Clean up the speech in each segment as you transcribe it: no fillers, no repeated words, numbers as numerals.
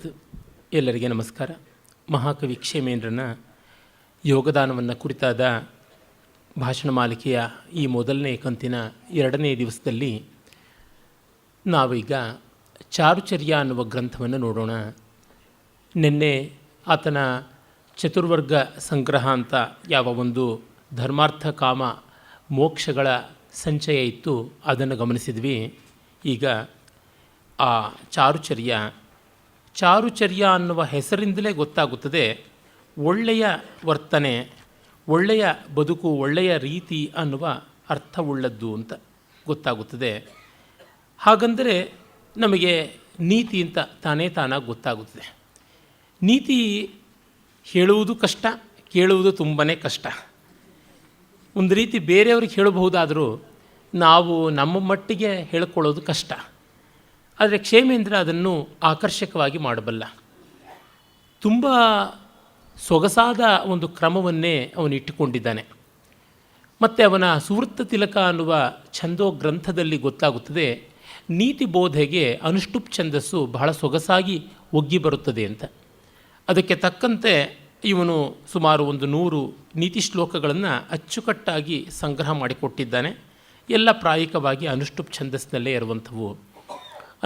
ಎಲ್ಲರಿಗೆ ನಮಸ್ಕಾರ. ಮಹಾಕವಿ ಕ್ಷೇಮೇಂದ್ರನ ಯೋಗದಾನವನ್ನು ಕುರಿತಾದ ಭಾಷಣ ಮಾಲಿಕೆಯ ಈ ಮೊದಲನೇ ಕಂತಿನ 2ನೇ ದಿವಸದಲ್ಲಿ ನಾವೀಗ ಚಾರುಚರ್ಯ ಅನ್ನುವ ಗ್ರಂಥವನ್ನು ನೋಡೋಣ. ನಿನ್ನೆ ಆತನ ಚತುರ್ವರ್ಗ ಸಂಗ್ರಹ ಅಂತ ಯಾವ ಒಂದು ಧರ್ಮಾರ್ಥ ಕಾಮ ಮೋಕ್ಷಗಳ ಸಂಚಯ ಇತ್ತು ಅದನ್ನು ಗಮನಿಸಿದ್ವಿ. ಈಗ ಆ ಚಾರುಚರ್ಯ ಅನ್ನುವ ಹೆಸರಿಂದಲೇ ಗೊತ್ತಾಗುತ್ತದೆ ಒಳ್ಳೆಯ ವರ್ತನೆ, ಒಳ್ಳೆಯ ಬದುಕು, ಒಳ್ಳೆಯ ರೀತಿ ಅನ್ನುವ ಅರ್ಥವುಳ್ಳದ್ದು ಅಂತ ಗೊತ್ತಾಗುತ್ತದೆ. ಹಾಗಂದರೆ ನಮಗೆ ನೀತಿ ಅಂತ ತಾನಾಗಿ ಗೊತ್ತಾಗುತ್ತದೆ. ನೀತಿ ಹೇಳುವುದು ಕಷ್ಟ, ಕೇಳುವುದು ತುಂಬಾ ಕಷ್ಟ. ಒಂದು ರೀತಿ ಬೇರೆಯವ್ರಿಗೆ ಹೇಳಬಹುದಾದರೂ ನಾವು ನಮ್ಮ ಮಟ್ಟಿಗೆ ಹೇಳ್ಕೊಳ್ಳೋದು ಕಷ್ಟ. ಆದರೆ ಕ್ಷೇಮೇಂದ್ರ ಅದನ್ನು ಆಕರ್ಷಕವಾಗಿ ಮಾಡಬಲ್ಲ. ತುಂಬ ಸೊಗಸಾದ ಒಂದು ಕ್ರಮವನ್ನೇ ಅವನು ಇಟ್ಟುಕೊಂಡಿದ್ದಾನೆ. ಮತ್ತು ಅವನ ಸುವೃತ್ತ ತಿಲಕ ಅನ್ನುವ ಛಂದೋ ಗ್ರಂಥದಲ್ಲಿ ಗೊತ್ತಾಗುತ್ತದೆ ನೀತಿ ಬೋಧೆಗೆ ಅನುಷ್ಠುಪ್ ಛಂದಸ್ಸು ಬಹಳ ಸೊಗಸಾಗಿ ಒಗ್ಗಿ ಬರುತ್ತದೆ ಅಂತ. ಅದಕ್ಕೆ ತಕ್ಕಂತೆ ಇವನು ಸುಮಾರು 100 ನೀತಿ ಶ್ಲೋಕಗಳನ್ನು ಅಚ್ಚುಕಟ್ಟಾಗಿ ಸಂಗ್ರಹ ಮಾಡಿಕೊಟ್ಟಿದ್ದಾನೆ. ಎಲ್ಲ ಪ್ರಾಯಿಕವಾಗಿ ಅನುಷ್ಠುಪ್ ಛಂದಸ್ಸಿನಲ್ಲೇ ಇರುವಂಥವು.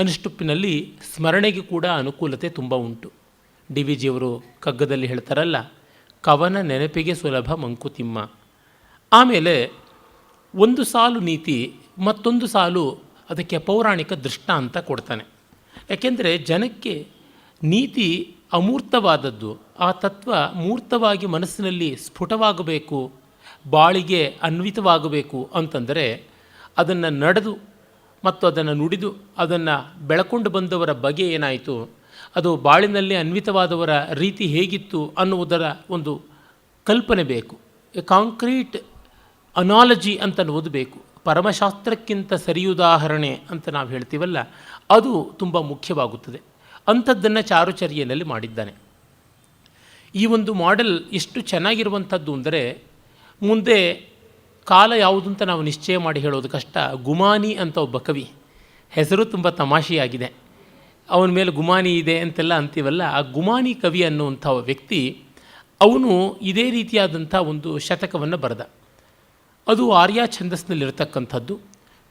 ಅನುಷ್ಠುಪ್ಪಿನಲ್ಲಿ ಸ್ಮರಣೆಗೆ ಕೂಡ ಅನುಕೂಲತೆ ತುಂಬ ಉಂಟು. ಡಿ ವಿ ಜಿಯವರು ಕಗ್ಗದಲ್ಲಿ ಹೇಳ್ತಾರಲ್ಲ, ಕವನ ನೆನಪಿಗೆ ಸುಲಭ ಮಂಕುತಿಮ್ಮ. ಆಮೇಲೆ ಒಂದು ಸಾಲು ನೀತಿ, ಮತ್ತೊಂದು ಸಾಲು ಅದಕ್ಕೆ ಪೌರಾಣಿಕ ದೃಷ್ಟಾಂತ ಕೊಡ್ತಾನೆ. ಯಾಕೆಂದರೆ ಜನಕ್ಕೆ ನೀತಿ ಅಮೂರ್ತವಾದದ್ದು, ಆ ತತ್ವ ಮೂರ್ತವಾಗಿ ಮನಸ್ಸಿನಲ್ಲಿ ಸ್ಫುಟವಾಗಬೇಕು, ಬಾಳಿಗೆ ಅನ್ವಿತವಾಗಬೇಕು ಅಂತಂದರೆ ಅದನ್ನು ನಡೆದು ಮತ್ತು ಅದನ್ನು ನುಡಿದು ಅದನ್ನು ಬೆಳಕೊಂಡು ಬಂದವರ ಬಗೆ ಏನಾಯಿತು, ಅದು ಬಾಳಿನಲ್ಲಿ ಅನ್ವಿತವಾದವರ ರೀತಿ ಹೇಗಿತ್ತು ಅನ್ನುವುದರ ಒಂದು ಕಲ್ಪನೆ ಬೇಕು. ಕಾಂಕ್ರೀಟ್ ಅನಾಲಜಿ ಅಂತ ಓದಬೇಕು. ಪರಮಶಾಸ್ತ್ರಕ್ಕಿಂತ ಸರಿಯುದಾಹರಣೆ ಅಂತ ನಾವು ಹೇಳ್ತೀವಲ್ಲ, ಅದು ತುಂಬ ಮುಖ್ಯವಾಗುತ್ತದೆ. ಅಂಥದ್ದನ್ನು ಚಾರುಚರ್ಯನಲ್ಲಿ ಮಾಡಿದ್ದಾನೆ. ಈ ಒಂದು ಮಾಡೆಲ್ ಎಷ್ಟು ಚೆನ್ನಾಗಿರುವಂಥದ್ದು ಅಂದರೆ, ಮುಂದೆ ಕಾಲ ಯಾವುದು ಅಂತ ನಾವು ನಿಶ್ಚಯ ಮಾಡಿ ಹೇಳೋದು ಕಷ್ಟ. ಗುಮಾನಿ ಅಂತ ಒಬ್ಬ ಕವಿ, ಹೆಸರು ತುಂಬ ತಮಾಷೆಯಾಗಿದೆ, ಅವನ ಮೇಲೆ ಗುಮಾನಿ ಇದೆ ಅಂತೆಲ್ಲ ಅಂತೀವಲ್ಲ, ಆ ಗುಮಾನಿ ಕವಿ ಅನ್ನುವಂಥ ವ್ಯಕ್ತಿ ಅವನು ಇದೇ ರೀತಿಯಾದಂಥ ಒಂದು ಶತಕವನ್ನು ಬರೆದ. ಅದು ಆರ್ಯ ಛಂದಸ್ನಲ್ಲಿರತಕ್ಕಂಥದ್ದು.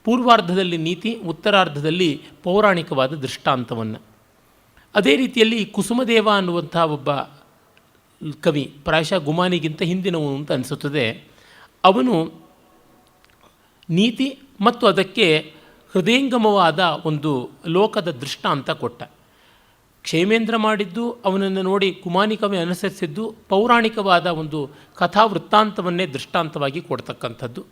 ಪೂರ್ವಾರ್ಧದಲ್ಲಿ ನೀತಿ, ಉತ್ತರಾರ್ಧದಲ್ಲಿ ಪೌರಾಣಿಕವಾದ ದೃಷ್ಟಾಂತವನ್ನು. ಅದೇ ರೀತಿಯಲ್ಲಿ ಕುಸುಮದೇವ ಅನ್ನುವಂಥ ಒಬ್ಬ ಕವಿ, ಪ್ರಾಯಶಃ ಗುಮಾನಿಗಿಂತ ಹಿಂದಿನವನು ಅಂತ ಅನಿಸುತ್ತದೆ, ಅವನು ನೀತಿ ಮತ್ತು ಅದಕ್ಕೆ ಹೃದಯಂಗಮವಾದ ಒಂದು ಲೋಕದ ದೃಷ್ಟಾಂತ ಕೊಟ್ಟ. ಕ್ಷೇಮೇಂದ್ರ ಮಾಡಿದ್ದು, ಅವನನ್ನು ನೋಡಿ ಕುಮಾನಿ ಕವಿ ಅನುಸರಿಸಿದ್ದು ಪೌರಾಣಿಕವಾದ ಒಂದು ಕಥಾವೃತ್ತಾಂತವನ್ನೇ ದೃಷ್ಟಾಂತವಾಗಿ ಕೊಡ್ತಕ್ಕಂಥದ್ದು.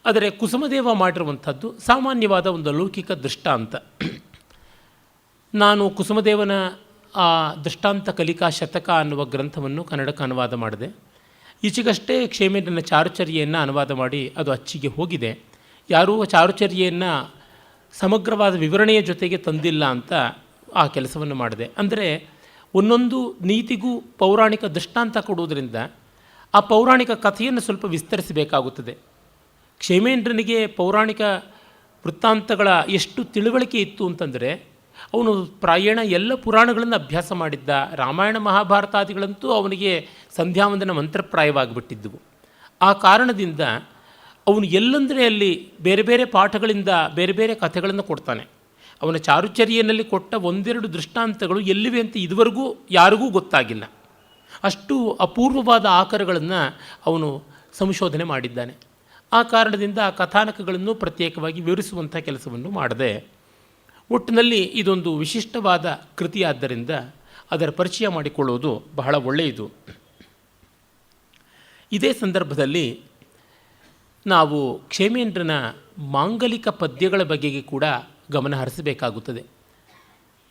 ಆದರೆ ಕುಸುಮದೇವ ಮಾಡಿರುವಂಥದ್ದು ಸಾಮಾನ್ಯವಾದ ಒಂದು ಲೌಕಿಕ ದೃಷ್ಟಾಂತ. ನಾನು ಕುಸುಮದೇವನ ಆ ದೃಷ್ಟಾಂತ ಕಲಿಕಾ ಶತಕ ಅನ್ನುವ ಗ್ರಂಥವನ್ನು ಕನ್ನಡಕ್ಕೆ ಅನುವಾದ ಮಾಡಿದೆ. ಈಚೆಗಷ್ಟೇ ಕ್ಷೇಮೇಂದ್ರನ ಚಾರುಚರ್ಯೆಯನ್ನು ಅನುವಾದ ಮಾಡಿ ಅದು ಅಚ್ಚಿಗೆ ಹೋಗಿದೆ. ಯಾರೂ ಚಾರುಚರ್ಯೆಯನ್ನು ಸಮಗ್ರವಾದ ವಿವರಣೆಯ ಜೊತೆಗೆ ತಂದಿಲ್ಲ ಅಂತ ಆ ಕೆಲಸವನ್ನು ಮಾಡಿದೆ. ಅಂದರೆ ಒಂದೊಂದು ನೀತಿಗೂ ಪೌರಾಣಿಕ ದೃಷ್ಟಾಂತ ಕೊಡುವುದರಿಂದ ಆ ಪೌರಾಣಿಕ ಕಥೆಯನ್ನು ಸ್ವಲ್ಪ ವಿಸ್ತರಿಸಬೇಕಾಗುತ್ತದೆ. ಕ್ಷೇಮೇಂದ್ರನಿಗೆ ಪೌರಾಣಿಕ ವೃತ್ತಾಂತಗಳ ಎಷ್ಟು ತಿಳುವಳಿಕೆ ಇತ್ತು ಅಂತಂದರೆ, ಅವನು ಪ್ರಾಯಣ ಎಲ್ಲ ಪುರಾಣಗಳನ್ನು ಅಭ್ಯಾಸ ಮಾಡಿದ್ದ. ರಾಮಾಯಣ ಮಹಾಭಾರತಾದಿಗಳಂತೂ ಅವನಿಗೆ ಸಂಧ್ಯಾವಂದನ ಮಂತ್ರಪ್ರಾಯವಾಗಿಬಿಟ್ಟಿದ್ದವು. ಆ ಕಾರಣದಿಂದ ಅವನು ಎಲ್ಲಂದರೆ ಅಲ್ಲಿ ಬೇರೆ ಬೇರೆ ಪಾಠಗಳಿಂದ ಬೇರೆ ಬೇರೆ ಕಥೆಗಳನ್ನು ಕೊಡ್ತಾನೆ. ಅವನ ಚಾರುಚರ್ಯೆಯಲ್ಲಿ ಕೊಟ್ಟ 1-2 ದೃಷ್ಟಾಂತಗಳು ಎಲ್ಲಿವೆ ಅಂತ ಇದುವರೆಗೂ ಯಾರಿಗೂ ಗೊತ್ತಾಗಿಲ್ಲ. ಅಷ್ಟು ಅಪೂರ್ವವಾದ ಆಕರಗಳನ್ನು ಅವನು ಸಂಶೋಧನೆ ಮಾಡಿದ್ದಾನೆ. ಆ ಕಾರಣದಿಂದ ಆ ಕಥಾನಕಗಳನ್ನು ಪ್ರತ್ಯೇಕವಾಗಿ ವಿವರಿಸುವಂಥ ಕೆಲಸವನ್ನು ಮಾಡದೆ, ಒಟ್ಟಿನಲ್ಲಿ ಇದೊಂದು ವಿಶಿಷ್ಟವಾದ ಕೃತಿಯಾದ್ದರಿಂದ ಅದರ ಪರಿಚಯ ಮಾಡಿಕೊಳ್ಳುವುದು ಬಹಳ ಒಳ್ಳೆಯದು. ಇದೇ ಸಂದರ್ಭದಲ್ಲಿ ನಾವು ಕ್ಷೇಮೇಂದ್ರನ ಮಾಂಗಲಿಕ ಪದ್ಯಗಳ ಬಗೆಗೆ ಕೂಡ ಗಮನ ಹರಿಸಬೇಕಾಗುತ್ತದೆ.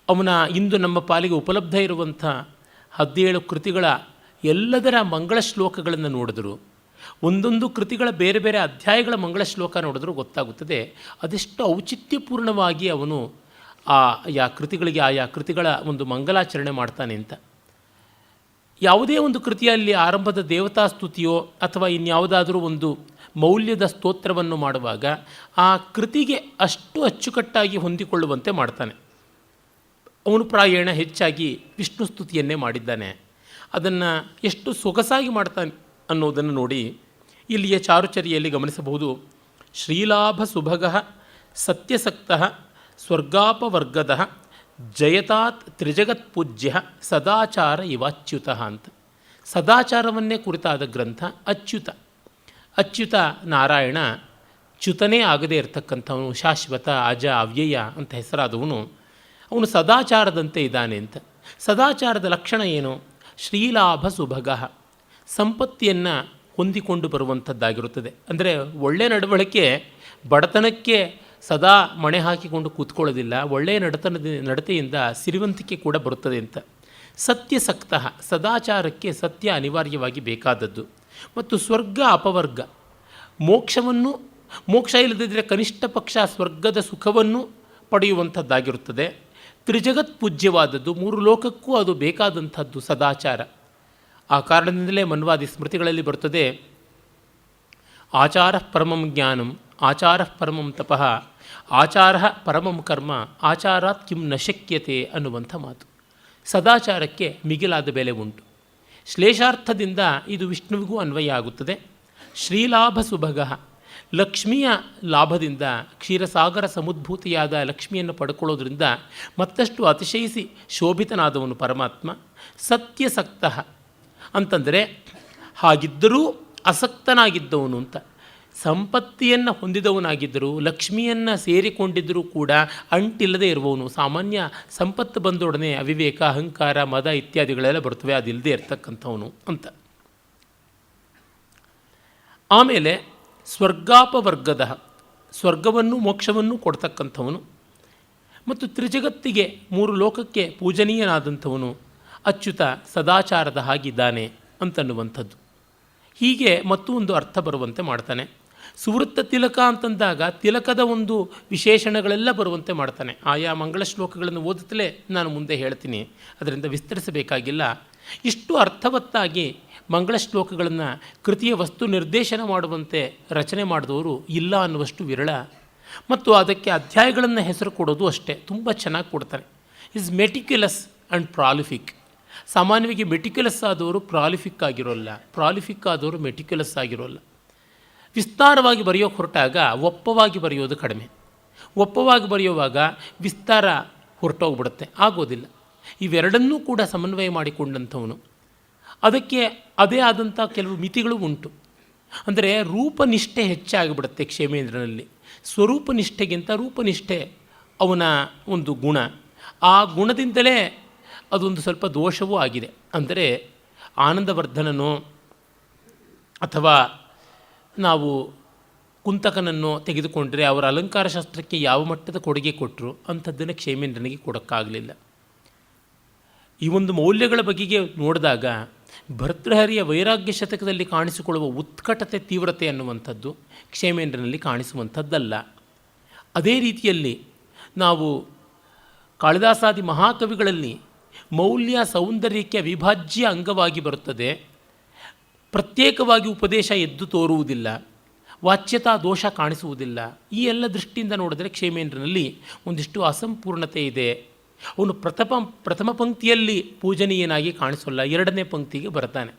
ಅವನ ಇಂದು ನಮ್ಮ ಪಾಲಿಗೆ ಉಪಲಬ್ಧ ಇರುವಂಥ 17 ಕೃತಿಗಳ ಎಲ್ಲದರ ಮಂಗಳ ಶ್ಲೋಕಗಳನ್ನು ನೋಡಿದ್ರು, ಒಂದೊಂದು ಕೃತಿಗಳ ಬೇರೆ ಬೇರೆ ಅಧ್ಯಾಯಗಳ ಮಂಗಳ ಶ್ಲೋಕ ನೋಡಿದ್ರೂ ಗೊತ್ತಾಗುತ್ತದೆ ಅದೆಷ್ಟು ಔಚಿತ್ಯಪೂರ್ಣವಾಗಿ ಅವನು ಆಯಾ ಕೃತಿಗಳ ಒಂದು ಮಂಗಲಾಚರಣೆ ಮಾಡ್ತಾನೆ ಅಂತ. ಯಾವುದೇ ಒಂದು ಕೃತಿಯಲ್ಲಿ ಆರಂಭದ ದೇವತಾ ಸ್ತುತಿಯೋ ಅಥವಾ ಇನ್ಯಾವುದಾದರೂ ಒಂದು ಮೌಲ್ಯದ ಸ್ತೋತ್ರವನ್ನು ಮಾಡುವಾಗ ಆ ಕೃತಿಗೆ ಅಷ್ಟು ಅಚ್ಚುಕಟ್ಟಾಗಿ ಹೊಂದಿಕೊಳ್ಳುವಂತೆ ಮಾಡ್ತಾನೆ. ಅವನು ಪ್ರಾಯಣ ಹೆಚ್ಚಾಗಿ ವಿಷ್ಣು ಸ್ತುತಿಯನ್ನೇ ಮಾಡಿದ್ದಾನೆ. ಅದನ್ನು ಎಷ್ಟು ಸೊಗಸಾಗಿ ಮಾಡ್ತಾನೆ ಅನ್ನೋದನ್ನು ನೋಡಿ ಇಲ್ಲಿಯ ಚಾರುಚರ್ಯೆಯಲ್ಲಿ ಗಮನಿಸಬಹುದು. ಶ್ರೀಲಾಭ ಸುಭಗ ಸತ್ಯಸಕ್ತ ಸ್ವರ್ಗಾಪವರ್ಗದ ಜಯತಾತ್ ತ್ರಿಜಗತ್ಪೂಜ್ಯ ಸದಾಚಾರ ಇವಾಚ್ಯುತ ಅಂತ. ಸದಾಚಾರವನ್ನೇ ಕುರಿತಾದ ಗ್ರಂಥ ಅಚ್ಯುತ. ಅಚ್ಯುತ ನಾರಾಯಣ ಚ್ಯುತನೇ ಆಗದೇ ಇರತಕ್ಕಂಥವನು, ಶಾಶ್ವತ ಅಜ ಅವ್ಯಯ ಅಂತ ಹೆಸರಾದವನು. ಅವನು ಸದಾಚಾರದಂತೆ ಇದ್ದಾನೆ ಅಂತ. ಸದಾಚಾರದ ಲಕ್ಷಣ ಏನು? ಶ್ರೀಲಾಭ ಸುಭಗ, ಸಂಪತ್ತಿಯನ್ನು ಹೊಂದಿಕೊಂಡು ಬರುವಂಥದ್ದಾಗಿರುತ್ತದೆ. ಅಂದರೆ ಒಳ್ಳೆಯ ನಡವಳಿಕೆ ಬಡತನಕ್ಕೆ ಸದಾ ಮಣೆ ಹಾಕಿಕೊಂಡು ಕೂತ್ಕೊಳ್ಳೋದಿಲ್ಲ, ಒಳ್ಳೆಯ ನಡತೆಯಿಂದ ಸಿರಿವಂತಿಕೆ ಕೂಡ ಬರುತ್ತದೆ ಅಂತ. ಸತ್ಯಸಕ್ತ, ಸದಾಚಾರಕ್ಕೆ ಸತ್ಯ ಅನಿವಾರ್ಯವಾಗಿ ಬೇಕಾದದ್ದು. ಮತ್ತು ಸ್ವರ್ಗ ಅಪವರ್ಗ, ಮೋಕ್ಷ ಇಲ್ಲದಿದ್ದರೆ ಕನಿಷ್ಠ ಪಕ್ಷ ಸ್ವರ್ಗದ ಸುಖವನ್ನು ಪಡೆಯುವಂಥದ್ದಾಗಿರುತ್ತದೆ. ತ್ರಿಜಗತ್ ಪೂಜ್ಯವಾದದ್ದು, ಮೂರು ಲೋಕಕ್ಕೂ ಅದು ಬೇಕಾದಂಥದ್ದು ಸದಾಚಾರ. ಆ ಕಾರಣದಿಂದಲೇ ಮನ್ವಾದಿ ಸ್ಮೃತಿಗಳಲ್ಲಿ ಬರುತ್ತದೆ, ಆಚಾರ ಪರಮಂ ಜ್ಞಾನಂ ಆಚಾರ ಪರಮಂ ತಪಃ ಆಚಾರ ಪರಮಂ ಕರ್ಮ ಆಚಾರಾತ್ ಕಿಂ ನ ಶಕ್ಯತೆ ಅನ್ನುವಂಥ ಮಾತು. ಸದಾಚಾರಕ್ಕೆ ಮಿಗಿಲಾದ ಬೆಲೆ ಉಂಟು. ಶ್ಲೇಷಾರ್ಥದಿಂದ ಇದು ವಿಷ್ಣುವಿಗೂ ಅನ್ವಯ ಆಗುತ್ತದೆ. ಶ್ರೀಲಾಭ ಸುಭಗ, ಲಕ್ಷ್ಮಿಯ ಲಾಭದಿಂದ, ಕ್ಷೀರಸಾಗರ ಸಮುದ್ಭೂತಿಯಾದ ಲಕ್ಷ್ಮಿಯನ್ನು ಪಡ್ಕೊಳ್ಳೋದ್ರಿಂದ ಮತ್ತಷ್ಟು ಅತಿಶಯಿಸಿ ಶೋಭಿತನಾದವನು ಪರಮಾತ್ಮ. ಸತ್ಯಸಕ್ತ ಅಂತಂದರೆ ಹಾಗಿದ್ದರೂ ಅಸಕ್ತನಾಗಿದ್ದವನು ಅಂತ. ಸಂಪತ್ತಿಯನ್ನು ಹೊಂದಿದವನಾಗಿದ್ದರೂ, ಲಕ್ಷ್ಮಿಯನ್ನು ಸೇರಿಕೊಂಡಿದ್ದರೂ ಕೂಡ ಅಂಟಿಲ್ಲದೆ ಇರುವವನು. ಸಾಮಾನ್ಯ ಸಂಪತ್ತು ಬಂದೊಡನೆ ಅವಿವೇಕ, ಅಹಂಕಾರ, ಮದ ಇತ್ಯಾದಿಗಳೆಲ್ಲ ಬರ್ತವೆ, ಅದಿಲ್ಲದೆ ಇರ್ತಕ್ಕಂಥವನು ಅಂತ. ಆಮೇಲೆ ಸ್ವರ್ಗಾಪವರ್ಗದ, ಸ್ವರ್ಗವನ್ನು ಮೋಕ್ಷವನ್ನು ಕೊಡ್ತಕ್ಕಂಥವನು. ಮತ್ತು ತ್ರಿಜಗತ್ತಿಗೆ, ಮೂರು ಲೋಕಕ್ಕೆ ಪೂಜನೀಯನಾದಂಥವನು. ಅಚ್ಯುತ, ಸದಾಚಾರದ ಹಾಗಿದ್ದಾನೆ ಅಂತನ್ನುವಂಥದ್ದು. ಹೀಗೆ ಮತ್ತೂ ಒಂದು ಅರ್ಥ ಬರುವಂತೆ ಮಾಡ್ತಾನೆ. ಸುವೃತ್ತ ತಿಲಕ ಅಂತಂದಾಗ ತಿಲಕದ ಒಂದು ವಿಶೇಷಣಗಳೆಲ್ಲ ಬರುವಂತೆ ಮಾಡ್ತಾನೆ. ಆಯಾ ಮಂಗಳ ಶ್ಲೋಕಗಳನ್ನು ಓದುತ್ತಲೇ ನಾನು ಮುಂದೆ ಹೇಳ್ತೀನಿ, ಅದರಿಂದ ವಿಸ್ತರಿಸಬೇಕಾಗಿಲ್ಲ. ಇಷ್ಟು ಅರ್ಥವತ್ತಾಗಿ ಮಂಗಳ ಶ್ಲೋಕಗಳನ್ನು ಕೃತಿಯ ವಸ್ತು ನಿರ್ದೇಶನ ಮಾಡುವಂತೆ ರಚನೆ ಮಾಡಿದವರು ಇಲ್ಲ ಅನ್ನುವಷ್ಟು ವಿರಳ. ಮತ್ತು ಅದಕ್ಕೆ ಅಧ್ಯಾಯಗಳನ್ನು ಹೆಸರು ಕೊಡೋದು ಅಷ್ಟೇ, ತುಂಬ ಚೆನ್ನಾಗಿ ಕೊಡ್ತಾರೆ. Is meticulous and prolific. ಸಾಮಾನ್ಯವಾಗಿ ಮೆಟಿಕ್ಯುಲಸ್ ಆದವರು ಪ್ರಾಲಿಫಿಕ್ ಆಗಿರೋಲ್ಲ, ಪ್ರಾಲಿಫಿಕ್ ಆದವರು ಮೆಟಿಕ್ಯುಲಸ್ ಆಗಿರೋಲ್ಲ. ವಿಸ್ತಾರವಾಗಿ ಬರೆಯೋಕ್ಕೆ ಹೊರಟಾಗ ಒಪ್ಪವಾಗಿ ಬರೆಯೋದು ಕಡಿಮೆ. ಒಪ್ಪವಾಗಿ ಬರೆಯುವಾಗ ವಿಸ್ತಾರ ಹೊರಟೋಗ್ಬಿಡುತ್ತೆ, ಆಗೋದಿಲ್ಲ. ಇವೆರಡನ್ನೂ ಕೂಡ ಸಮನ್ವಯ ಮಾಡಿಕೊಂಡಂಥವನು. ಅದಕ್ಕೆ ಅದೇ ಆದಂಥ ಕೆಲವು ಮಿತಿಗಳು ಉಂಟು. ಅಂದರೆ ರೂಪನಿಷ್ಠೆ ಹೆಚ್ಚಾಗಿಬಿಡುತ್ತೆ ಕ್ಷೇಮೇಂದ್ರನಲ್ಲಿ. ಸ್ವರೂಪನಿಷ್ಠೆಗಿಂತ ರೂಪನಿಷ್ಠೆ ಅವನ ಒಂದು ಗುಣ. ಆ ಗುಣದಿಂದಲೇ ಅದೊಂದು ಸ್ವಲ್ಪ ದೋಷವೂ ಆಗಿದೆ. ಅಂದರೆ ಆನಂದವರ್ಧನನೋ ಅಥವಾ ನಾವು ಕುಂತಕನನ್ನು ತೆಗೆದುಕೊಂಡರೆ ಅವರ ಅಲಂಕಾರ ಶಾಸ್ತ್ರಕ್ಕೆ ಯಾವ ಮಟ್ಟದ ಕೊಡುಗೆ ಕೊಟ್ಟರು ಅಂಥದ್ದನ್ನು ಕ್ಷೇಮೇಂದ್ರನಿಗೆ ಕೊಡೋಕ್ಕಾಗಲಿಲ್ಲ. ಈ ಒಂದು ಮೌಲ್ಯಗಳ ಬಗೆಗೆ ನೋಡಿದಾಗ ಭರ್ತೃಹರಿಯ ವೈರಾಗ್ಯ ಶತಕದಲ್ಲಿ ಕಾಣಿಸಿಕೊಳ್ಳುವ ಉತ್ಕಟತೆ, ತೀವ್ರತೆ ಅನ್ನುವಂಥದ್ದು ಕ್ಷೇಮೇಂದ್ರನಲ್ಲಿ ಕಾಣಿಸುವಂಥದ್ದಲ್ಲ. ಅದೇ ರೀತಿಯಲ್ಲಿ ನಾವು ಕಾಳಿದಾಸಾದಿ ಮಹಾಕವಿಗಳಲ್ಲಿ ಮೌಲ್ಯ ಸೌಂದರ್ಯಕ್ಕೆ ಅವಿಭಾಜ್ಯ ಅಂಗವಾಗಿ ಬರುತ್ತದೆ. ಪ್ರತ್ಯೇಕವಾಗಿ ಉಪದೇಶ ಎದ್ದು ತೋರುವುದಿಲ್ಲ, ವಾಚ್ಯತಾ ದೋಷ ಕಾಣಿಸುವುದಿಲ್ಲ. ಈ ಎಲ್ಲ ದೃಷ್ಟಿಯಿಂದ ನೋಡಿದರೆ ಕ್ಷೇಮೇಂದ್ರನಲ್ಲಿ ಒಂದಿಷ್ಟು ಅಸಂಪೂರ್ಣತೆ ಇದೆ. ಅವನು ಪ್ರಥಮ ಪಂಕ್ತಿಯಲ್ಲಿ ಪೂಜನೀಯನಾಗಿ ಕಾಣಿಸೋಲ್ಲ, ಎರಡನೇ ಪಂಕ್ತಿಗೆ ಬರ್ತಾನೆ.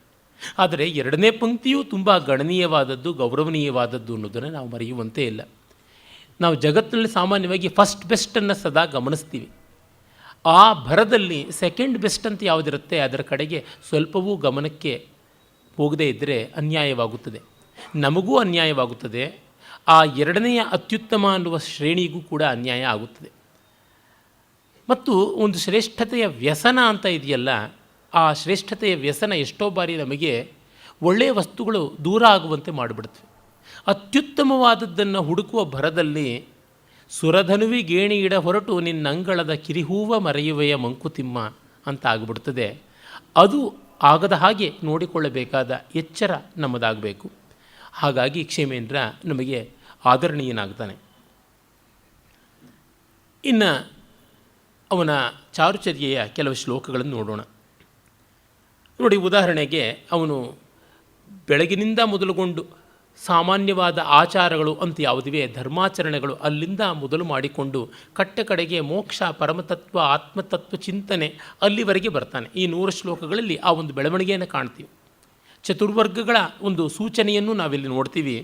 ಆದರೆ ಎರಡನೇ ಪಂಕ್ತಿಯೂ ತುಂಬ ಗಣನೀಯವಾದದ್ದು, ಗೌರವನೀಯವಾದದ್ದು ಅನ್ನೋದನ್ನು ನಾವು ಮರೆಯುವಂತೆ ಇಲ್ಲ. ನಾವು ಜಗತ್ತಿನಲ್ಲಿ ಸಾಮಾನ್ಯವಾಗಿ ಫಸ್ಟ್ ಬೆಸ್ಟನ್ನು ಸದಾ ಗಮನಿಸ್ತೀವಿ. ಆ ಭರದಲ್ಲಿ ಸೆಕೆಂಡ್ ಬೆಸ್ಟ್ ಅಂತ ಯಾವುದಿರುತ್ತೆ ಅದರ ಕಡೆಗೆ ಸ್ವಲ್ಪವೂ ಗಮನಕ್ಕೆ ಹೋಗದೇ ಇದ್ದರೆ ಅನ್ಯಾಯವಾಗುತ್ತದೆ, ನಮಗೂ ಅನ್ಯಾಯವಾಗುತ್ತದೆ. ಆ ಎರಡನೆಯ ಅತ್ಯುತ್ತಮ ಅನ್ನುವ ಶ್ರೇಣಿಗೂ ಕೂಡ ಅನ್ಯಾಯ ಆಗುತ್ತದೆ. ಮತ್ತು ಒಂದು ಶ್ರೇಷ್ಠತೆಯ ವ್ಯಸನ ಅಂತ ಇದೆಯಲ್ಲ, ಆ ಶ್ರೇಷ್ಠತೆಯ ವ್ಯಸನ ಎಷ್ಟೋ ಬಾರಿ ನಮಗೆ ಒಳ್ಳೆಯ ವಸ್ತುಗಳು ದೂರ ಆಗುವಂತೆ ಮಾಡಿಬಿಡ್ತವೆ. ಅತ್ಯುತ್ತಮವಾದದ್ದನ್ನು ಹುಡುಕುವ ಭರದಲ್ಲಿ ಸುರಧನುವಿಗೇಣಿ ಇಡ ಹೊರಟು ನಿನ್ನಂಗಳದ ಕಿರಿಹೂವ ಮರೆಯುವೆಯ ಮಂಕುತಿಮ್ಮ ಅಂತ ಆಗಿಬಿಡ್ತದೆ. ಅದು ಆಗದ ಹಾಗೆ ನೋಡಿಕೊಳ್ಳಬೇಕಾದ ಎಚ್ಚರ ನಮ್ಮದಾಗಬೇಕು. ಹಾಗಾಗಿ ಕ್ಷೇಮೇಂದ್ರ ನಮಗೆ ಆದರಣೀಯನಾಗ್ತಾನೆ. ಇನ್ನು ಅವನ ಚಾರುಚರ್ಯೆಯ ಕೆಲವು ಶ್ಲೋಕಗಳನ್ನು ನೋಡೋಣ. ನೋಡಿ, ಉದಾಹರಣೆಗೆ ಅವನು ಬೆಳಗಿನಿಂದ ಮೊದಲುಗೊಂಡು ಸಾಮಾನ್ಯವಾದ ಆಚಾರಗಳು ಅಂತ ಯಾವುದಿವೆ, ಧರ್ಮಾಚರಣೆಗಳು ಅಲ್ಲಿಂದ ಮೊದಲು ಮಾಡಿಕೊಂಡು ಕಡೆಗೆ ಮೋಕ್ಷ, ಪರಮತತ್ವ, ಆತ್ಮತತ್ವ ಚಿಂತನೆ ಅಲ್ಲಿವರೆಗೆ ಬರ್ತಾನೆ. ಈ 100 ಶ್ಲೋಕಗಳಲ್ಲಿ ಆ ಒಂದು ಬೆಳವಣಿಗೆಯನ್ನು ಕಾಣ್ತೀವಿ. ಚತುರ್ವರ್ಗಗಳ ಒಂದು ಸೂಚನೆಯನ್ನು ನಾವಿಲ್ಲಿ ನೋಡ್ತೀವಿ.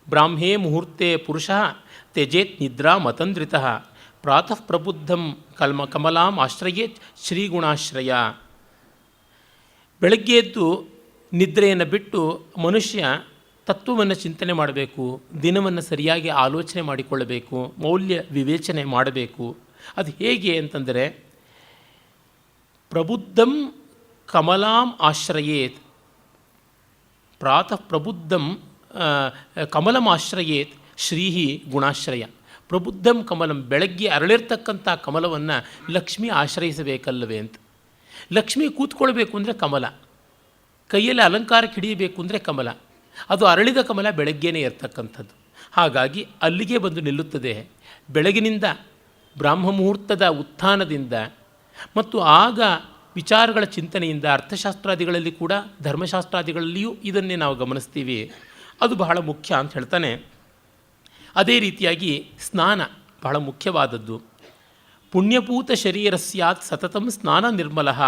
ಬ್ರಾಹ್ಮೇ ಮುಹೂರ್ತೆ ಪುರುಷ ತ್ಯಜೇತ್ ನಿದ್ರಾ ಮತಂದ್ರಿತಃ ಪ್ರಾತಃ ಪ್ರಬುದ್ಧಂ ಕಮಲಾಂ ಆಶ್ರಯೇತ್ ಶ್ರೀಗುಣಾಶ್ರಯ. ಬೆಳಗ್ಗೆ ಎದ್ದು ನಿದ್ರೆಯನ್ನು ಬಿಟ್ಟು ಮನುಷ್ಯ ತತ್ವವನ್ನು ಚಿಂತನೆ ಮಾಡಬೇಕು, ದಿನವನ್ನು ಸರಿಯಾಗಿ ಆಲೋಚನೆ ಮಾಡಿಕೊಳ್ಳಬೇಕು, ಮೌಲ್ಯ ವಿವೇಚನೆ ಮಾಡಬೇಕು. ಅದು ಹೇಗೆ ಅಂತಂದರೆ, ಪ್ರಬುದ್ಧಂ ಕಮಲಾಂ ಆಶ್ರಯೇತ್, ಪ್ರಾತಃ ಪ್ರಬುದ್ಧಂ ಕಮಲಮಾಶ್ರಯೇತ್ ಶ್ರೀಹಿ ಗುಣಾಶ್ರಯ. ಪ್ರಬುದ್ಧಂ ಕಮಲಂ, ಬೆಳಗ್ಗೆ ಅರಳಿರ್ತಕ್ಕಂಥ ಕಮಲವನ್ನು ಲಕ್ಷ್ಮಿ ಆಶ್ರಯಿಸಬೇಕಲ್ಲವೇ ಅಂತ. ಲಕ್ಷ್ಮಿ ಕೂತ್ಕೊಳ್ಬೇಕು ಅಂದರೆ ಕಮಲ, ಕೈಯಲ್ಲಿ ಅಲಂಕಾರಕ್ಕೆ ಹಿಡಿಯಬೇಕು ಅಂದರೆ ಕಮಲ. ಅದು ಅರಳಿದ ಕಮಲ ಬೆಳಗ್ಗೆನೇ ಇರ್ತಕ್ಕಂಥದ್ದು. ಹಾಗಾಗಿ ಅಲ್ಲಿಗೆ ಬಂದು ನಿಲ್ಲುತ್ತದೆ. ಬೆಳಗಿನಿಂದ ಬ್ರಾಹ್ಮ ಮುಹೂರ್ತದ ಉತ್ಥಾನದಿಂದ ಮತ್ತು ಆಗ ವಿಚಾರಗಳ ಚಿಂತನೆಯಿಂದ ಅರ್ಥಶಾಸ್ತ್ರಾದಿಗಳಲ್ಲಿ ಕೂಡ ಧರ್ಮಶಾಸ್ತ್ರಾದಿಗಳಲ್ಲಿಯೂ ಇದನ್ನೇ ನಾವು ಗಮನಿಸ್ತೀವಿ. ಅದು ಬಹಳ ಮುಖ್ಯ ಅಂತ ಹೇಳ್ತಾನೆ. ಅದೇ ರೀತಿಯಾಗಿ ಸ್ನಾನ ಬಹಳ ಮುಖ್ಯವಾದದ್ದು. ಪುಣ್ಯಪೂತ ಶರೀರ ಸ್ಯಾತ್ ಸತತಂ ಸ್ನಾನ ನಿರ್ಮಲಃ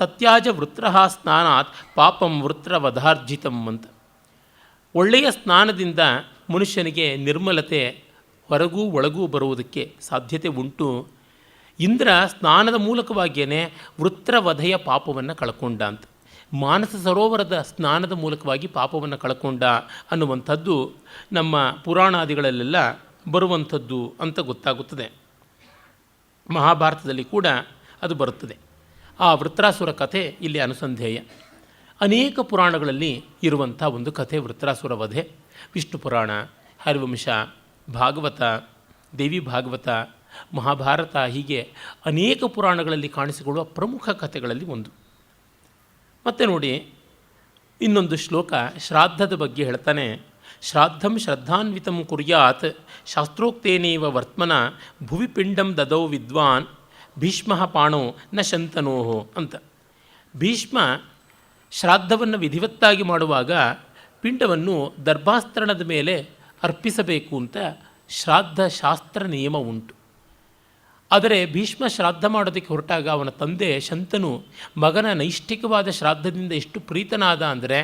ತತ್ಯಾಜ ವೃತ್ರಃ ಸ್ನಾನಾತ್ ಪಾಪಂ ವೃತ್ರವಧಾರ್ಜಿತಂ ಅಂತ. ಒಳ್ಳೆಯ ಸ್ನಾನದಿಂದ ಮನುಷ್ಯನಿಗೆ ನಿರ್ಮಲತೆ ಹೊರಗೂ ಒಳಗೂ ಬರುವುದಕ್ಕೆ ಸಾಧ್ಯತೆ ಉಂಟು. ಇಂದ್ರ ಸ್ನಾನದ ಮೂಲಕವಾಗಿಯೇ ವೃತ್ರವಧೆಯ ಪಾಪವನ್ನು ಕಳ್ಕೊಂಡ ಅಂತ. ಮಾನಸ ಸರೋವರದ ಸ್ನಾನದ ಮೂಲಕವಾಗಿ ಪಾಪವನ್ನು ಕಳ್ಕೊಂಡ ಅನ್ನುವಂಥದ್ದು ನಮ್ಮ ಪುರಾಣಾದಿಗಳಲ್ಲೆಲ್ಲ ಬರುವಂಥದ್ದು ಅಂತ ಗೊತ್ತಾಗುತ್ತದೆ. ಮಹಾಭಾರತದಲ್ಲಿ ಕೂಡ ಅದು ಬರುತ್ತದೆ. ಆ ವೃತ್ರಾಸುರ ಕಥೆ ಇಲ್ಲಿ ಅನುಸಂಧೇಯ. ಅನೇಕ ಪುರಾಣಗಳಲ್ಲಿ ಇರುವಂಥ ಒಂದು ಕಥೆ ವೃತ್ರಾಸುರ ವಧೆ. ವಿಷ್ಣು ಪುರಾಣ, ಹರಿವಂಶ, ಭಾಗವತ, ದೇವಿ ಭಾಗವತ, ಮಹಾಭಾರತ, ಹೀಗೆ ಅನೇಕ ಪುರಾಣಗಳಲ್ಲಿ ಕಾಣಿಸಿಕೊಳ್ಳುವ ಪ್ರಮುಖ ಕಥೆಗಳಲ್ಲಿ ಒಂದು. ಮತ್ತು ನೋಡಿ, ಇನ್ನೊಂದು ಶ್ಲೋಕ ಶ್ರಾದ್ದದ ಬಗ್ಗೆ ಹೇಳ್ತಾನೆ. ಶ್ರಾದ್ದಂ ಶ್ರದ್ಧಾನ್ವಿತಂ ಕುರ್ಯಾತ್ ಶಾಸ್ತ್ರೋಕ್ತೇನೇವ ವರ್ತಮನ ಭುವಿ ಪಿಂಡಂ ದದೌ ವಿದ್ವಾನ್ ಭೀಷ್ಮ ಪಾಣೋ ನ ಶಂತನೋಹೋ ಅಂತ. ಭೀಷ್ಮ ಶ್ರಾದ್ದವನ್ನು ವಿಧಿವತ್ತಾಗಿ ಮಾಡುವಾಗ ಪಿಂಡವನ್ನು ದರ್ಭಾಸ್ತರಣದ ಮೇಲೆ ಅರ್ಪಿಸಬೇಕು ಅಂತ ಶ್ರಾದ್ದ ಶಾಸ್ತ್ರ ನಿಯಮ ಉಂಟು. ಆದರೆ ಭೀಷ್ಮ ಶ್ರಾದ್ದ ಮಾಡೋದಕ್ಕೆ ಹೊರಟಾಗ ಅವನ ತಂದೆ ಶಂತನು ಮಗನ ನೈಷ್ಠಿಕವಾದ ಶ್ರಾದ್ದದಿಂದ ಎಷ್ಟು ಪ್ರೀತನಾದ ಅಂದರೆ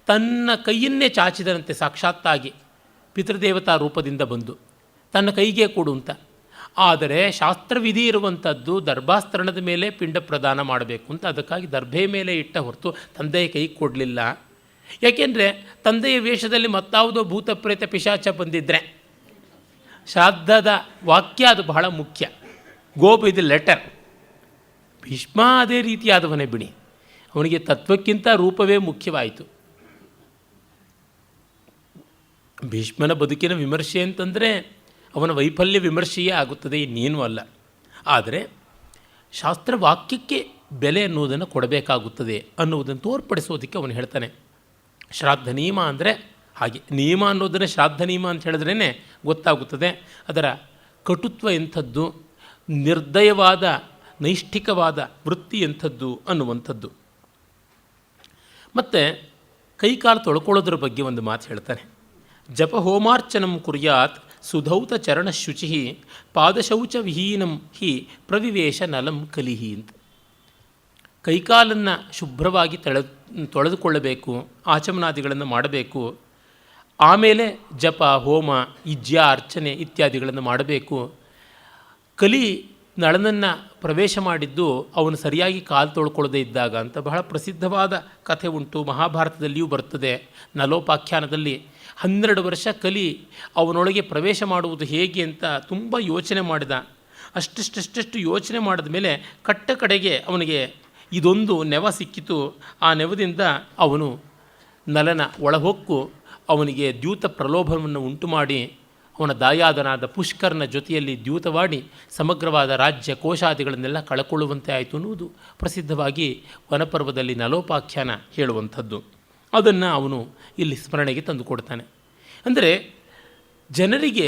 ತನ್ನ ಕೈಯನ್ನೇ ಚಾಚಿದನಂತೆ, ಸಾಕ್ಷಾತ್ತಾಗಿ ಪಿತೃದೇವತಾ ರೂಪದಿಂದ ಬಂದು ತನ್ನ ಕೈಗೆ ಕೊಡು ಅಂತ. ಆದರೆ ಶಾಸ್ತ್ರವಿಧಿ ಇರುವಂಥದ್ದು ದರ್ಭಾಸ್ತರಣದ ಮೇಲೆ ಪಿಂಡ ಪ್ರದಾನ ಮಾಡಬೇಕು ಅಂತ. ಅದಕ್ಕಾಗಿ ದರ್ಭೆ ಮೇಲೆ ಇಟ್ಟ ಹೊರತು ತಂದೆಯ ಕೈ ಕೊಡಲಿಲ್ಲ. ಯಾಕೆಂದರೆ ತಂದೆಯ ವೇಷದಲ್ಲಿ ಮತ್ತಾವುದೋ ಭೂತ ಪ್ರೇತ ಪಿಶಾಚ ಬಂದಿದ್ದರೆ ಶ್ರಾದ್ದದ ವಾಕ್ಯ ಅದು ಬಹಳ ಮುಖ್ಯ. Go by the letter. Bhishma ಅದೇ ರೀತಿಯಾದವನೇ ಬಿಡಿ, ಅವನಿಗೆ ತತ್ವಕ್ಕಿಂತ ರೂಪವೇ ಮುಖ್ಯವಾಯಿತು. ಭೀಷ್ಮನ ಬದುಕಿನ ವಿಮರ್ಶೆ ಅಂತಂದರೆ ಅವನ ವೈಫಲ್ಯ ವಿಮರ್ಶೆಯೇ ಆಗುತ್ತದೆ, ಇನ್ನೇನೂ ಅಲ್ಲ. ಆದರೆ ಶಾಸ್ತ್ರವಾಕ್ಯಕ್ಕೆ ಬೆಲೆ ಅನ್ನೋದನ್ನು ಕೊಡಬೇಕಾಗುತ್ತದೆ ಅನ್ನುವುದನ್ನು ತೋರ್ಪಡಿಸೋದಕ್ಕೆ ಅವನು ಹೇಳ್ತಾನೆ. ಶ್ರಾದ್ದ ನಿಯಮ ಅಂದರೆ ಹಾಗೆ, ನಿಯಮ ಅನ್ನೋದನ್ನೇ ಶ್ರಾದ್ದ ನಿಯಮ ಅಂತ ಹೇಳಿದ್ರೇ ಗೊತ್ತಾಗುತ್ತದೆ ಅದರ ಕಟುತ್ವ ಎಂಥದ್ದು, ನಿರ್ದಯವಾದ ನೈಷ್ಠಿಕವಾದ ವೃತ್ತಿ ಎಂಥದ್ದು ಅನ್ನುವಂಥದ್ದು. ಮತ್ತು ಕೈಕಾಲು ತೊಳ್ಕೊಳ್ಳೋದ್ರ ಬಗ್ಗೆ ಒಂದು ಮಾತು ಹೇಳ್ತಾನೆ. ಜಪ ಹೋಮಾರ್ಚನಂ ಕುರ್ಯಾತ್ ಸುಧೌತ ಚರಣ ಶುಚಿ ಪಾದಶೌಚ ವಿಹೀನಂ ಹಿ ಪ್ರವಿವೇಶ ನಲಂ ಕಲಿಹಿ ಅಂತ. ಕೈಕಾಲನ್ನು ಶುಭ್ರವಾಗಿ ತೊಳೆದುಕೊಳ್ಳಬೇಕು, ಆಚಮನಾದಿಗಳನ್ನು ಮಾಡಬೇಕು. ಆಮೇಲೆ ಜಪ, ಹೋಮ, ಯಜ್ಞ, ಅರ್ಚನೆ ಇತ್ಯಾದಿಗಳನ್ನು ಮಾಡಬೇಕು. ಕಲಿ ನಳನನ್ನು ಪ್ರವೇಶ ಮಾಡಿದ್ದು ಅವನು ಸರಿಯಾಗಿ ಕಾಲು ತೊಳ್ಕೊಳ್ಳದೇ ಇದ್ದಾಗ ಅಂತ ಬಹಳ ಪ್ರಸಿದ್ಧವಾದ ಕಥೆ ಉಂಟು. ಮಹಾಭಾರತದಲ್ಲಿಯೂ ಬರ್ತದೆ. ನಲೋಪಾಖ್ಯಾನದಲ್ಲಿ 12 ವರ್ಷ ಕಲಿ ಅವನೊಳಗೆ ಪ್ರವೇಶ ಮಾಡುವುದು ಹೇಗೆ ಅಂತ ತುಂಬ ಯೋಚನೆ ಮಾಡಿದ. ಅಷ್ಟಷ್ಟು ಯೋಚನೆ ಮಾಡಿದ ಮೇಲೆ ಕಡೆಗೆ ಅವನಿಗೆ ಇದೊಂದು ನೆವ ಸಿಕ್ಕಿತು. ಆ ನೆವದಿಂದ ಅವನು ನಲನ ಒಳಹೊಕ್ಕು ಅವನಿಗೆ ದ್ಯೂತ ಪ್ರಲೋಭನವನ್ನು ಉಂಟು ಮಾಡಿ ಅವನ ದಾಯಾದನಾದ ಪುಷ್ಕರನ ಜೊತೆಯಲ್ಲಿ ದ್ಯೂತವಾಡಿ ಸಮಗ್ರವಾದ ರಾಜ್ಯ ಕೋಶಾದಿಗಳನ್ನೆಲ್ಲ ಕಳಕೊಳ್ಳುವಂತೆ ಆಯಿತು ಅನ್ನುವುದು ಪ್ರಸಿದ್ಧವಾಗಿ ವನಪರ್ವದಲ್ಲಿ ನಲೋಪಾಖ್ಯಾನ ಹೇಳುವಂಥದ್ದು. ಅದನ್ನು ಅವನು ಇಲ್ಲಿ ಸ್ಮರಣೆಗೆ ತಂದುಕೊಡ್ತಾನೆ. ಅಂದರೆ ಜನರಿಗೆ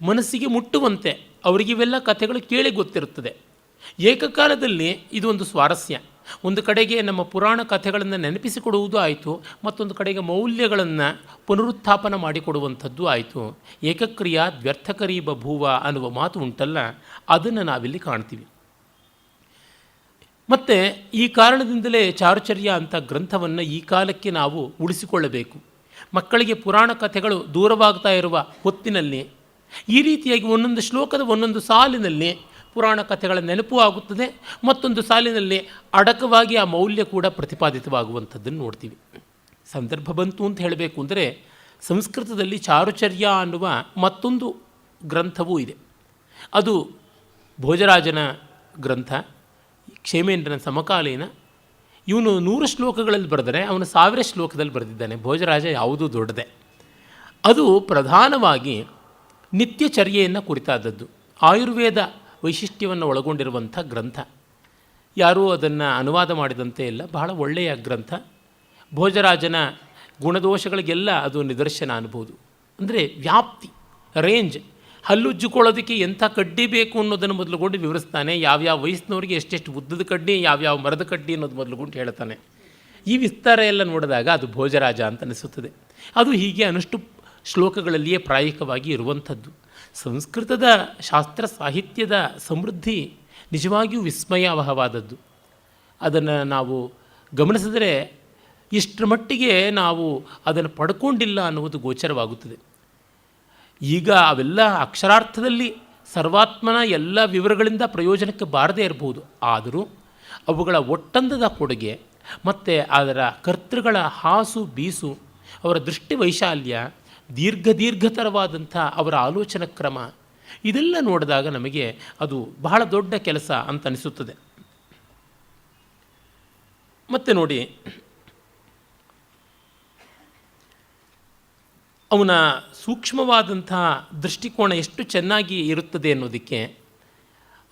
ಮನಸ್ಸಿಗೆ ಮುಟ್ಟುವಂತೆ ಅವರಿಗಿವೆಲ್ಲ ಕಥೆಗಳು ಕೇಳಿ ಗೊತ್ತಿರುತ್ತದೆ. ಏಕಕಾಲದಲ್ಲಿ ಇದು ಒಂದು ಸ್ವಾರಸ್ಯ. ಒಂದು ಕಡೆಗೆ ನಮ್ಮ ಪುರಾಣ ಕಥೆಗಳನ್ನು ನೆನಪಿಸಿಕೊಡುವುದೂ ಆಯಿತು, ಮತ್ತೊಂದು ಕಡೆಗೆ ಮೌಲ್ಯಗಳನ್ನು ಪುನರುತ್ಥಾಪನ ಮಾಡಿಕೊಡುವಂಥದ್ದು ಆಯಿತು. ಏಕಕ್ರಿಯಾ ದ್ವ್ಯರ್ಥಕರೀ ಬಭೂವ ಅನ್ನುವ ಮಾತು ಉಂಟಲ್ಲ, ಅದನ್ನು ನಾವಿಲ್ಲಿ ಕಾಣ್ತೀವಿ. ಮತ್ತು ಈ ಕಾರಣದಿಂದಲೇ ಚಾರುಚರ್ಯ ಅಂತ ಗ್ರಂಥವನ್ನು ಈ ಕಾಲಕ್ಕೆ ನಾವು ಉಳಿಸಿಕೊಳ್ಳಬೇಕು. ಮಕ್ಕಳಿಗೆ ಪುರಾಣ ಕಥೆಗಳು ದೂರವಾಗ್ತಾ ಇರುವ ಹೊತ್ತಿನಲ್ಲಿ ಈ ರೀತಿಯಾಗಿ ಒಂದೊಂದು ಶ್ಲೋಕದ ಒಂದೊಂದು ಸಾಲಿನಲ್ಲಿ ಪುರಾಣ ಕಥೆಗಳ ನೆನಪು ಆಗುತ್ತದೆ, ಮತ್ತೊಂದು ಸಾಲಿನಲ್ಲಿ ಅಡಕವಾಗಿ ಆ ಮೌಲ್ಯ ಕೂಡ ಪ್ರತಿಪಾದಿತವಾಗುವಂಥದ್ದನ್ನು ನೋಡ್ತೀವಿ. ಸಂದರ್ಭ ಬಂತು ಅಂತ ಹೇಳಬೇಕು ಅಂದರೆ ಸಂಸ್ಕೃತದಲ್ಲಿ ಚಾರುಚರ್ಯ ಅನ್ನುವ ಮತ್ತೊಂದು ಗ್ರಂಥವೂ ಇದೆ. ಅದು ಭೋಜರಾಜನ ಗ್ರಂಥ, ಕ್ಷೇಮೇಂದ್ರನ ಸಮಕಾಲೀನ. ಇವನು 100 ಶ್ಲೋಕಗಳಲ್ಲಿ ಬರೆದರೆ ಅವನು 1000 ಶ್ಲೋಕದಲ್ಲಿ ಬರೆದಿದ್ದಾನೆ. ಭೋಜರಾಜ ಯಾವುದೂ ದೊಡ್ಡದೆ. ಅದು ಪ್ರಧಾನವಾಗಿ ನಿತ್ಯಚರ್ಯೆಯನ್ನು ಕುರಿತಾದದ್ದು, ಆಯುರ್ವೇದ ವೈಶಿಷ್ಟ್ಯವನ್ನು ಒಳಗೊಂಡಿರುವಂಥ ಗ್ರಂಥ. ಯಾರೂ ಅದನ್ನು ಅನುವಾದ ಮಾಡಿದಂತೆ ಇಲ್ಲ, ಬಹಳ ಒಳ್ಳೆಯ ಗ್ರಂಥ. ಭೋಜರಾಜನ ಗುಣದೋಷಗಳಿಗೆಲ್ಲ ಅದು ನಿದರ್ಶನ ಅನ್ಬೋದು. ಅಂದರೆ ವ್ಯಾಪ್ತಿ, ರೇಂಜ್, ಹಲ್ಲುಜ್ಜಿಕೊಳ್ಳೋದಕ್ಕೆ ಎಂಥ ಕಡ್ಡಿ ಬೇಕು ಅನ್ನೋದನ್ನು ಮೊದಲುಗೊಂಡು ವಿವರಿಸ್ತಾನೆ. ಯಾವ್ಯಾವ ವಯಸ್ಸಿನವರಿಗೆ ಎಷ್ಟೆಷ್ಟು ಉದ್ದದ ಕಡ್ಡಿ, ಯಾವ್ಯಾವ ಮರದ ಕಡ್ಡಿ ಅನ್ನೋದು ಮೊದಲುಗೊಂಡು ಹೇಳ್ತಾನೆ. ಈ ವಿಸ್ತಾರ ಎಲ್ಲ ನೋಡಿದಾಗ ಅದು ಭೋಜರಾಜ ಅಂತ ಅನಿಸುತ್ತದೆ. ಅದು ಹೀಗೆ ಅನಷ್ಟು ಶ್ಲೋಕಗಳಲ್ಲಿಯೇ ಪ್ರಾಯಿಕವಾಗಿ ಇರುವಂಥದ್ದು. ಸಂಸ್ಕೃತದ ಶಾಸ್ತ್ರ ಸಾಹಿತ್ಯದ ಸಮೃದ್ಧಿ ನಿಜವಾಗಿಯೂ ವಿಸ್ಮಯಾವಹವಾದದ್ದು. ಅದನ್ನು ನಾವು ಗಮನಿಸಿದರೆ ಇಷ್ಟರ ಮಟ್ಟಿಗೆ ನಾವು ಅದನ್ನು ಪಡ್ಕೊಂಡಿಲ್ಲ ಅನ್ನುವುದು ಗೋಚರವಾಗುತ್ತದೆ. ಈಗ ಅವೆಲ್ಲ ಅಕ್ಷರಾರ್ಥದಲ್ಲಿ ಸರ್ವಾತ್ಮನ ಎಲ್ಲ ವಿವರಗಳಿಂದ ಪ್ರಯೋಜನಕ್ಕೆ ಬಾರದೇ ಇರಬಹುದು. ಆದರೂ ಅವುಗಳ ಒಟ್ಟಂದದ ಕೊಡುಗೆ ಮತ್ತು ಅದರ ಕರ್ತೃಗಳ ಹಾಸು ಬೀಸು, ಅವರ ದೃಷ್ಟಿ ವೈಶಾಲ್ಯ, ದೀರ್ಘತರವಾದಂಥ ಅವರ ಆಲೋಚನಾ ಕ್ರಮ, ಇದೆಲ್ಲ ನೋಡಿದಾಗ ನಮಗೆ ಅದು ಬಹಳ ದೊಡ್ಡ ಕೆಲಸ ಅಂತ ಅನಿಸುತ್ತದೆ. ಮತ್ತು ನೋಡಿ, ಅವನ ಸೂಕ್ಷ್ಮವಾದಂಥ ದೃಷ್ಟಿಕೋನ ಎಷ್ಟು ಚೆನ್ನಾಗಿ ಇರುತ್ತದೆ ಅನ್ನೋದಕ್ಕೆ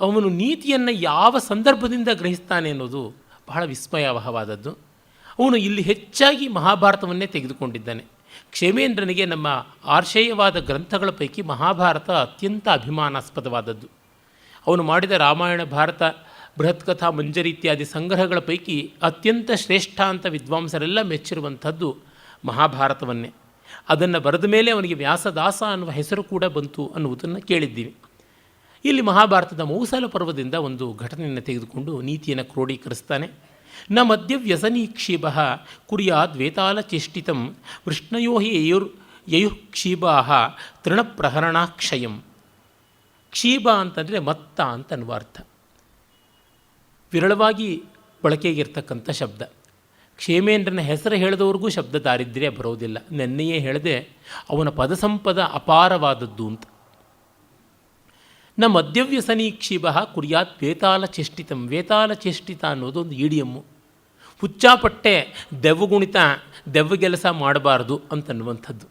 ಅವನು ನೀತಿಯನ್ನು ಯಾವ ಸಂದರ್ಭದಿಂದ ಗ್ರಹಿಸ್ತಾನೆ ಅನ್ನೋದು ಬಹಳ ವಿಸ್ಮಯಾವಹವಾದದ್ದು. ಅವನು ಇಲ್ಲಿ ಹೆಚ್ಚಾಗಿ ಮಹಾಭಾರತವನ್ನೇ ತೆಗೆದುಕೊಂಡಿದ್ದಾನೆ. ಕ್ಷೇಮೇಂದ್ರನಿಗೆ ನಮ್ಮ ಆರ್ಷೇಯವಾದ ಗ್ರಂಥಗಳ ಪೈಕಿ ಮಹಾಭಾರತ ಅತ್ಯಂತ ಅಭಿಮಾನಾಸ್ಪದವಾದದ್ದು. ಅವನು ಮಾಡಿದ ರಾಮಾಯಣ, ಭಾರತ, ಬೃಹತ್ಕಥಾ, ಮಂಜರಿ ಇತ್ಯಾದಿ ಸಂಗ್ರಹಗಳ ಪೈಕಿ ಅತ್ಯಂತ ಶ್ರೇಷ್ಠ ಅಂತ ವಿದ್ವಾಂಸರೆಲ್ಲ ಮೆಚ್ಚಿರುವಂಥದ್ದು ಮಹಾಭಾರತವನ್ನೇ. ಅದನ್ನು ಬರೆದ ಮೇಲೆ ಅವನಿಗೆ ವ್ಯಾಸದಾಸ ಅನ್ನುವ ಹೆಸರು ಕೂಡ ಬಂತು ಅನ್ನುವುದನ್ನು ಕೇಳಿದ್ದೀವಿ. ಇಲ್ಲಿ ಮಹಾಭಾರತದ ಮೌಸಲ ಪರ್ವದಿಂದ ಒಂದು ಘಟನೆಯನ್ನು ತೆಗೆದುಕೊಂಡು ನೀತಿಯನ್ನು ಕ್ರೋಢೀಕರಿಸ್ತಾನೆ. ನ ಮಧ್ಯ ವ್ಯಸನೀಕ್ಷೀಭ ಕುರ್ಯಾದ್ವೇತಾಲ ಚೇಷ್ಟಿತಂ ವೃಷ್ಣಯೋ ಹಿ ಯಯುಃಕ್ಷೀಬಾ ತೃಣಪ್ರಹರಣಾಕ್ಷಯಂ. ಕ್ಷೀಬ ಅಂತಂದರೆ ಮತ್ತ ಅಂತ ಅನ್ನುವ ಅರ್ಥ. ವಿರಳವಾಗಿ ಬಳಕೆಗಿರ್ತಕ್ಕಂಥ ಶಬ್ದ. ಕ್ಷೇಮೇಂದ್ರನ ಹೆಸರು ಹೇಳಿದವ್ರಿಗೂ ಶಬ್ದ ದಾರಿದ್ರ್ಯ ಬರೋದಿಲ್ಲ. ನೆನ್ನೆಯೇ ಹೇಳಿದೆ ಅವನ ಪದಸಂಪದ ಅಪಾರವಾದದ್ದು ಅಂತ. ನ ಮದ್ಯವ್ಯಸನೀಕ್ಷೀಭ ಕುರ್ಯಾತ್ ವೇತಾಲ ಚೇಷ್ಟಿತಂ. ವೇತಾಲ ಚೇಷ್ಟಿತ ಅನ್ನೋದು ಒಂದು ಇಡಿಯಮ್ಮು. ಹುಚ್ಚಾಪಟ್ಟೆ ದೆವ್ವಗುಣಿತ, ದೆವ್ವಗೆಲಸ ಮಾಡಬಾರ್ದು ಅಂತನ್ನುವಂಥದ್ದು.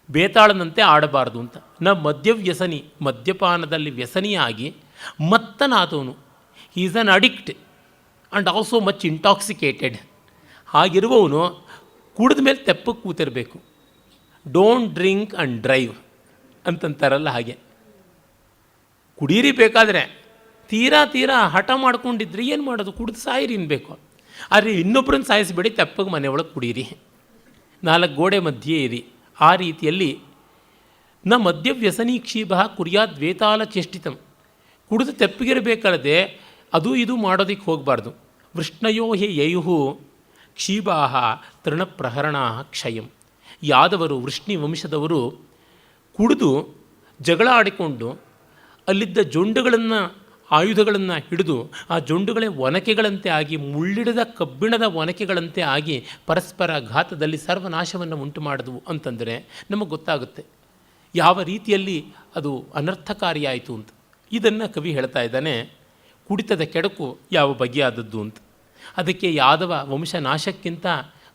ಬೇತಾಳನಂತೆ ಆಡಬಾರ್ದು ಅಂತ. ನ ಮದ್ಯವ್ಯಸನಿ, ಮದ್ಯಪಾನದಲ್ಲಿ ವ್ಯಸನಿಯಾಗಿ ಮತ್ತನಾದವನು. Is an addict and also much intoxicated. ಹಾಗಿರುವವನು ಕುಡಿದ ಮೇಲೆ ತೆಪ್ಪಕ್ಕೆ ಕೂತಿರಬೇಕು. ಡೋಂಟ್ ಡ್ರಿಂಕ್ ಆ್ಯಂಡ್ ಡ್ರೈವ್ ಅಂತಂತಾರಲ್ಲ ಹಾಗೆ. ಕುಡೀರಿ ಬೇಕಾದರೆ, ತೀರಾ ಹಠ ಮಾಡ್ಕೊಂಡಿದ್ರೆ ಏನು ಮಾಡೋದು, ಕುಡಿದು ಸಾಯಿರಿ ಇನ್ಬೇಕು. ಆದರೆ ಇನ್ನೊಬ್ಬರನ್ನು ಸಾಯಿಸಿಬೇಡಿ, ತೆಪ್ಪಗೆ ಮನೆಯೊಳಗೆ ಕುಡೀರಿ, 4 ಗೋಡೆ ಮಧ್ಯೆ ಇರಿ. ಆ ರೀತಿಯಲ್ಲಿ ನ ಮದ್ಯವ್ಯಸನೀಕ್ಷೀಭ ಕುರ್ಯಾದ್ವೇತಾಲ ಚೇಷ್ಟಿತಂ. ಕುಡಿದು ತೆಪ್ಪಗಿರಬೇಕಾದ್ರೆ ಅದು ಇದು ಮಾಡೋದಕ್ಕೆ ಹೋಗಬಾರ್ದು. ವೃಷ್ಣಯೋ ಹಿ ಯಯುಹು ಕ್ಷೀಬಾ ತೃಣಪ್ರಹರಣ ಕ್ಷಯಂ. ಯಾದವರು, ವೃಷ್ಣಿ ವಂಶದವರು ಕುಡಿದು ಜಗಳ ಆಡಿಕೊಂಡು ಅಲ್ಲಿದ್ದ ಜೊಂಡುಗಳನ್ನು, ಆಯುಧಗಳನ್ನು ಹಿಡಿದು ಆ ಜೊಂಡುಗಳೇ ಒನಕೆಗಳಂತೆ ಆಗಿ, ಮುಳ್ಳಿಡದ ಕಬ್ಬಿಣದ ಒನಕೆಗಳಂತೆ ಆಗಿ ಪರಸ್ಪರ ಘಾತದಲ್ಲಿ ಸರ್ವನಾಶವನ್ನು ಉಂಟು ಮಾಡಿದವು ಅಂತಂದರೆ ನಮಗೆ ಗೊತ್ತಾಗುತ್ತೆ ಯಾವ ರೀತಿಯಲ್ಲಿ ಅದು ಅನರ್ಥಕಾರಿಯಾಯಿತು ಅಂತ. ಇದನ್ನು ಕವಿ ಹೇಳ್ತಾ ಇದ್ದಾನೆ, ಕುಡಿತದ ಕೆಡಕು ಯಾವ ಬಗೆಯಾದದ್ದು ಅಂತ. ಅದಕ್ಕೆ ಯಾದವ ವಂಶನಾಶಕ್ಕಿಂತ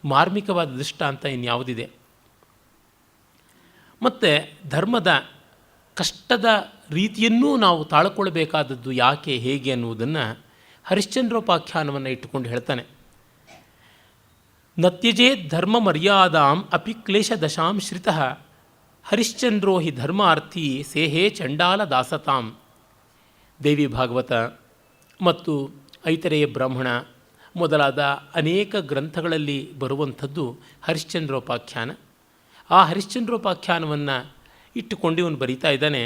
ಮಾರ್ಮಿಕವಾದ ದೃಷ್ಟಾಂತ ಇನ್ಯಾವುದಿದೆ. ಮತ್ತು ಧರ್ಮದ ಕಷ್ಟದ ರೀತಿಯನ್ನೂ ನಾವು ತಾಳ್ಕೊಳ್ಬೇಕಾದದ್ದು ಯಾಕೆ, ಹೇಗೆ ಅನ್ನುವುದನ್ನು ಹರಿಶ್ಚಂದ್ರೋಪಾಖ್ಯಾನವನ್ನು ಇಟ್ಟುಕೊಂಡು ಹೇಳ್ತಾನೆ. ನತ್ಯಜೇ ಧರ್ಮ ಮರ್ಯಾದಾಂ ಅಪಿ ಕ್ಲೇಶ ದಶಾಂ ಶ್ರಿತಃ ಹರಿಶ್ಚಂದ್ರೋ ಹಿ ಧರ್ಮಾರ್ಥಿ ಸೇಹೇ ಚಂಡಾಲ ದಾಸತಾಂ. ದೇವಿ ಭಾಗವತ ಮತ್ತು ಐತರೇಯ ಬ್ರಾಹ್ಮಣ ಮೊದಲಾದ ಅನೇಕ ಗ್ರಂಥಗಳಲ್ಲಿ ಬರುವಂಥದ್ದು ಹರಿಶ್ಚಂದ್ರೋಪಾಖ್ಯಾನ. ಆ ಹರಿಶ್ಚಂದ್ರೋಪಾಖ್ಯಾನವನ್ನು ಇಟ್ಟುಕೊಂಡು ಇವನು ಬರೀತಾ ಇದ್ದಾನೆ.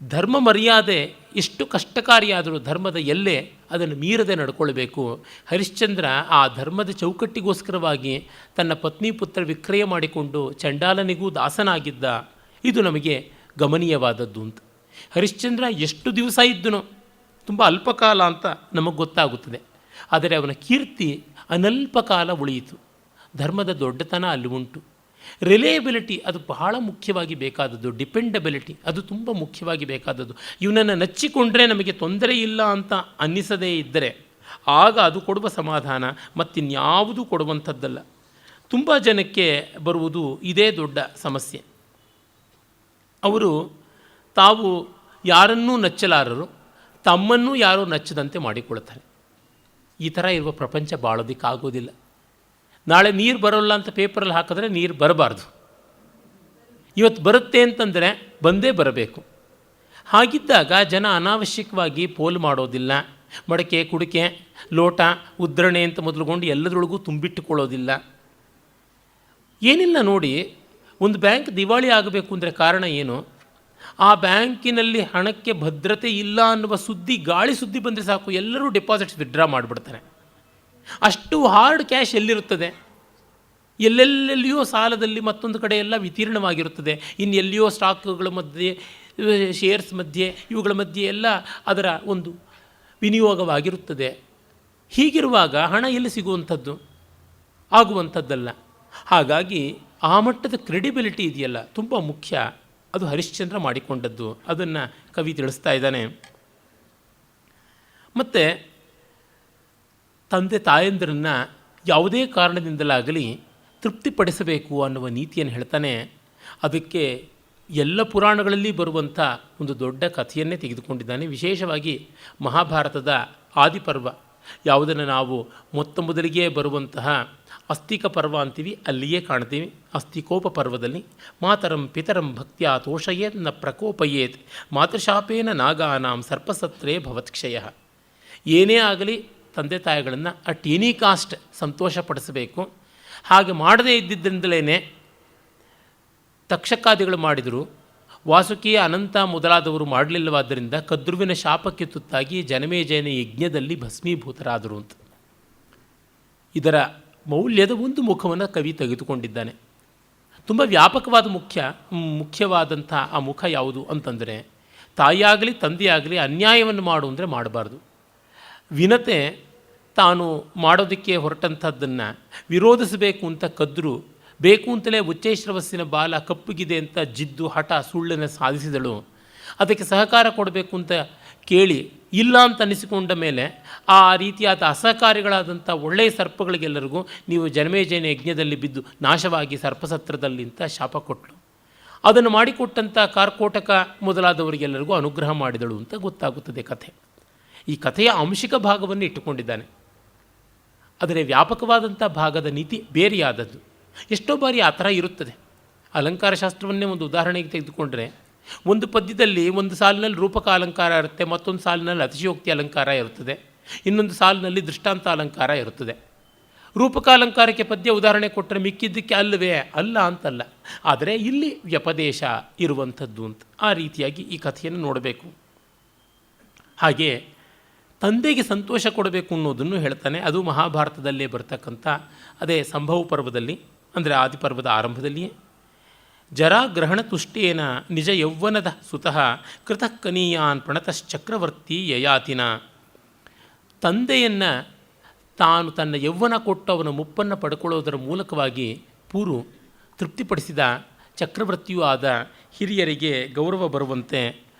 ಧರ್ಮ ಮರ್ಯಾದೆ ಎಷ್ಟು ಕಷ್ಟಕಾರಿಯಾದರೂ ಧರ್ಮದ ಎಲ್ಲೆ ಅದನ್ನು ಮೀರದೆ ನಡ್ಕೊಳ್ಬೇಕು. ಹರಿಶ್ಚಂದ್ರ ಆ ಧರ್ಮದ ಚೌಕಟ್ಟಿಗೋಸ್ಕರವಾಗಿ ತನ್ನ ಪತ್ನಿ ಪುತ್ರ ವಿಕ್ರಯ ಮಾಡಿಕೊಂಡು ಚಂಡಾಲನಿಗೂ ದಾಸನಾಗಿದ್ದ. ಇದು ನಮಗೆ ಗಮನೀಯವಾದದ್ದು ಅಂತ. ಹರಿಶ್ಚಂದ್ರ ಎಷ್ಟು ದಿವಸ ಇದ್ದನೋ ತುಂಬ ಅಲ್ಪಕಾಲ ಅಂತ ನಮಗೆ ಗೊತ್ತಾಗುತ್ತದೆ. ಆದರೆ ಅವನ ಕೀರ್ತಿ ಅನಲ್ಪ ಕಾಲ ಉಳಿಯಿತು. ಧರ್ಮದ ದೊಡ್ಡತನ ಅಲ್ಲಿ ಉಂಟು. ರಿಲೇಯಬಿಲಿಟಿ ಅದು ಬಹಳ ಮುಖ್ಯವಾಗಿ ಬೇಕಾದದ್ದು. ಡಿಪೆಂಡಬಿಲಿಟಿ ಅದು ತುಂಬ ಮುಖ್ಯವಾಗಿ ಬೇಕಾದದ್ದು. ಇವನನ್ನು ನಚ್ಚಿಕೊಂಡ್ರೆ ನಮಗೆ ತೊಂದರೆ ಇಲ್ಲ ಅಂತ ಅನ್ನಿಸದೇ ಇದ್ದರೆ ಆಗ ಅದು ಕೊಡುವ ಸಮಾಧಾನ ಮತ್ತಿನ್ಯಾವುದೂ ಕೊಡುವಂಥದ್ದಲ್ಲ. ತುಂಬ ಜನಕ್ಕೆ ಬರುವುದು ಇದೇ ದೊಡ್ಡ ಸಮಸ್ಯೆ. ಅವರು ತಾವು ಯಾರನ್ನೂ ನಚ್ಚಲಾರರು, ತಮ್ಮನ್ನೂ ಯಾರೂ ನಚ್ಚದಂತೆ ಮಾಡಿಕೊಳ್ತಾರೆ. ಈ ಥರ ಇರುವ ಪ್ರಪಂಚ ಬಾಳೋದಕ್ಕಾಗೋದಿಲ್ಲ. ನಾಳೆ ನೀರು ಬರೋಲ್ಲ ಅಂತ ಪೇಪರಲ್ಲಿ ಹಾಕಿದ್ರೆ ನೀರು ಬರಬಾರ್ದು. ಇವತ್ತು ಬರುತ್ತೆ ಅಂತಂದರೆ ಬಂದೇ ಬರಬೇಕು. ಹಾಗಿದ್ದಾಗ ಜನ ಅನಾವಶ್ಯಕವಾಗಿ ಪೋಲು ಮಾಡೋದಿಲ್ಲ. ಮಡಕೆ ಕುಡಿಕೆ ಲೋಟ ಉದ್ರಣೆ ಅಂತ ಮೊದಲುಗೊಂಡು ಎಲ್ಲದರೊಳಗೂ ತುಂಬಿಟ್ಟುಕೊಳ್ಳೋದಿಲ್ಲ. ಏನಿಲ್ಲ ನೋಡಿ, ಒಂದು ಬ್ಯಾಂಕ್ ದಿವಾಳಿ ಆಗಬೇಕು ಅಂದರೆ ಕಾರಣ ಏನು? ಆ ಬ್ಯಾಂಕಿನಲ್ಲಿ ಹಣಕ್ಕೆ ಭದ್ರತೆ ಇಲ್ಲ ಅನ್ನುವ ಸುದ್ದಿ, ಗಾಳಿ ಸುದ್ದಿ ಬಂದರೆ ಸಾಕು, ಎಲ್ಲರೂ ಡೆಪಾಸಿಟ್ಸ್ ವಿತ್ಡ್ರಾ ಮಾಡಿಬಿಡ್ತಾರೆ. ಅಷ್ಟು ಹಾರ್ಡ್ ಕ್ಯಾಶ್ ಎಲ್ಲಿರುತ್ತದೆ? ಎಲ್ಲೆಲ್ಲಿಯೋ ಸಾಲದಲ್ಲಿ ಮತ್ತೊಂದು ಕಡೆ ಎಲ್ಲ ವಿತೀರ್ಣವಾಗಿರುತ್ತದೆ. ಇನ್ನು ಎಲ್ಲಿಯೋ ಸ್ಟಾಕ್ಗಳ ಮಧ್ಯೆ, ಶೇರ್ಸ್ ಮಧ್ಯೆ, ಇವುಗಳ ಮಧ್ಯೆ ಎಲ್ಲ ಅದರ ಒಂದು ವಿನಿಯೋಗವಾಗಿರುತ್ತದೆ. ಹೀಗಿರುವಾಗ ಹಣ ಎಲ್ಲಿ ಸಿಗುವಂಥದ್ದು? ಆಗುವಂಥದ್ದಲ್ಲ. ಹಾಗಾಗಿ ಆ ಮಟ್ಟದ ಕ್ರೆಡಿಬಿಲಿಟಿ ಇದೆಯಲ್ಲ ತುಂಬ ಮುಖ್ಯ. ಅದು ಹರಿಶ್ಚಂದ್ರ ಮಾಡಿಕೊಂಡದ್ದು. ಅದನ್ನು ಕವಿ ತಿಳಿಸ್ತಾ ಇದ್ದಾನೆ. ಮತ್ತು ತಂದೆ ತಾಯಂದಿರನ್ನು ಯಾವುದೇ ಕಾರಣದಿಂದಲಾಗಲಿ ತೃಪ್ತಿಪಡಿಸಬೇಕು ಅನ್ನುವ ನೀತಿಯನ್ನು ಹೇಳ್ತಾನೆ. ಅದಕ್ಕೆ ಎಲ್ಲ ಪುರಾಣಗಳಲ್ಲಿ ಬರುವಂಥ ಒಂದು ದೊಡ್ಡ ಕಥೆಯನ್ನೇ ತೆಗೆದುಕೊಂಡಿದ್ದಾನೆ. ವಿಶೇಷವಾಗಿ ಮಹಾಭಾರತದ ಆದಿಪರ್ವ ಯಾವುದನ್ನು ನಾವು ಮೊದಲಿಗೆ ಬರುವಂತಹ ಅಸ್ತಿಕ ಪರ್ವ ಅಂತೀವಿ, ಅಲ್ಲಿಯೇ ಕಾಣ್ತೀವಿ. ಅಸ್ತಿಕೋಪ ಪರ್ವದಲ್ಲಿ ಮಾತರಂ ಪಿತರಂ ಭಕ್ತ್ಯಾ ತೋಷಯೇತ್ ನ ಪ್ರಕೋಪಯೇತ್ ಮಾತೃಶಾಪೇನ ನಾಗಾನಾಂ ಸರ್ಪಸತ್ರೇ ಭವತ್ಕ್ಷಯ. ಏನೇ ಆಗಲಿ ತಂದೆ ತಾಯಿಗಳನ್ನು ಅಟ್ ಎನಿ ಕಾಸ್ಟ್ ಸಂತೋಷಪಡಿಸಬೇಕು. ಹಾಗೆ ಮಾಡದೇ ಇದ್ದಿದ್ದರಿಂದಲೇ ತಕ್ಷಕಾದಿಗಳು ಮಾಡಿದರು, ವಾಸುಕಿ ಅನಂತ ಮೊದಲಾದವರು ಮಾಡಲಿಲ್ಲವಾದ್ದರಿಂದ ಕದ್ರುವಿನ ಶಾಪಕ್ಕೆ ತುತ್ತಾಗಿ ಜನಮೇಜಯನ ಯಜ್ಞದಲ್ಲಿ ಭಸ್ಮೀಭೂತರಾದರು ಅಂತ. ಇದರ ಮೌಲ್ಯದ ಒಂದು ಮುಖವನ್ನು ಕವಿ ತೆಗೆದುಕೊಂಡಿದ್ದಾನೆ. ತುಂಬ ವ್ಯಾಪಕವಾದ ಮುಖ್ಯವಾದಂಥ ಆ ಮುಖ ಯಾವುದು ಅಂತಂದರೆ, ತಾಯಿಯಾಗಲಿ ತಂದೆಯಾಗಲಿ ಅನ್ಯಾಯವನ್ನು ಮಾಡು ಅಂದರೆ ಮಾಡಬಾರ್ದು. ವಿನತೆ ತಾನು ಮಾಡೋದಕ್ಕೆ ಹೊರಟಂಥದ್ದನ್ನು ವಿರೋಧಿಸಬೇಕು ಅಂತ ಕದ್ರು, ಬೇಕು ಅಂತಲೇ ಉಚ್ಚೈಶ್ರವಸ್ಸಿನ ಬಾಲ ಕಪ್ಪುಗಿದೆ ಅಂತ ಜಿದ್ದು ಹಠ ಸುಳ್ಳನ್ನು ಸಾಧಿಸಿದಳು. ಅದಕ್ಕೆ ಸಹಕಾರ ಕೊಡಬೇಕು ಅಂತ ಕೇಳಿ ಇಲ್ಲ ಅಂತ ಅನ್ನಿಸಿಕೊಂಡ ಮೇಲೆ ಆ ರೀತಿಯಾದ ಅಸಹಕಾರಿಗಳಾದಂಥ ಒಳ್ಳೆಯ ಸರ್ಪಗಳಿಗೆಲ್ಲರಿಗೂ ನೀವು ಜನಮೇಜಯನ ಯಜ್ಞದಲ್ಲಿ ಬಿದ್ದು ನಾಶವಾಗಿ ಸರ್ಪಸತ್ರದಲ್ಲಿ ಅಂತ ಶಾಪ ಕೊಟ್ಟಳು. ಅದನ್ನು ಮಾಡಿಕೊಟ್ಟಂಥ ಕಾರ್ಕೋಟಕ ಮೊದಲಾದವರಿಗೆಲ್ಲರಿಗೂ ಅನುಗ್ರಹ ಮಾಡಿದಳು ಅಂತ ಗೊತ್ತಾಗುತ್ತದೆ ಕಥೆ. ಈ ಕಥೆಯ ಆಂಶಿಕ ಭಾಗವನ್ನು ಇಟ್ಟುಕೊಂಡಿದ್ದಾನೆ. ಆದರೆ ವ್ಯಾಪಕವಾದಂಥ ಭಾಗದ ನೀತಿ ಬೇರೆಯಾದದ್ದು. ಎಷ್ಟೋ ಬಾರಿ ಆ ಥರ ಇರುತ್ತದೆ. ಅಲಂಕಾರ ಶಾಸ್ತ್ರವನ್ನೇ ಒಂದು ಉದಾಹರಣೆಗೆ ತೆಗೆದುಕೊಂಡ್ರೆ, ಒಂದು ಪದ್ಯದಲ್ಲಿ ಒಂದು ಸಾಲಿನಲ್ಲಿ ರೂಪಕ ಅಲಂಕಾರ ಇರುತ್ತೆ, ಮತ್ತೊಂದು ಸಾಲಿನಲ್ಲಿ ಅತಿಶಯೋಕ್ತಿ ಅಲಂಕಾರ ಇರುತ್ತದೆ, ಇನ್ನೊಂದು ಸಾಲಿನಲ್ಲಿ ದೃಷ್ಟಾಂತ ಅಲಂಕಾರ ಇರುತ್ತದೆ. ರೂಪಕ ಅಲಂಕಾರಕ್ಕೆ ಪದ್ಯ ಉದಾಹರಣೆ ಕೊಟ್ಟರೆ ಮಿಕ್ಕಿದ್ದಕ್ಕೆ ಅಲ್ಲವೇ? ಅಲ್ಲ ಅಂತಲ್ಲ, ಆದರೆ ಇಲ್ಲಿ ವ್ಯಪದೇಶ ಇರುವಂಥದ್ದು ಅಂತ ಆ ರೀತಿಯಾಗಿ ಈ ಕಥೆಯನ್ನು ನೋಡಬೇಕು. ಹಾಗೆ ತಂದೆಗೆ ಸಂತೋಷ ಕೊಡಬೇಕು ಅನ್ನೋದನ್ನು ಹೇಳ್ತಾನೆ. ಅದು ಮಹಾಭಾರತದಲ್ಲೇ ಬರ್ತಕ್ಕಂಥ ಅದೇ ಸಂಭವ ಪರ್ವದಲ್ಲಿ, ಅಂದರೆ ಆದಿಪರ್ವದ ಆರಂಭದಲ್ಲಿಯೇ. ಜರಾಗ್ರಹಣ ತುಷ್ಟೇನ ನಿಜ ಯೌವನದ ಸುತಃ ಕೃತಃಕನೀಯಾನ್ ಪ್ರಣತಶ್ಚಕ್ರವರ್ತಿ ಯಯಾತಿನ. ತಂದೆಯನ್ನು ತಾನು ತನ್ನ ಯೌವನ ಕೊಟ್ಟು ಅವನ ಮುಪ್ಪನ್ನು ಪಡ್ಕೊಳ್ಳೋದರ ಮೂಲಕವಾಗಿ ಪೂರು ತೃಪ್ತಿಪಡಿಸಿದ ಚಕ್ರವರ್ತಿಯೂ ಆದ ಹಿರಿಯರಿಗೆ ಗೌರವ ಬರುವಂತೆ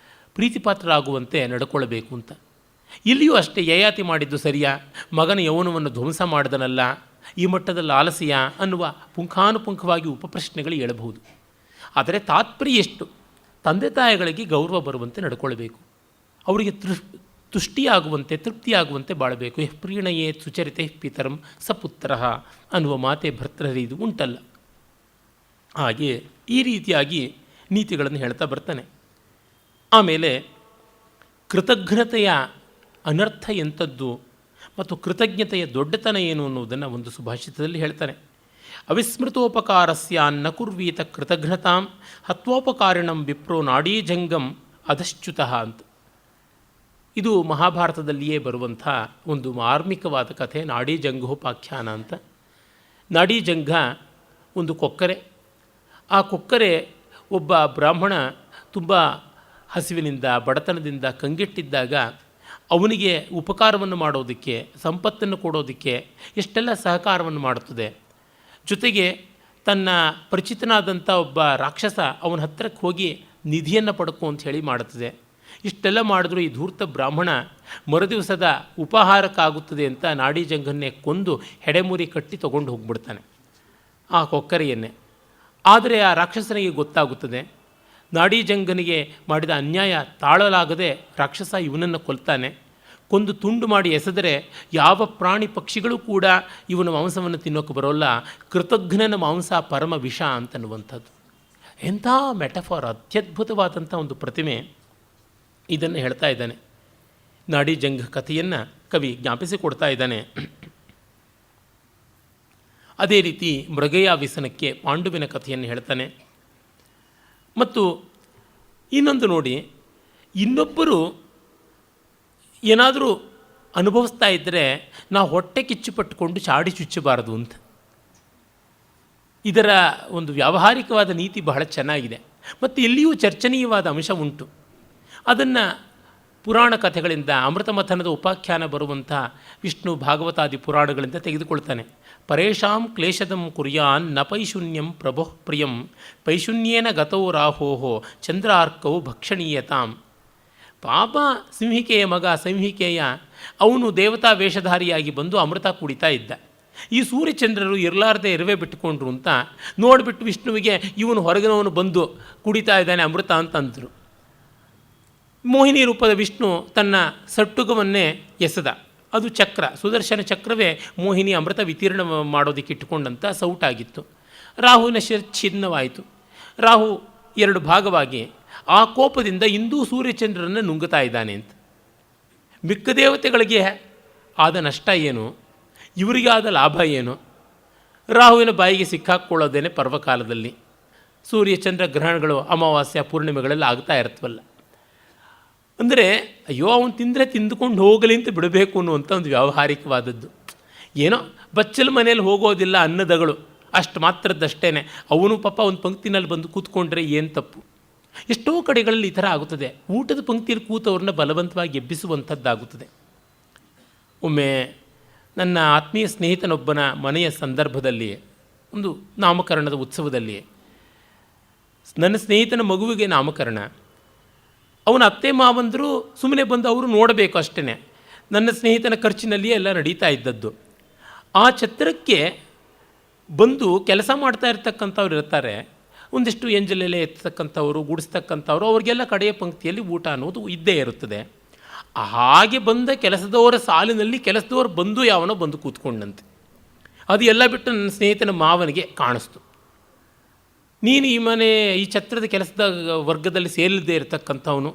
ಪ್ರೀತಿಪಾತ್ರರಾಗುವಂತೆ ನಡ್ಕೊಳ್ಬೇಕು ಅಂತ. ಇಲ್ಲಿಯೂ ಅಷ್ಟೇ ಯಯಾತಿ ಮಾಡಿದ್ದು ಸರಿಯಾ, ಮಗನ ಯೌವನವನ್ನು ಧ್ವಂಸ ಮಾಡಿದನಲ್ಲ, ಈ ಮಟ್ಟದಲ್ಲಿ ಆಲಸ್ಯ ಅನ್ನುವ ಪುಂಖಾನುಪುಂಖವಾಗಿ ಉಪಪ್ರಶ್ನೆಗಳು ಏಳಬಹುದು. ಆದರೆ ತಾತ್ಪರ್ಯ ಎಷ್ಟು? ತಂದೆ ತಾಯಿಗಳಿಗೆ ಗೌರವ ಬರುವಂತೆ ನಡ್ಕೊಳ್ಬೇಕು, ಅವರಿಗೆ ತುಷ್ಟಿಯಾಗುವಂತೆ ತೃಪ್ತಿಯಾಗುವಂತೆ ಬಾಳಬೇಕು. ಪ್ರೀಣಯೇ ಸುಚರಿತೆ ಪಿತರಂ ಸಪುತ್ರ ಅನ್ನುವ ಮಾತೆ ಭರ್ತೃಹರಿದು ಉಂಟಲ್ಲ. ಹಾಗೆ ಈ ರೀತಿಯಾಗಿ ನೀತಿಗಳನ್ನು ಹೇಳ್ತಾ ಬರ್ತಾನೆ. ಆಮೇಲೆ ಕೃತಜ್ಞತೆಯ ಅನರ್ಥ ಎಂಥದ್ದು ಮತ್ತು ಕೃತಜ್ಞತೆಯ ದೊಡ್ಡತನ ಏನು ಅನ್ನುವುದನ್ನು ಒಂದು ಸುಭಾಷಿತದಲ್ಲಿ ಹೇಳ್ತಾನೆ. ಅವಿಸ್ಮೃತೋಪಕಾರಸ್ಯ ನ ಕುರ್ವೀತ ಕೃತಘ್ನತಾಂ ಹತ್ವೋಪಕಾರಿಣಂ ವಿಪ್ರೋ ನಾಡೀಜಂಗಂ ಅಧಶ್ಚ್ಯುತಃ ಅಂತ. ಇದು ಮಹಾಭಾರತದಲ್ಲಿಯೇ ಬರುವಂಥ ಒಂದು ಮಾರ್ಮಿಕವಾದ ಕಥೆ, ನಾಡೀಜಂಗೋಪಾಖ್ಯಾನ ಅಂತ. ನಾಡೀಜಂಘ ಒಂದು ಕೊಕ್ಕರೆ. ಆ ಕೊಕ್ಕರೆ ಒಬ್ಬ ಬ್ರಾಹ್ಮಣ ತುಂಬ ಹಸಿವಿನಿಂದ ಬಡತನದಿಂದ ಕಂಗೆಟ್ಟಿದ್ದಾಗ ಅವನಿಗೆ ಉಪಕಾರವನ್ನು ಮಾಡೋದಕ್ಕೆ, ಸಂಪತ್ತನ್ನು ಕೊಡೋದಕ್ಕೆ ಎಷ್ಟೆಲ್ಲ ಸಹಕಾರವನ್ನು ಮಾಡುತ್ತದೆ. ಜೊತೆಗೆ ತನ್ನ ಪರಿಚಿತನಾದಂಥ ಒಬ್ಬ ರಾಕ್ಷಸ ಅವನ ಹತ್ತಿರಕ್ಕೆ ಹೋಗಿ ನಿಧಿಯನ್ನು ಪಡ್ಕೊ ಅಂತ ಹೇಳಿ ಮಾಡುತ್ತದೆ. ಇಷ್ಟೆಲ್ಲ ಮಾಡಿದ್ರೂ ಈ ಧೂರ್ತ ಬ್ರಾಹ್ಮಣ ಮರುದಿವಸದ ಉಪಹಾರಕ್ಕಾಗುತ್ತದೆ ಅಂತ ನಾಡೀಜಂಘನ್ನೇ ಕೊಂದು ಹೆಡೆಮುರಿ ಕಟ್ಟಿ ತೊಗೊಂಡು ಹೋಗ್ಬಿಡ್ತಾನೆ ಆ ಕೊಕ್ಕರೆಯನ್ನೇ. ಆದರೆ ಆ ರಾಕ್ಷಸನಿಗೆ ಗೊತ್ತಾಗುತ್ತದೆ, ನಾಡೀಜಂಘನಿಗೆ ಮಾಡಿದ ಅನ್ಯಾಯ ತಾಳಲಾಗದೆ ರಾಕ್ಷಸ ಇವನನ್ನು ಕೊಲ್ತಾನೆ. ಕೊಂದು ತುಂಡು ಮಾಡಿ ಎಸೆದರೆ ಯಾವ ಪ್ರಾಣಿ ಪಕ್ಷಿಗಳು ಕೂಡ ಇವನ ಮಾಂಸವನ್ನು ತಿನ್ನೋಕ್ಕೆ ಬರೋಲ್ಲ. ಕೃತಘ್ನನ ಮಾಂಸ ಪರಮ ವಿಷ ಅಂತನ್ನುವಂಥದ್ದು ಎಂಥ ಮೆಟಫಾರ್, ಅತ್ಯದ್ಭುತವಾದಂಥ ಒಂದು ಪ್ರತಿಮೆ. ಇದನ್ನು ಹೇಳ್ತಾ ಇದ್ದಾನೆ. ನಾಡೀಜಂಘ ಕಥೆಯನ್ನು ಕವಿ ಜ್ಞಾಪಿಸಿಕೊಡ್ತಾ ಇದ್ದಾನೆ. ಅದೇ ರೀತಿ ಮೃಗಯ ವ್ಯಸನಕ್ಕೆ ಪಾಂಡುವಿನ ಕಥೆಯನ್ನು ಹೇಳ್ತಾನೆ. ಮತ್ತು ಇನ್ನೊಂದು ನೋಡಿ, ಇನ್ನೊಬ್ಬರು ಏನಾದರೂ ಅನುಭವಿಸ್ತಾ ಇದ್ದರೆ ನಾವು ಹೊಟ್ಟೆ ಕಿಚ್ಚು ಪಟ್ಟುಕೊಂಡು ಚಾಡಿ ಚುಚ್ಚಬಾರದು ಅಂತ. ಇದರ ಒಂದು ವ್ಯಾವಹಾರಿಕವಾದ ನೀತಿ ಬಹಳ ಚೆನ್ನಾಗಿದೆ ಮತ್ತು ಎಲ್ಲಿಯೂ ಚರ್ಚನೀಯವಾದ ಅಂಶ ಉಂಟು. ಅದನ್ನು ಪುರಾಣ ಕಥೆಗಳಿಂದ, ಅಮೃತಮಥನದ ಉಪಾಖ್ಯಾನ ಬರುವಂಥ ವಿಷ್ಣು ಭಾಗವತಾದಿ ಪುರಾಣಗಳಿಂದ ತೆಗೆದುಕೊಳ್ತಾನೆ. ಪರೇಶಾಂ ಕ್ಲೇಶದಂ ಕುರ್ಯಾನ್ ನ ಪೈಶೂನ್ಯಂ ಪ್ರಭೋ ಪ್ರಿಯಂ ಪೈಶೂನ್ಯೇನ ಗತೋ ರಾಹೋಹೋ ಚಂದ್ರಾರ್ಕವು ಭಕ್ಷಣೀಯತಾಂ. ಪಾಪ ಸಿಂಹಿಕೆಯ ಮಗ ಸಂಹಿಕೆಯ, ಅವನು ದೇವತಾ ವೇಷಧಾರಿಯಾಗಿ ಬಂದು ಅಮೃತ ಕುಡಿತಾ ಇದ್ದ. ಈ ಸೂರ್ಯಚಂದ್ರರು ಇರಲಾರದೆ ಇರುವೆ ಬಿಟ್ಟುಕೊಂಡ್ರು ಅಂತ ನೋಡಿಬಿಟ್ಟು ವಿಷ್ಣುವಿಗೆ ಇವನು ಹೊರಗಿನವನು ಬಂದು ಕುಡಿತಾ ಇದ್ದಾನೆ ಅಮೃತ ಅಂತಂದರು. ಮೋಹಿನಿ ರೂಪದ ವಿಷ್ಣು ತನ್ನ ಸಟ್ಟುಗವನ್ನೇ ಎಸೆದ. ಅದು ಚಕ್ರ, ಸುದರ್ಶನ ಚಕ್ರವೇ ಮೋಹಿನಿ ಅಮೃತ ವಿತೀರ್ಣ ಮಾಡೋದಕ್ಕೆ ಇಟ್ಟುಕೊಂಡಂಥ ಸೌಟಾಗಿತ್ತು. ರಾಹುವಿನ ಛಿನ್ನವಾಯಿತು. ರಾಹು ಎರಡು ಭಾಗವಾಗಿ ಆ ಕೋಪದಿಂದ ಇಂದೂ ಸೂರ್ಯಚಂದ್ರರನ್ನು ನುಂಗುತ್ತಾ ಇದ್ದಾನೆ ಅಂತ. ಮಿಕ್ಕ ದೇವತೆಗಳಿಗೆ ಆದ ನಷ್ಟ ಏನು, ಇವರಿಗೆ ಆದ ಲಾಭ ಏನು? ರಾಹುವಿನ ಬಾಯಿಗೆ ಸಿಕ್ಕಾಕ್ಕೊಳ್ಳೋದೇನೆ ಪರ್ವಕಾಲದಲ್ಲಿ. ಸೂರ್ಯಚಂದ್ರ ಗ್ರಹಣಗಳು ಅಮಾವಾಸ್ಯ ಪೂರ್ಣಿಮೆಗಳೆಲ್ಲ ಆಗ್ತಾ ಇರ್ತವಲ್ಲ. ಅಂದರೆ ಅಯ್ಯೋ ಅವನು ತಿಂದರೆ ತಿಂದುಕೊಂಡು ಹೋಗಲಿ ಅಂತ ಬಿಡಬೇಕು ಅನ್ನುವಂಥ ಒಂದು ವ್ಯಾವಹಾರಿಕವಾದದ್ದು. ಏನೋ ಬಚ್ಚಲ ಮನೇಲಿ ಹೋಗೋದಿಲ್ಲ ಅನ್ನದಗಳು ಅಷ್ಟು ಮಾತ್ರದ್ದಷ್ಟೇ. ಅವನು ಪಾಪ ಒಂದು ಪಂಕ್ತಿನಲ್ಲಿ ಬಂದು ಕೂತ್ಕೊಂಡ್ರೆ ಏನು ತಪ್ಪು? ಎಷ್ಟೋ ಕಡೆಗಳಲ್ಲಿ ಈ ಥರ ಆಗುತ್ತದೆ. ಊಟದ ಪಂಕ್ತಿಯಲ್ಲಿ ಕೂತವ್ರನ್ನ ಬಲವಂತವಾಗಿ ಎಬ್ಬಿಸುವಂಥದ್ದಾಗುತ್ತದೆ. ಒಮ್ಮೆ ನನ್ನ ಆತ್ಮೀಯ ಸ್ನೇಹಿತನೊಬ್ಬನ ಮನೆಯ ಸಂದರ್ಭದಲ್ಲಿ, ಒಂದು ನಾಮಕರಣದ ಉತ್ಸವದಲ್ಲಿ, ನನ್ನ ಸ್ನೇಹಿತನ ಮಗುವಿಗೆ ನಾಮಕರಣ. ಅವನ ಅತ್ತೆ ಮಾವಂದರು ಸುಮ್ಮನೆ ಬಂದು ಅವರು ನೋಡಬೇಕು ಅಷ್ಟೇ. ನನ್ನ ಸ್ನೇಹಿತನ ಖರ್ಚಿನಲ್ಲಿಯೇ ಎಲ್ಲ ನಡೀತಾ ಇದ್ದದ್ದು. ಆ ಛತ್ರಕ್ಕೆ ಬಂದು ಕೆಲಸ ಮಾಡ್ತಾ ಇರ್ತಕ್ಕಂಥವ್ರು ಇರ್ತಾರೆ, ಒಂದಿಷ್ಟು ಎಂಜಲೆಲೆ ಎತ್ತಕ್ಕಂಥವ್ರು, ಗುಡಿಸ್ತಕ್ಕಂಥವ್ರು, ಅವ್ರಿಗೆಲ್ಲ ಕಡೆಯ ಪಂಕ್ತಿಯಲ್ಲಿ ಊಟ ಅನ್ನೋದು ಇದ್ದೇ ಇರುತ್ತದೆ. ಹಾಗೆ ಬಂದ ಕೆಲಸದವರ ಸಾಲಿನಲ್ಲಿ ಕೆಲಸದವರು ಬಂದು ಯಾವನೋ ಬಂದು ಕೂತ್ಕೊಂಡಂತೆ. ಅದು ಎಲ್ಲ ಬಿಟ್ಟು ನನ್ನ ಸ್ನೇಹಿತನ ಮಾವನಿಗೆ ಕಾಣಿಸ್ತು. ನೀನು ಈ ಛತ್ರದ ಕೆಲಸದ ವರ್ಗದಲ್ಲಿ ಸೇರಿಲ್ಲದೆ ಇರತಕ್ಕಂಥವನು,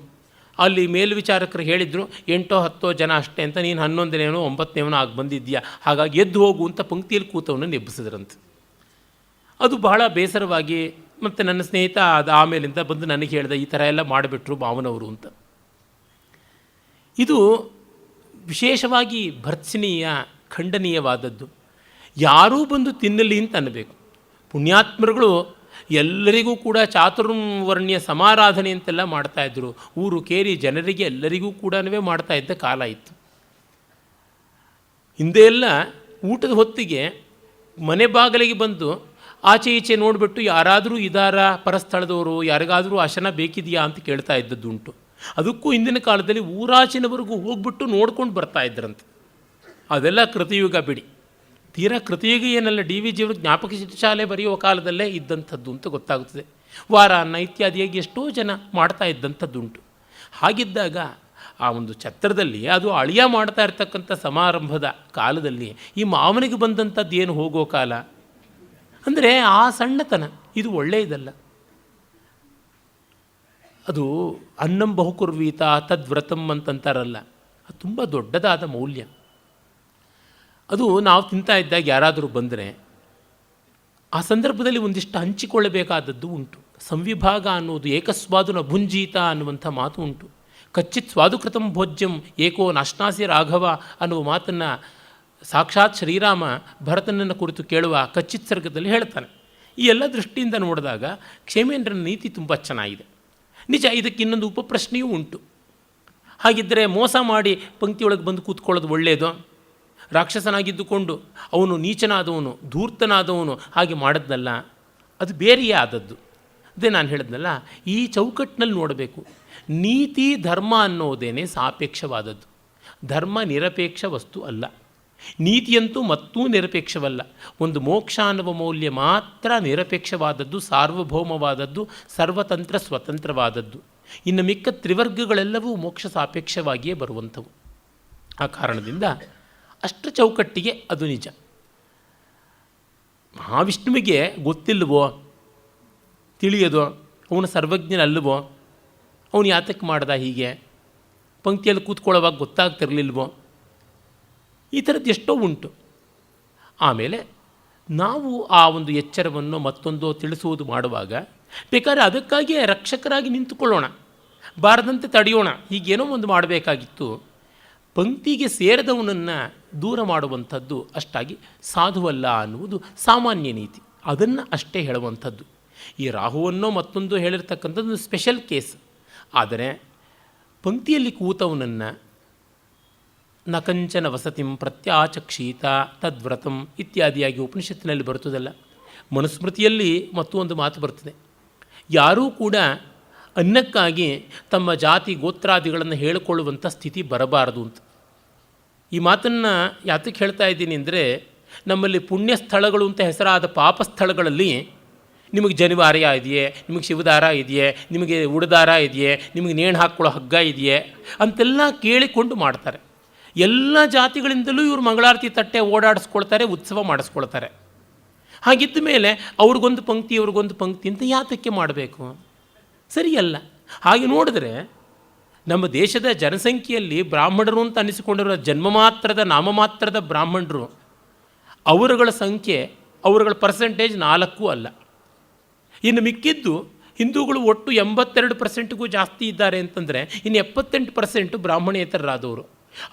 ಅಲ್ಲಿ ಮೇಲ್ವಿಚಾರಕರು ಹೇಳಿದರು 8-10 ಜನ ಅಷ್ಟೇ ಅಂತ, ನೀನು 11ನೇನೋ 9ನೇವನೋ ಆಗಿ ಬಂದಿದ್ದೀಯಾ, ಹಾಗಾಗಿ ಎದ್ದು ಹೋಗು ಅಂತ ಪಂಕ್ತಿಯಲ್ಲಿ ಕೂತವನನ್ನು ಎಬ್ಬಿಸಿದ್ರಂತೆ. ಅದು ಬಹಳ ಬೇಸರವಾಗಿ, ಮತ್ತು ನನ್ನ ಸ್ನೇಹಿತ ಅದು ಆಮೇಲಿಂದ ಬಂದು ನನಗೆ ಹೇಳಿದ, ಈ ಥರ ಎಲ್ಲ ಮಾಡಿಬಿಟ್ರು ಮಾವನವರು ಅಂತ. ಇದು ವಿಶೇಷವಾಗಿ ಭರ್ತ್ಸನೀಯ, ಖಂಡನೀಯವಾದದ್ದು. ಯಾರೂ ಬಂದು ತಿನ್ನಲಿ ಅಂತ ಅನ್ನಬೇಕು. ಪುಣ್ಯಾತ್ಮರುಗಳು ಎಲ್ಲರಿಗೂ ಕೂಡ ಚಾತುರ್ವರ್ಣ್ಯ ಸಮಾರಾಧನೆ ಅಂತೆಲ್ಲ ಮಾಡ್ತಾಯಿದ್ರು. ಊರು ಕೇರಿ ಜನರಿಗೆ ಎಲ್ಲರಿಗೂ ಕೂಡ ಮಾಡ್ತಾ ಇದ್ದ ಕಾಲ ಇತ್ತು. ಹಿಂದೆ ಎಲ್ಲ ಊಟದ ಹೊತ್ತಿಗೆ ಮನೆ ಬಾಗಿಲಿಗೆ ಬಂದು ಆಚೆ ಈಚೆ ನೋಡಿಬಿಟ್ಟು ಯಾರಾದರೂ ಇದಾರ ಪರಸ್ಥಳದವರು, ಯಾರಿಗಾದರೂ ಅಶನ ಬೇಕಿದೆಯಾ ಅಂತ ಕೇಳ್ತಾ ಇದ್ದದ್ದುಂಟು. ಅದಕ್ಕೂ ಹಿಂದಿನ ಕಾಲದಲ್ಲಿ ಊರಾಚಿನವರೆಗೂ ಹೋಗ್ಬಿಟ್ಟು ನೋಡ್ಕೊಂಡು ಬರ್ತಾ ಇದ್ರಂತೆ. ಅದೆಲ್ಲ ಕೃತಯುಗ ಬಿಡಿ, ತೀರಾ ಕೃತಯುಗ ಏನಲ್ಲ, ಡಿ ವಿ ಜಿಯವರು ಜ್ಞಾಪಕ ಶಾಲೆ ಬರೆಯುವ ಕಾಲದಲ್ಲೇ ಇದ್ದಂಥದ್ದು ಅಂತ ಗೊತ್ತಾಗುತ್ತದೆ. ವಾರ ಅನ್ನ ಇತ್ಯಾದಿಯಾಗಿ ಎಷ್ಟೋ ಜನ ಮಾಡ್ತಾ ಇದ್ದಂಥದ್ದುಂಟು. ಹಾಗಿದ್ದಾಗ ಆ ಒಂದು ಛತ್ರದಲ್ಲಿ, ಅದು ಅಳಿಯ ಮಾಡ್ತಾ ಇರ್ತಕ್ಕಂಥ ಸಮಾರಂಭದ ಕಾಲದಲ್ಲಿ ಈ ಮಾವನಿಗೆ ಬಂದಂಥದ್ದು ಏನು ಹೋಗೋ ಕಾಲ ಅಂದರೆ ಆ ಸಣ್ಣತನ, ಇದು ಒಳ್ಳೆಯದಲ್ಲ. ಅದು ಅನ್ನಂ ಬಹುಕುರ್ವೀತ ತದ್ವ್ರತಂ ಅಂತಂತಾರಲ್ಲ, ಅದು ತುಂಬ ದೊಡ್ಡದಾದ ಮೌಲ್ಯ. ಅದು ನಾವು ತಿಂತಾ ಇದ್ದಾಗ ಯಾರಾದರೂ ಬಂದರೆ ಆ ಸಂದರ್ಭದಲ್ಲಿ ಒಂದಿಷ್ಟು ಹಂಚಿಕೊಳ್ಳಬೇಕಾದದ್ದು ಉಂಟು. ಸಂವಿಭಾಗ ಅನ್ನೋದು ಏಕಸ್ವಾದುನ ಭುಂಜೀತ ಅನ್ನುವಂಥ ಮಾತು ಉಂಟು. ಕಚ್ಚಿತ್ ಸ್ವಾದುಕೃತಂ ಭೋಜ್ಯಂ ಏಕೋ ನಾಶ್ನಾಸಿ ರಾಘವ ಅನ್ನುವ ಮಾತನ್ನು ಸಾಕ್ಷಾತ್ ಶ್ರೀರಾಮ ಭರತನನ್ನು ಕುರಿತು ಕೇಳುವ ಕಚ್ಚಿತ್ ಸರ್ಗದಲ್ಲಿ ಹೇಳ್ತಾನೆ. ಈ ಎಲ್ಲ ದೃಷ್ಟಿಯಿಂದ ನೋಡಿದಾಗ ಕ್ಷೇಮೇಂದ್ರನ ನೀತಿ ತುಂಬ ಚೆನ್ನಾಗಿದೆ. ನಿಜ, ಇದಕ್ಕೆ ಇನ್ನೊಂದು ಉಪಪ್ರಶ್ನೆಯೂ ಉಂಟು. ಹಾಗಿದ್ದರೆ ಮೋಸ ಮಾಡಿ ಪಂಕ್ತಿಯೊಳಗೆ ಬಂದು ಕೂತ್ಕೊಳ್ಳೋದು ಒಳ್ಳೆಯದು? ರಾಕ್ಷಸನಾಗಿದ್ದುಕೊಂಡು ಅವನು ನೀಚನಾದವನು, ಧೂರ್ತನಾದವನು ಹಾಗೆ ಮಾಡಿದ್ನಲ್ಲ, ಅದು ಬೇರೆಯೇ ಆದದ್ದು. ಅದೇ ನಾನು ಹೇಳಿದ್ನಲ್ಲ, ಈ ಚೌಕಟ್ಟಿನಲ್ಲಿ ನೋಡಬೇಕು. ನೀತಿ ಧರ್ಮ ಅನ್ನೋದೇನೆ ಸಾಪೇಕ್ಷವಾದದ್ದು. ಧರ್ಮ ನಿರಪೇಕ್ಷ ವಸ್ತು ಅಲ್ಲ. ನೀತಿಯಂತೂ ಮತ್ತೂ ನಿರಪೇಕ್ಷವಲ್ಲ. ಒಂದು ಮೋಕ್ಷ ಅನ್ನುವ ಮೌಲ್ಯ ಮಾತ್ರ ನಿರಪೇಕ್ಷವಾದದ್ದು, ಸಾರ್ವಭೌಮವಾದದ್ದು, ಸರ್ವತಂತ್ರ ಸ್ವತಂತ್ರವಾದದ್ದು. ಇನ್ನು ಮಿಕ್ಕ ತ್ರಿವರ್ಗಗಳೆಲ್ಲವೂ ಮೋಕ್ಷ ಸಾಪೇಕ್ಷವಾಗಿಯೇ ಬರುವಂಥವು. ಆ ಕಾರಣದಿಂದ ಅಷ್ಟು ಚೌಕಟ್ಟಿಗೆ ಅದು ನಿಜ. ಮಹಾವಿಷ್ಣುವಿಗೆ ಗೊತ್ತಿಲ್ಲವೋ, ತಿಳಿಯೋದೋ, ಅವನು ಸರ್ವಜ್ಞನಲ್ಲವೋ, ಅವನು ಯಾತಕ್ಕೆ ಮಾಡ್ದ ಹೀಗೆ, ಪಂಕ್ತಿಯಲ್ಲಿ ಕೂತ್ಕೊಳ್ಳೋವಾಗ ಗೊತ್ತಾಗ್ತಿರಲಿಲ್ವೋ, ಈ ಥರದ್ದು ಎಷ್ಟೋ ಉಂಟು. ಆಮೇಲೆ ನಾವು ಆ ಒಂದು ಎಚ್ಚರವನ್ನು ಮತ್ತೊಂದು ತಿಳಿಸುವುದು ಮಾಡುವಾಗ ಬೇಕಾದ್ರೆ ಅದಕ್ಕಾಗಿಯೇ ರಕ್ಷಕರಾಗಿ ನಿಂತುಕೊಳ್ಳೋಣ, ಬಾರದಂತೆ ತಡೆಯೋಣ, ಹೀಗೇನೋ ಒಂದು ಮಾಡಬೇಕಾಗಿತ್ತು. ಪಂಕ್ತಿಗೆ ಸೇರಿದವನನ್ನು ದೂರ ಮಾಡುವಂಥದ್ದು ಅಷ್ಟಾಗಿ ಸಾಧುವಲ್ಲ ಅನ್ನುವುದು ಸಾಮಾನ್ಯ ನೀತಿ. ಅದನ್ನು ಅಷ್ಟೇ ಹೇಳುವಂಥದ್ದು. ಈ ರಾಹುವನ್ನೋ ಮತ್ತೊಂದು ಹೇಳಿರ್ತಕ್ಕಂಥದ್ದು ಸ್ಪೆಷಲ್ ಕೇಸ್. ಆದರೆ ಪಂಕ್ತಿಯಲ್ಲಿ ಕೂತವನನ್ನು ನ ಕಂಚನ ವಸತಿಂ ಪ್ರತ್ಯಾಚಕ್ಷೀತ ತದ್ವ್ರತಂ ಇತ್ಯಾದಿಯಾಗಿ ಉಪನಿಷತ್ತಿನಲ್ಲಿ ಬರ್ತದಲ್ಲ. ಮನುಸ್ಮೃತಿಯಲ್ಲಿ ಮತ್ತೊಂದು ಮಾತು ಬರ್ತದೆ, ಯಾರೂ ಕೂಡ ಅನ್ನಕ್ಕಾಗಿ ತಮ್ಮ ಜಾತಿ ಗೋತ್ರಾದಿಗಳನ್ನು ಹೇಳಿಕೊಳ್ಳುವಂಥ ಸ್ಥಿತಿ ಬರಬಾರದು ಅಂತ. ಈ ಮಾತನ್ನು ಯಾತಕ್ಕೆ ಹೇಳ್ತಾ ಇದ್ದೀನಿ ಅಂದರೆ, ನಮ್ಮಲ್ಲಿ ಪುಣ್ಯ ಸ್ಥಳಗಳು ಅಂತ ಹೆಸರಾದ ಪಾಪ ಸ್ಥಳಗಳಲ್ಲಿ ನಿಮಗೆ ಜನಿವಾರ್ಯ ಇದೆಯೇ, ನಿಮಗೆ ಶಿವದಾರ ಇದೆಯೇ, ನಿಮಗೆ ಉಡದಾರ ಇದೆಯೇ, ನಿಮಗೆ ನೇಣು ಹಾಕ್ಕೊಳ್ಳೋ ಹಗ್ಗ ಇದೆಯೇ ಅಂತೆಲ್ಲ ಕೇಳಿಕೊಂಡು ಮಾಡ್ತಾರೆ. ಎಲ್ಲ ಜಾತಿಗಳಿಂದಲೂ ಇವರು ಮಂಗಳಾರತಿ ತಟ್ಟೆ ಓಡಾಡಿಸ್ಕೊಳ್ತಾರೆ, ಉತ್ಸವ ಮಾಡಿಸ್ಕೊಳ್ತಾರೆ. ಹಾಗಿದ್ದ ಮೇಲೆ ಅವ್ರಿಗೊಂದು ಪಂಕ್ತಿ ಇವ್ರಿಗೊಂದು ಪಂಕ್ತಿ ಅಂತ ಯಾತಕ್ಕೆ ಮಾಡಬೇಕು? ಸರಿಯಲ್ಲ. ಹಾಗೆ ನೋಡಿದ್ರೆ ನಮ್ಮ ದೇಶದ ಜನಸಂಖ್ಯೆಯಲ್ಲಿ ಬ್ರಾಹ್ಮಣರು ಅಂತ ಅನಿಸಿಕೊಂಡಿರೋ ಜನ್ಮ ಮಾತ್ರದ ನಾಮಮಾತ್ರದ ಬ್ರಾಹ್ಮಣರು, ಅವರುಗಳ ಸಂಖ್ಯೆ, ಅವರುಗಳ ಪರ್ಸೆಂಟೇಜ್ 4 ಅಲ್ಲ. ಇನ್ನು ಮಿಕ್ಕಿದ್ದು ಹಿಂದೂಗಳು ಒಟ್ಟು 82% ಜಾಸ್ತಿ ಇದ್ದಾರೆ ಅಂತಂದರೆ ಇನ್ನು 78% ಬ್ರಾಹ್ಮಣೇತರರಾದವರು.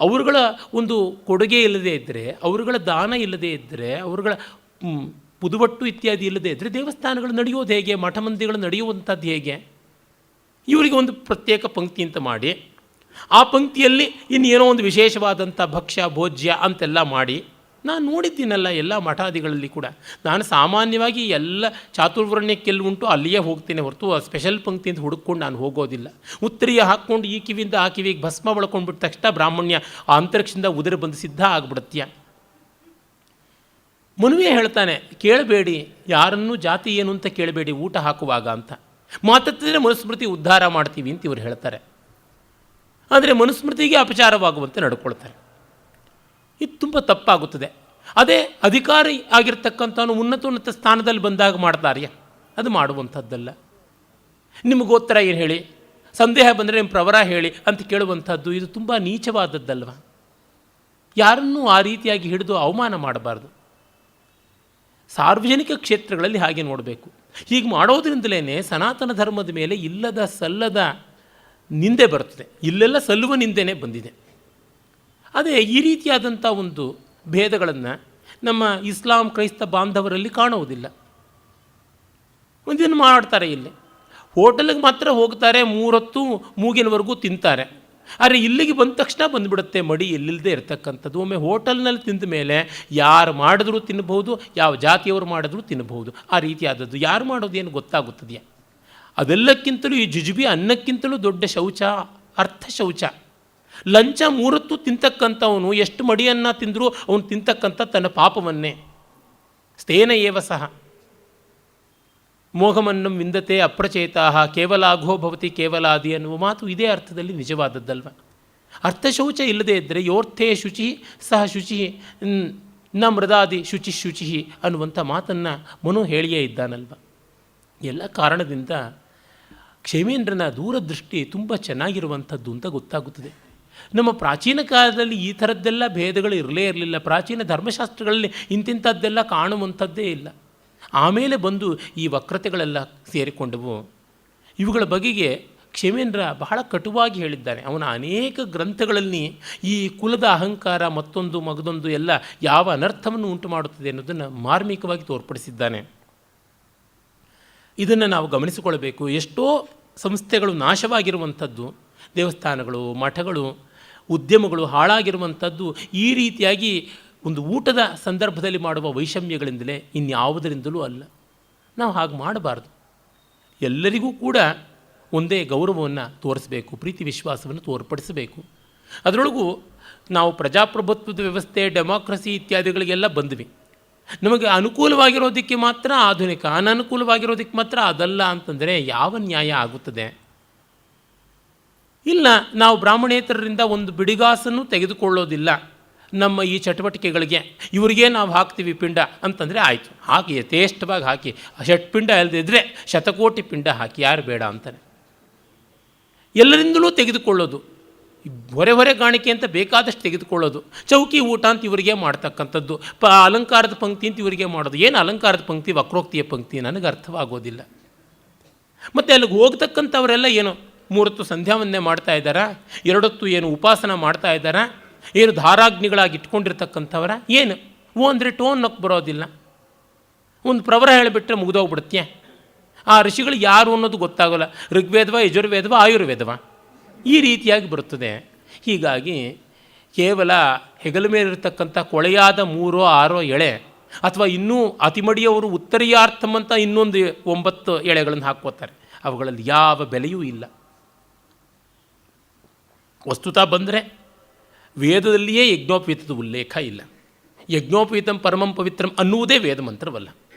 ಅವರುಗಳ ಒಂದು ಕೊಡುಗೆ ಇಲ್ಲದೇ ಇದ್ದರೆ, ಅವರುಗಳ ದಾನ ಇಲ್ಲದೇ ಇದ್ದರೆ, ಅವರುಗಳ ಪುದುವಟ್ಟು ಇತ್ಯಾದಿ ಇಲ್ಲದೇ ಇದ್ದರೆ ದೇವಸ್ಥಾನಗಳು ನಡೆಯೋದು ಹೇಗೆ, ಮಠ ಮಂದಿಗಳು ನಡೆಯುವಂಥದ್ದು ಹೇಗೆ? ಇವರಿಗೆ ಒಂದು ಪ್ರತ್ಯೇಕ ಪಂಕ್ತಿ ಅಂತ ಮಾಡಿ, ಆ ಪಂಕ್ತಿಯಲ್ಲಿ ಇನ್ನೇನೋ ಒಂದು ವಿಶೇಷವಾದಂಥ ಭಕ್ಷ್ಯ ಭೋಜ್ಯ ಅಂತೆಲ್ಲ ಮಾಡಿ, ನಾನು ನೋಡಿದ್ದೀನಲ್ಲ ಎಲ್ಲ ಮಠಾದಿಗಳಲ್ಲಿ ಕೂಡ. ನಾನು ಸಾಮಾನ್ಯವಾಗಿ ಎಲ್ಲ ಚಾತುರ್ವರ್ಣ್ಯಕ್ಕೆಲ್ಲಿ ಉಂಟು ಅಲ್ಲಿಯೇ ಹೋಗ್ತೇನೆ ಹೊರತು ಸ್ಪೆಷಲ್ ಪಂಕ್ತಿ ಅಂತ ಹುಡುಕೊಂಡು ನಾನು ಹೋಗೋದಿಲ್ಲ. ಉತ್ತರಿಯ ಹಾಕ್ಕೊಂಡು ಈ ಕಿವಿಯಿಂದ ಆ ಕಿವಿಗೆ ಭಸ್ಮ ಬಳ್ಕೊಂಡ್ಬಿಟ್ಟ ತಕ್ಷಣ ಬ್ರಾಹ್ಮಣ್ಯ ಆ ಅಂತರಿಕ್ಷದಿಂದ ಉದುರು ಬಂದು ಸಿದ್ಧ ಆಗ್ಬಿಡುತ್ತೀಯ. ಮನುವೆ ಹೇಳ್ತಾನೆ, ಕೇಳಬೇಡಿ, ಯಾರನ್ನೂ ಜಾತಿ ಏನು ಅಂತ ಕೇಳಬೇಡಿ ಊಟ ಹಾಕುವಾಗ ಅಂತ. ಮಾತತ್ತಿದ್ರೆ ಮನುಸ್ಮೃತಿ ಉದ್ಧಾರ ಮಾಡ್ತೀವಿ ಅಂತ ಇವರು ಹೇಳ್ತಾರೆ. ಆದರೆ ಮನುಸ್ಮೃತಿಗೆ ಅಪಚಾರವಾಗುವಂತೆ ನಡ್ಕೊಳ್ತಾರೆ. ಇದು ತುಂಬ ತಪ್ಪಾಗುತ್ತದೆ. ಅದೇ ಅಧಿಕಾರಿ ಆಗಿರ್ತಕ್ಕಂಥವನು ಉನ್ನತ ಸ್ಥಾನದಲ್ಲಿ ಬಂದಾಗ ಮಾಡ್ತಾರೆ, ಅದು ಮಾಡುವಂಥದ್ದಲ್ಲ. ನಿಮಗೆ ಗೋತ್ರ ಏನು ಹೇಳಿ, ಸಂದೇಹ ಬಂದರೆ ನಿಮ್ಮ ಪ್ರವರ ಹೇಳಿ ಅಂತ ಕೇಳುವಂಥದ್ದು ಇದು ತುಂಬ ನೀಚವಾದದ್ದಲ್ವ. ಯಾರನ್ನೂ ಆ ರೀತಿಯಾಗಿ ಹಿಡಿದು ಅವಮಾನ ಮಾಡಬಾರ್ದು. ಸಾರ್ವಜನಿಕ ಕ್ಷೇತ್ರಗಳಲ್ಲಿ ಹಾಗೆ ನೋಡಬೇಕು. ಹೀಗೆ ಮಾಡೋದ್ರಿಂದಲೇ ಸನಾತನ ಧರ್ಮದ ಮೇಲೆ ಇಲ್ಲದ ಸಲ್ಲದ ನಿಂದೆ ಬರ್ತದೆ. ಇಲ್ಲೆಲ್ಲ ಸಲ್ಲುವ ನಿಂದೆನೇ ಬಂದಿದೆ. ಅದೇ ಈ ರೀತಿಯಾದಂಥ ಒಂದು ಭೇದಗಳನ್ನು ನಮ್ಮ ಇಸ್ಲಾಂ ಕ್ರೈಸ್ತ ಬಾಂಧವರಲ್ಲಿ ಕಾಣುವುದಿಲ್ಲ. ಒಂದಿನ ಮಾಡ್ತಾರೆ, ಇಲ್ಲಿ ಹೋಟೆಲ್ಗೆ ಮಾತ್ರ ಹೋಗ್ತಾರೆ, 3 ಹೊತ್ತು ಮೂಗಿನವರೆಗೂ ತಿಂತಾರೆ. ಆದರೆ ಇಲ್ಲಿಗೆ ಬಂದ ತಕ್ಷಣ ಬಂದುಬಿಡುತ್ತೆ ಮಡಿ ಎಲ್ಲಿಲ್ಲದೆ ಇರತಕ್ಕಂಥದ್ದು. ಒಮ್ಮೆ ಹೋಟೆಲ್ನಲ್ಲಿ ತಿಂದ ಮೇಲೆ ಯಾರು ಮಾಡಿದ್ರೂ ತಿನ್ನಬಹುದು, ಯಾವ ಜಾತಿಯವರು ಮಾಡಿದ್ರೂ ತಿನ್ನಬಹುದು. ಆ ರೀತಿಯಾದದ್ದು ಯಾರು ಮಾಡೋದೇನು ಗೊತ್ತಾಗುತ್ತದೆಯಾ? ಅದೆಲ್ಲಕ್ಕಿಂತಲೂ ಈ ಜುಜುಬಿ ಅನ್ನಕ್ಕಿಂತಲೂ ದೊಡ್ಡ ಶೌಚ ಅರ್ಥ ಶೌಚ. ಲಂಚ 3 ಹೊತ್ತು ತಿಂತಕ್ಕಂಥವನು ಎಷ್ಟು ಮಡಿಯನ್ನು ತಿಂದರೂ ಅವನು ತಿಂತಕ್ಕಂಥ ತನ್ನ ಪಾಪವನ್ನೇ. ಸ್ಥೇನ ಏವ ಸಹ ಮೋಹಮನ್ನಂ ವಿಂದತೆ ಅಪ್ರಚೇತಾಹ ಕೇವಲಾಘೋ ಭವತಿ ಕೇವಲಾದಿ ಅನ್ನುವ ಮಾತು ಇದೇ ಅರ್ಥದಲ್ಲಿ ನಿಜವಾದದ್ದಲ್ವ. ಅರ್ಥಶೌಚ ಇಲ್ಲದೇ ಇದ್ದರೆ ಯೋರ್ಥೇ ಶುಚಿ ಸಹ ಶುಚಿ ನ ಮೃದಾದಿ ಶುಚಿ ಶುಚಿ ಅನ್ನುವಂಥ ಮಾತನ್ನು ಮನು ಹೇಳಿಯೇ ಇದ್ದಾನಲ್ವ. ಎಲ್ಲ ಕಾರಣದಿಂದ ಕ್ಷೇಮೇಂದ್ರನ ದೂರದೃಷ್ಟಿ ತುಂಬ ಚೆನ್ನಾಗಿರುವಂಥದ್ದು ಅಂತ ಗೊತ್ತಾಗುತ್ತದೆ. ನಮ್ಮ ಪ್ರಾಚೀನ ಕಾಲದಲ್ಲಿ ಈ ಥರದ್ದೆಲ್ಲ ಭೇದಗಳು ಇರಲೇ ಇರಲಿಲ್ಲ. ಪ್ರಾಚೀನ ಧರ್ಮಶಾಸ್ತ್ರಗಳಲ್ಲಿ ಇಂತಿಂಥದ್ದೆಲ್ಲ ಕಾಣುವಂಥದ್ದೇ ಇಲ್ಲ. ಆಮೇಲೆ ಬಂದು ಈ ವಕ್ರತೆಗಳೆಲ್ಲ ಸೇರಿಕೊಂಡವು. ಇವುಗಳ ಬಗೆಗೆ ಕ್ಷೇಮೇಂದ್ರ ಬಹಳ ಕಟುವಾಗಿ ಹೇಳಿದ್ದಾನೆ. ಅವನ ಅನೇಕ ಗ್ರಂಥಗಳಲ್ಲಿ ಈ ಕುಲದ ಅಹಂಕಾರ ಮತ್ತೊಂದು ಮಗದೊಂದು ಎಲ್ಲ ಯಾವ ಅನರ್ಥವನ್ನು ಉಂಟು ಮಾಡುತ್ತದೆ ಅನ್ನೋದನ್ನು ಮಾರ್ಮಿಕವಾಗಿ ತೋರ್ಪಡಿಸಿದ್ದಾನೆ. ಇದನ್ನು ನಾವು ಗಮನಿಸಿಕೊಳ್ಳಬೇಕು. ಎಷ್ಟೋ ಸಂಸ್ಥೆಗಳು ನಾಶವಾಗಿರುವಂಥದ್ದು, ದೇವಸ್ಥಾನಗಳು, ಮಠಗಳು, ಉದ್ಯಮಗಳು ಹಾಳಾಗಿರುವಂಥದ್ದು ಈ ರೀತಿಯಾಗಿ ಒಂದು ಊಟದ ಸಂದರ್ಭದಲ್ಲಿ ಮಾಡುವ ವೈಷಮ್ಯಗಳಿಂದಲೇ, ಇನ್ಯಾವುದರಿಂದಲೂ ಅಲ್ಲ. ನಾವು ಹಾಗೆ ಮಾಡಬಾರ್ದು. ಎಲ್ಲರಿಗೂ ಕೂಡ ಒಂದೇ ಗೌರವವನ್ನು ತೋರಿಸಬೇಕು, ಪ್ರೀತಿ ವಿಶ್ವಾಸವನ್ನು ತೋರ್ಪಡಿಸಬೇಕು. ಅದರೊಳಗೂ ನಾವು ಪ್ರಜಾಪ್ರಭುತ್ವದ ವ್ಯವಸ್ಥೆ, ಡೆಮಾಕ್ರಸಿ ಇತ್ಯಾದಿಗಳಿಗೆಲ್ಲ ಬಂದ್ವಿ. ನಮಗೆ ಅನುಕೂಲವಾಗಿರೋದಕ್ಕೆ ಮಾತ್ರ ಆಧುನಿಕ, ಅನನುಕೂಲವಾಗಿರೋದಕ್ಕೆ ಮಾತ್ರ ಅದಲ್ಲ ಅಂತಂದರೆ ಯಾವ ನ್ಯಾಯ ಆಗುತ್ತದೆ? ಇಲ್ಲ, ನಾವು ಬ್ರಾಹ್ಮಣೇತರರಿಂದ ಒಂದು ಬಿಡಿಗಾಸನ್ನು ತೆಗೆದುಕೊಳ್ಳೋದಿಲ್ಲ ನಮ್ಮ ಈ ಚಟುವಟಿಕೆಗಳಿಗೆ, ಇವರಿಗೆ ನಾವು ಹಾಕ್ತೀವಿ ಪಿಂಡ ಅಂತಂದರೆ ಆಯಿತು, ಹಾಕಿ ಯಥೇಷ್ಟವಾಗಿ ಹಾಕಿ. ಷಟ್ಪಿಂಡ ಇಲ್ಲದಿದ್ದರೆ ಶತಕೋಟಿ ಪಿಂಡ ಹಾಕಿ, ಯಾರು ಬೇಡ ಅಂತಾನೆ. ಎಲ್ಲರಿಂದಲೂ ತೆಗೆದುಕೊಳ್ಳೋದು, ಹೊರೆ ಕಾಣಿಕೆ ಅಂತ ಬೇಕಾದಷ್ಟು ತೆಗೆದುಕೊಳ್ಳೋದು, ಚೌಕಿ ಊಟ ಅಂತ ಇವರಿಗೆ ಮಾಡ್ತಕ್ಕಂಥದ್ದು, ಅಲಂಕಾರದ ಪಂಕ್ತಿ ಅಂತ ಇವರಿಗೆ ಮಾಡೋದು. ಏನು ಅಲಂಕಾರದ ಪಂಕ್ತಿ, ವಕ್ರೋಕ್ತಿಯ ಪಂಕ್ತಿ? ನನಗೆ ಅರ್ಥವಾಗೋದಿಲ್ಲ. ಮತ್ತು ಅಲ್ಲಿಗೆ ಹೋಗ್ತಕ್ಕಂಥವರೆಲ್ಲ ಏನು 3 ಹೊತ್ತು ಸಂಧ್ಯಾವಂದನೆ ಮಾಡ್ತಾ ಇದ್ದಾರಾ, 2 ಹೊತ್ತು ಏನು ಉಪಾಸನ ಮಾಡ್ತಾ ಇದ್ದಾರಾ, ಏನು ಧಾರಾಗ್ನಿಗಳಾಗಿ ಇಟ್ಕೊಂಡಿರ್ತಕ್ಕಂಥವರ? ಏನು ಅಂದರೆ ಟೋನ್ ನೊಕ್ಕೆ ಬರೋದಿಲ್ಲ. ಒಂದು ಪ್ರವರ ಹೇಳಿಬಿಟ್ರೆ ಮುಗಿದೋಗ್ಬಿಡುತ್ತೆ. ಆ ಋಷಿಗಳು ಯಾರು ಅನ್ನೋದು ಗೊತ್ತಾಗೋಲ್ಲ. ಋಗ್ವೇದವ, ಯಜುರ್ವೇದವ, ಆಯುರ್ವೇದವ, ಈ ರೀತಿಯಾಗಿ ಬರುತ್ತದೆ. ಹೀಗಾಗಿ ಕೇವಲ ಹೆಗಲ ಮೇಲಿರ್ತಕ್ಕಂಥ ಕೊಳೆಯಾದ 3 6 ಎಳೆ, ಅಥವಾ ಇನ್ನೂ ಅತಿಮಡಿಯವರು ಉತ್ತರೀಯಾರ್ಥಂ ಅಂತ ಇನ್ನೊಂದು 9 ಎಳೆಗಳನ್ನು ಹಾಕ್ಕೋತಾರೆ. ಅವುಗಳಲ್ಲಿ ಯಾವ ಬೆಲೆಯೂ ಇಲ್ಲ. ವಸ್ತುತ ಬಂದರೆ ವೇದದಲ್ಲಿಯೇ ಯಜ್ಞೋಪವೀತದ ಉಲ್ಲೇಖ ಇಲ್ಲ. ಯಜ್ಞೋಪವೀತಂ ಪರಮಂ ಪವಿತ್ರಂ ಅನ್ನುವುದೇ ವೇದ ಮಂತ್ರವಲ್ಲ,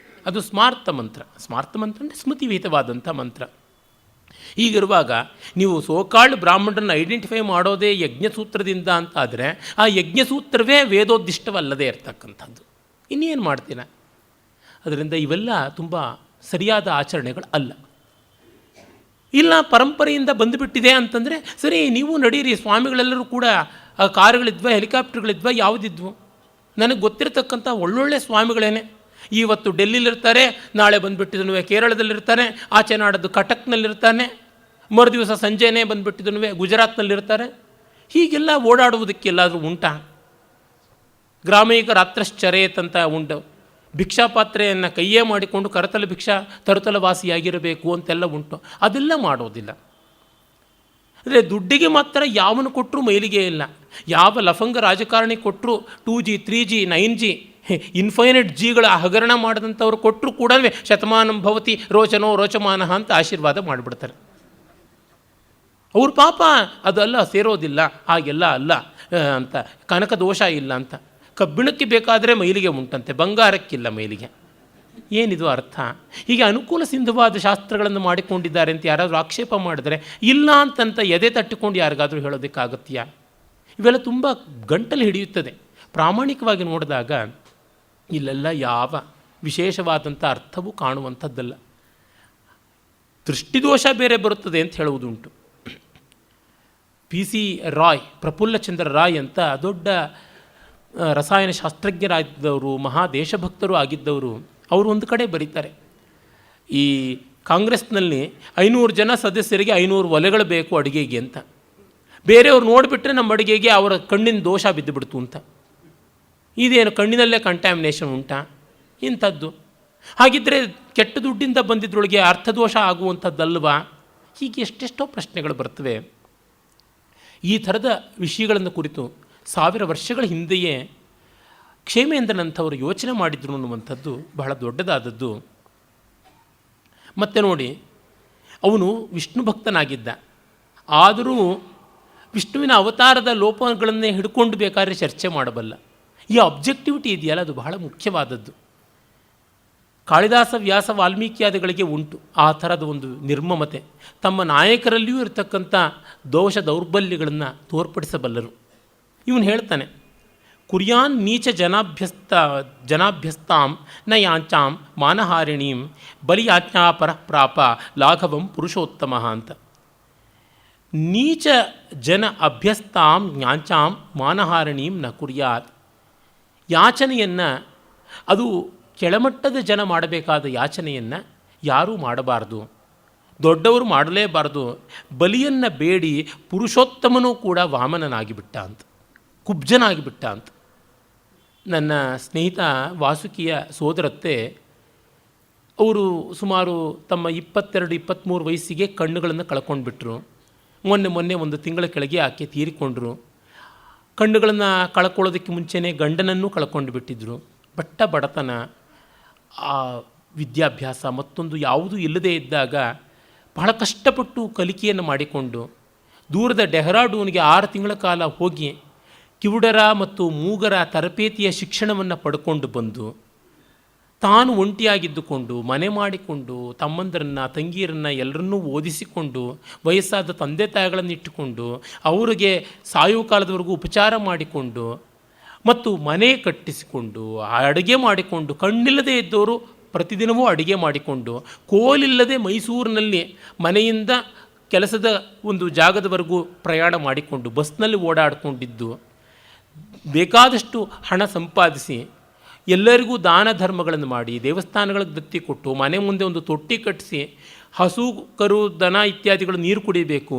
ಅದು ಸ್ಮಾರ್ಥ ಮಂತ್ರ. ಸ್ಮಾರ್ಥ ಮಂತ್ರ ಅಂದರೆ ಸ್ಮೃತಿವಿಹಿತವಾದಂಥ ಮಂತ್ರ. ಹೀಗಿರುವಾಗ ನೀವು ಸೋಕಾಳ್ ಬ್ರಾಹ್ಮಣರನ್ನು ಐಡೆಂಟಿಫೈ ಮಾಡೋದೇ ಯಜ್ಞಸೂತ್ರದಿಂದ ಅಂತ ಆದರೆ, ಆ ಯಜ್ಞಸೂತ್ರವೇ ವೇದೋದ್ದಿಷ್ಟವಲ್ಲದೇ ಇರ್ತಕ್ಕಂಥದ್ದು. ಇನ್ನೇನು ಮಾಡ್ತೀರ? ಅದರಿಂದ ಇವೆಲ್ಲ ತುಂಬ ಸರಿಯಾದ ಆಚರಣೆಗಳು ಅಲ್ಲ. ಇಲ್ಲ, ಪರಂಪರೆಯಿಂದ ಬಂದುಬಿಟ್ಟಿದೆ ಅಂತಂದರೆ ಸರಿ, ನೀವು ನಡೀರಿ. ಸ್ವಾಮಿಗಳೆಲ್ಲರೂ ಕೂಡ ಕಾರುಗಳಿದ್ವ, ಹೆಲಿಕಾಪ್ಟರ್ಗಳಿದ್ವ, ಯಾವುದಿದ್ವು? ನನಗೆ ಗೊತ್ತಿರತಕ್ಕಂಥ ಒಳ್ಳೊಳ್ಳೆ ಸ್ವಾಮಿಗಳೇನೆ. ಇವತ್ತು ಡೆಲ್ಲಿಲಿರ್ತಾರೆ, ನಾಳೆ ಬಂದುಬಿಟ್ಟಿದನು ಕೇರಳದಲ್ಲಿರ್ತಾನೆ, ಆಚೆ ನಾಡದ್ದು ಕಟಕ್ನಲ್ಲಿರ್ತಾನೆ, ಮರುದಿವಸ ಸಂಜೆನೇ ಬಂದುಬಿಟ್ಟಿದನು ಗುಜರಾತ್ನಲ್ಲಿರ್ತಾರೆ. ಹೀಗೆಲ್ಲ ಓಡಾಡುವುದಕ್ಕೆ ಎಲ್ಲಾದರೂ ಉಂಟಾ? ಗ್ರಾಮೀಕ ರಾತ್ರಶ್ಚರೇತ್ ಅಂತ ಉಂಟು. ಭಿಕ್ಷಾಪಾತ್ರೆಯನ್ನು ಕೈಯೇ ಮಾಡಿಕೊಂಡು ಕರತಲ ಭಿಕ್ಷಾ ತರುತಲ ವಾಸಿಯಾಗಿರಬೇಕು ಅಂತೆಲ್ಲ ಉಂಟು. ಅದೆಲ್ಲ ಮಾಡೋದಿಲ್ಲ. ಅಂದರೆ ದುಡ್ಡಿಗೆ ಮಾತ್ರ ಯಾವನು ಕೊಟ್ಟರೂ ಮೈಲಿಗೆ ಇಲ್ಲ. ಯಾವ ಲಫಂಗ ರಾಜಕಾರಣಿ ಕೊಟ್ಟರು 2G 3G 9G ಇನ್ಫೈನೈಟ್ ಜಿಗಳ ಹಗರಣ ಮಾಡಿದಂಥವ್ರು ಕೊಟ್ಟರು ಕೂಡ ಶತಮಾನಂ ಭವತಿ ರೋಚನೋ ರೋಚಮಾನ ಅಂತ ಆಶೀರ್ವಾದ ಮಾಡಿಬಿಡ್ತಾರೆ. ಅವ್ರ ಪಾಪ ಅದೆಲ್ಲ ಸೇರೋದಿಲ್ಲ, ಹಾಗೆಲ್ಲ ಅಲ್ಲ ಅಂತ, ಕನಕ ದೋಷ ಇಲ್ಲ ಅಂತ. ಕಬ್ಬಿಣಕ್ಕೆ ಬೇಕಾದರೆ ಮೈಲಿಗೆ ಉಂಟಂತೆ, ಬಂಗಾರಕ್ಕಿಲ್ಲ ಮೈಲಿಗೆ. ಏನಿದು ಅರ್ಥ? ಹೀಗೆ ಅನುಕೂಲ ಸಿಂಧುವಾದ ಶಾಸ್ತ್ರಗಳನ್ನು ಮಾಡಿಕೊಂಡಿದ್ದಾರೆ ಅಂತ ಯಾರಾದರೂ ಆಕ್ಷೇಪ ಮಾಡಿದ್ರೆ, ಇಲ್ಲ ಅಂತಂತ ಎದೆ ತಟ್ಟಿಕೊಂಡು ಯಾರಿಗಾದರೂ ಹೇಳೋದಕ್ಕಾಗತ್ತೀಯಾ? ಇವೆಲ್ಲ ತುಂಬ ಗಂಟಲು ಹಿಡಿಯುತ್ತದೆ. ಪ್ರಾಮಾಣಿಕವಾಗಿ ನೋಡಿದಾಗ ಇಲ್ಲೆಲ್ಲ ಯಾವ ವಿಶೇಷವಾದಂಥ ಅರ್ಥವೂ ಕಾಣುವಂಥದ್ದಲ್ಲ. ದೃಷ್ಟಿದೋಷ ಬೇರೆ ಬರುತ್ತದೆ ಅಂತ ಹೇಳುವುದುಂಟು. PC ರಾಯ್, ಪ್ರಫುಲ್ಲಚಂದ್ರ ರಾಯ್ ಅಂತ ದೊಡ್ಡ ರಸಾಯನಶಾಸ್ತ್ರಜ್ಞರಾಗಿದ್ದವರು, ಮಹಾ ದೇಶಭಕ್ತರು ಆಗಿದ್ದವರು, ಅವರು ಒಂದು ಕಡೆ ಬರೀತಾರೆ, ಈ ಕಾಂಗ್ರೆಸ್ನಲ್ಲಿ 500 ಜನ ಸದಸ್ಯರಿಗೆ 500 ಒಲೆಗಳು ಬೇಕು ಅಡುಗೆಗೆ ಅಂತ. ಬೇರೆಯವ್ರು ನೋಡಿಬಿಟ್ರೆ ನಮ್ಮ ಅಡುಗೆಗೆ ಅವರ ಕಣ್ಣಿನ ದೋಷ ಬಿದ್ದುಬಿಡ್ತು ಅಂತ. ಇದೇನು ಕಣ್ಣಿನಲ್ಲೇ ಕಂಟ್ಯಾಮಿನೇಷನ್ ಉಂಟಾ? ಇಂಥದ್ದು. ಹಾಗಿದ್ದರೆ ಕೆಟ್ಟ ದುಡ್ಡಿಂದ ಬಂದಿದ್ದರೊಳಗೆ ಅರ್ಥದೋಷ ಆಗುವಂಥದ್ದಲ್ವಾ? ಹೀಗೆ ಎಷ್ಟೆಷ್ಟೋ ಪ್ರಶ್ನೆಗಳು ಬರ್ತವೆ. ಈ ಥರದ ವಿಷಯಗಳನ್ನು ಕುರಿತು 1000 ವರ್ಷಗಳ ಹಿಂದೆಯೇ ಕ್ಷೇಮೇಂದ್ರನಂಥವರು ಯೋಚನೆ ಮಾಡಿದ್ರು ಅನ್ನುವಂಥದ್ದು ಬಹಳ ದೊಡ್ಡದಾದದ್ದು. ಮತ್ತು ನೋಡಿ, ಅವನು ವಿಷ್ಣು ಭಕ್ತನಾಗಿದ್ದ, ಆದರೂ ವಿಷ್ಣುವಿನ ಅವತಾರದ ಲೋಪಗಳನ್ನೇ ಹಿಡ್ಕೊಂಡು ಬೇಕಾದ್ರೆ ಚರ್ಚೆ ಮಾಡಬಲ್ಲ. ಈ ಅಬ್ಜೆಕ್ಟಿವಿಟಿ ಇದೆಯಲ್ಲ, ಅದು ಬಹಳ ಮುಖ್ಯವಾದದ್ದು. ಕಾಳಿದಾಸ, ವ್ಯಾಸ, ವಾಲ್ಮೀಕಿಯಾದಿಗಳಿಗೆ ಉಂಟು ಆ ಥರದ ಒಂದು ನಿರ್ಮಮತೆ. ತಮ್ಮ ನಾಯಕರಲ್ಲಿಯೂ ಇರತಕ್ಕಂಥ ದೋಷ ದೌರ್ಬಲ್ಯಗಳನ್ನು ತೋರ್ಪಡಿಸಬಲ್ಲರು. ಇವನು ಹೇಳ್ತಾನೆ, ಕುರ್ಯಾನ್ ನೀಚ ಜನಾಭ್ಯಸ್ತಾಂ ನ ಯಾಂಚಾಂ ಮಾನಹಾರಿಣೀಂ ಬಲಿಯಾಜ್ಞಾಪರ ಪ್ರಾಪ ಲಾಘವಂ ಪುರುಷೋತ್ತಮ ಅಂತ. ನೀಚ ಜನ ಅಭ್ಯಸ್ತಾಂ ಜ್ಞಾಂಚಾಂ ಮಾನಹಾರಣೀಂ ನ ಕುರ್ಯಾತ್. ಯಾಚನೆಯನ್ನು, ಅದು ಕೆಳಮಟ್ಟದ ಜನ ಮಾಡಬೇಕಾದ ಯಾಚನೆಯನ್ನು ಯಾರೂ ಮಾಡಬಾರ್ದು, ದೊಡ್ಡವರು ಮಾಡಲೇಬಾರ್ದು. ಬಲಿಯನ್ನು ಬೇಡಿ ಪುರುಷೋತ್ತಮನೂ ಕೂಡ ವಾಮನನಾಗಿಬಿಟ್ಟ ಅಂತ, ಕುಬ್ಜನಾಗಿಬಿಟ್ಟ ಅಂತ. ನನ್ನ ಸ್ನೇಹಿತ ವಾಸುಕಿಯ ಸೋದರತ್ತೆ, ಅವರು ಸುಮಾರು ತಮ್ಮ 22-23 ವಯಸ್ಸಿಗೆ ಕಣ್ಣುಗಳನ್ನು ಕಳ್ಕೊಂಡ್ಬಿಟ್ರು. ಮೊನ್ನೆ ಒಂದು ತಿಂಗಳ ಕೆಳಗೆ ಆಕೆ ತೀರಿಕೊಂಡ್ರು. ಕಣ್ಣುಗಳನ್ನು ಕಳ್ಕೊಳ್ಳೋದಕ್ಕೆ ಮುಂಚೆನೇ ಗಂಡನನ್ನು ಕಳ್ಕೊಂಡು ಬಿಟ್ಟಿದ್ರು. ಬಡತನ, ಆ ವಿದ್ಯಾಭ್ಯಾಸ ಮತ್ತೊಂದು ಯಾವುದೂ ಇಲ್ಲದೇ ಇದ್ದಾಗ ಬಹಳ ಕಷ್ಟಪಟ್ಟು ಕಲಿಕೆಯನ್ನು ಮಾಡಿಕೊಂಡು ದೂರದ ಡೆಹ್ರಾಡೂನ್ಗೆ 6 ತಿಂಗಳ ಕಾಲ ಹೋಗಿ ಕಿವುಡರ ಮತ್ತು ಮೂಗರ ತರಬೇತಿಯ ಶಿಕ್ಷಣವನ್ನು ಪಡ್ಕೊಂಡು ಬಂದು ತಾನು ಒಂಟಿಯಾಗಿದ್ದುಕೊಂಡು ಮನೆ ಮಾಡಿಕೊಂಡು ತಮ್ಮಂದರನ್ನು ತಂಗಿಯರನ್ನು ಎಲ್ಲರನ್ನೂ ಓದಿಸಿಕೊಂಡು ವಯಸ್ಸಾದ ತಂದೆ ತಾಯಿಗಳನ್ನು ಇಟ್ಟುಕೊಂಡು ಅವರಿಗೆ ಸಾಯುವ ಕಾಲದವರೆಗೂ ಉಪಚಾರ ಮಾಡಿಕೊಂಡು ಮತ್ತು ಮನೆ ಕಟ್ಟಿಸಿಕೊಂಡು ಅಡುಗೆ ಮಾಡಿಕೊಂಡು, ಕಣ್ಣಿಲ್ಲದೆ ಇದ್ದವರು ಪ್ರತಿದಿನವೂ ಅಡುಗೆ ಮಾಡಿಕೊಂಡು, ಕೋಲಿಲ್ಲದೆ ಮೈಸೂರಿನಲ್ಲಿ ಮನೆಯಿಂದ ಕೆಲಸದ ಒಂದು ಜಾಗದವರೆಗೂ ಪ್ರಯಾಣ ಮಾಡಿಕೊಂಡು ಬಸ್ನಲ್ಲಿ ಓಡಾಡಿಕೊಂಡಿದ್ದು, ಬೇಕಾದಷ್ಟು ಹಣ ಸಂಪಾದಿಸಿ ಎಲ್ಲರಿಗೂ ದಾನ ಧರ್ಮಗಳನ್ನು ಮಾಡಿ ದೇವಸ್ಥಾನಗಳಿಗೆ ದತ್ತಿ ಕೊಟ್ಟು ಮನೆ ಮುಂದೆ ಒಂದು ತೊಟ್ಟಿ ಕಟ್ಟಿಸಿ ಹಸು ಕರು ದನ ಇತ್ಯಾದಿಗಳು ನೀರು ಕುಡಿಬೇಕು.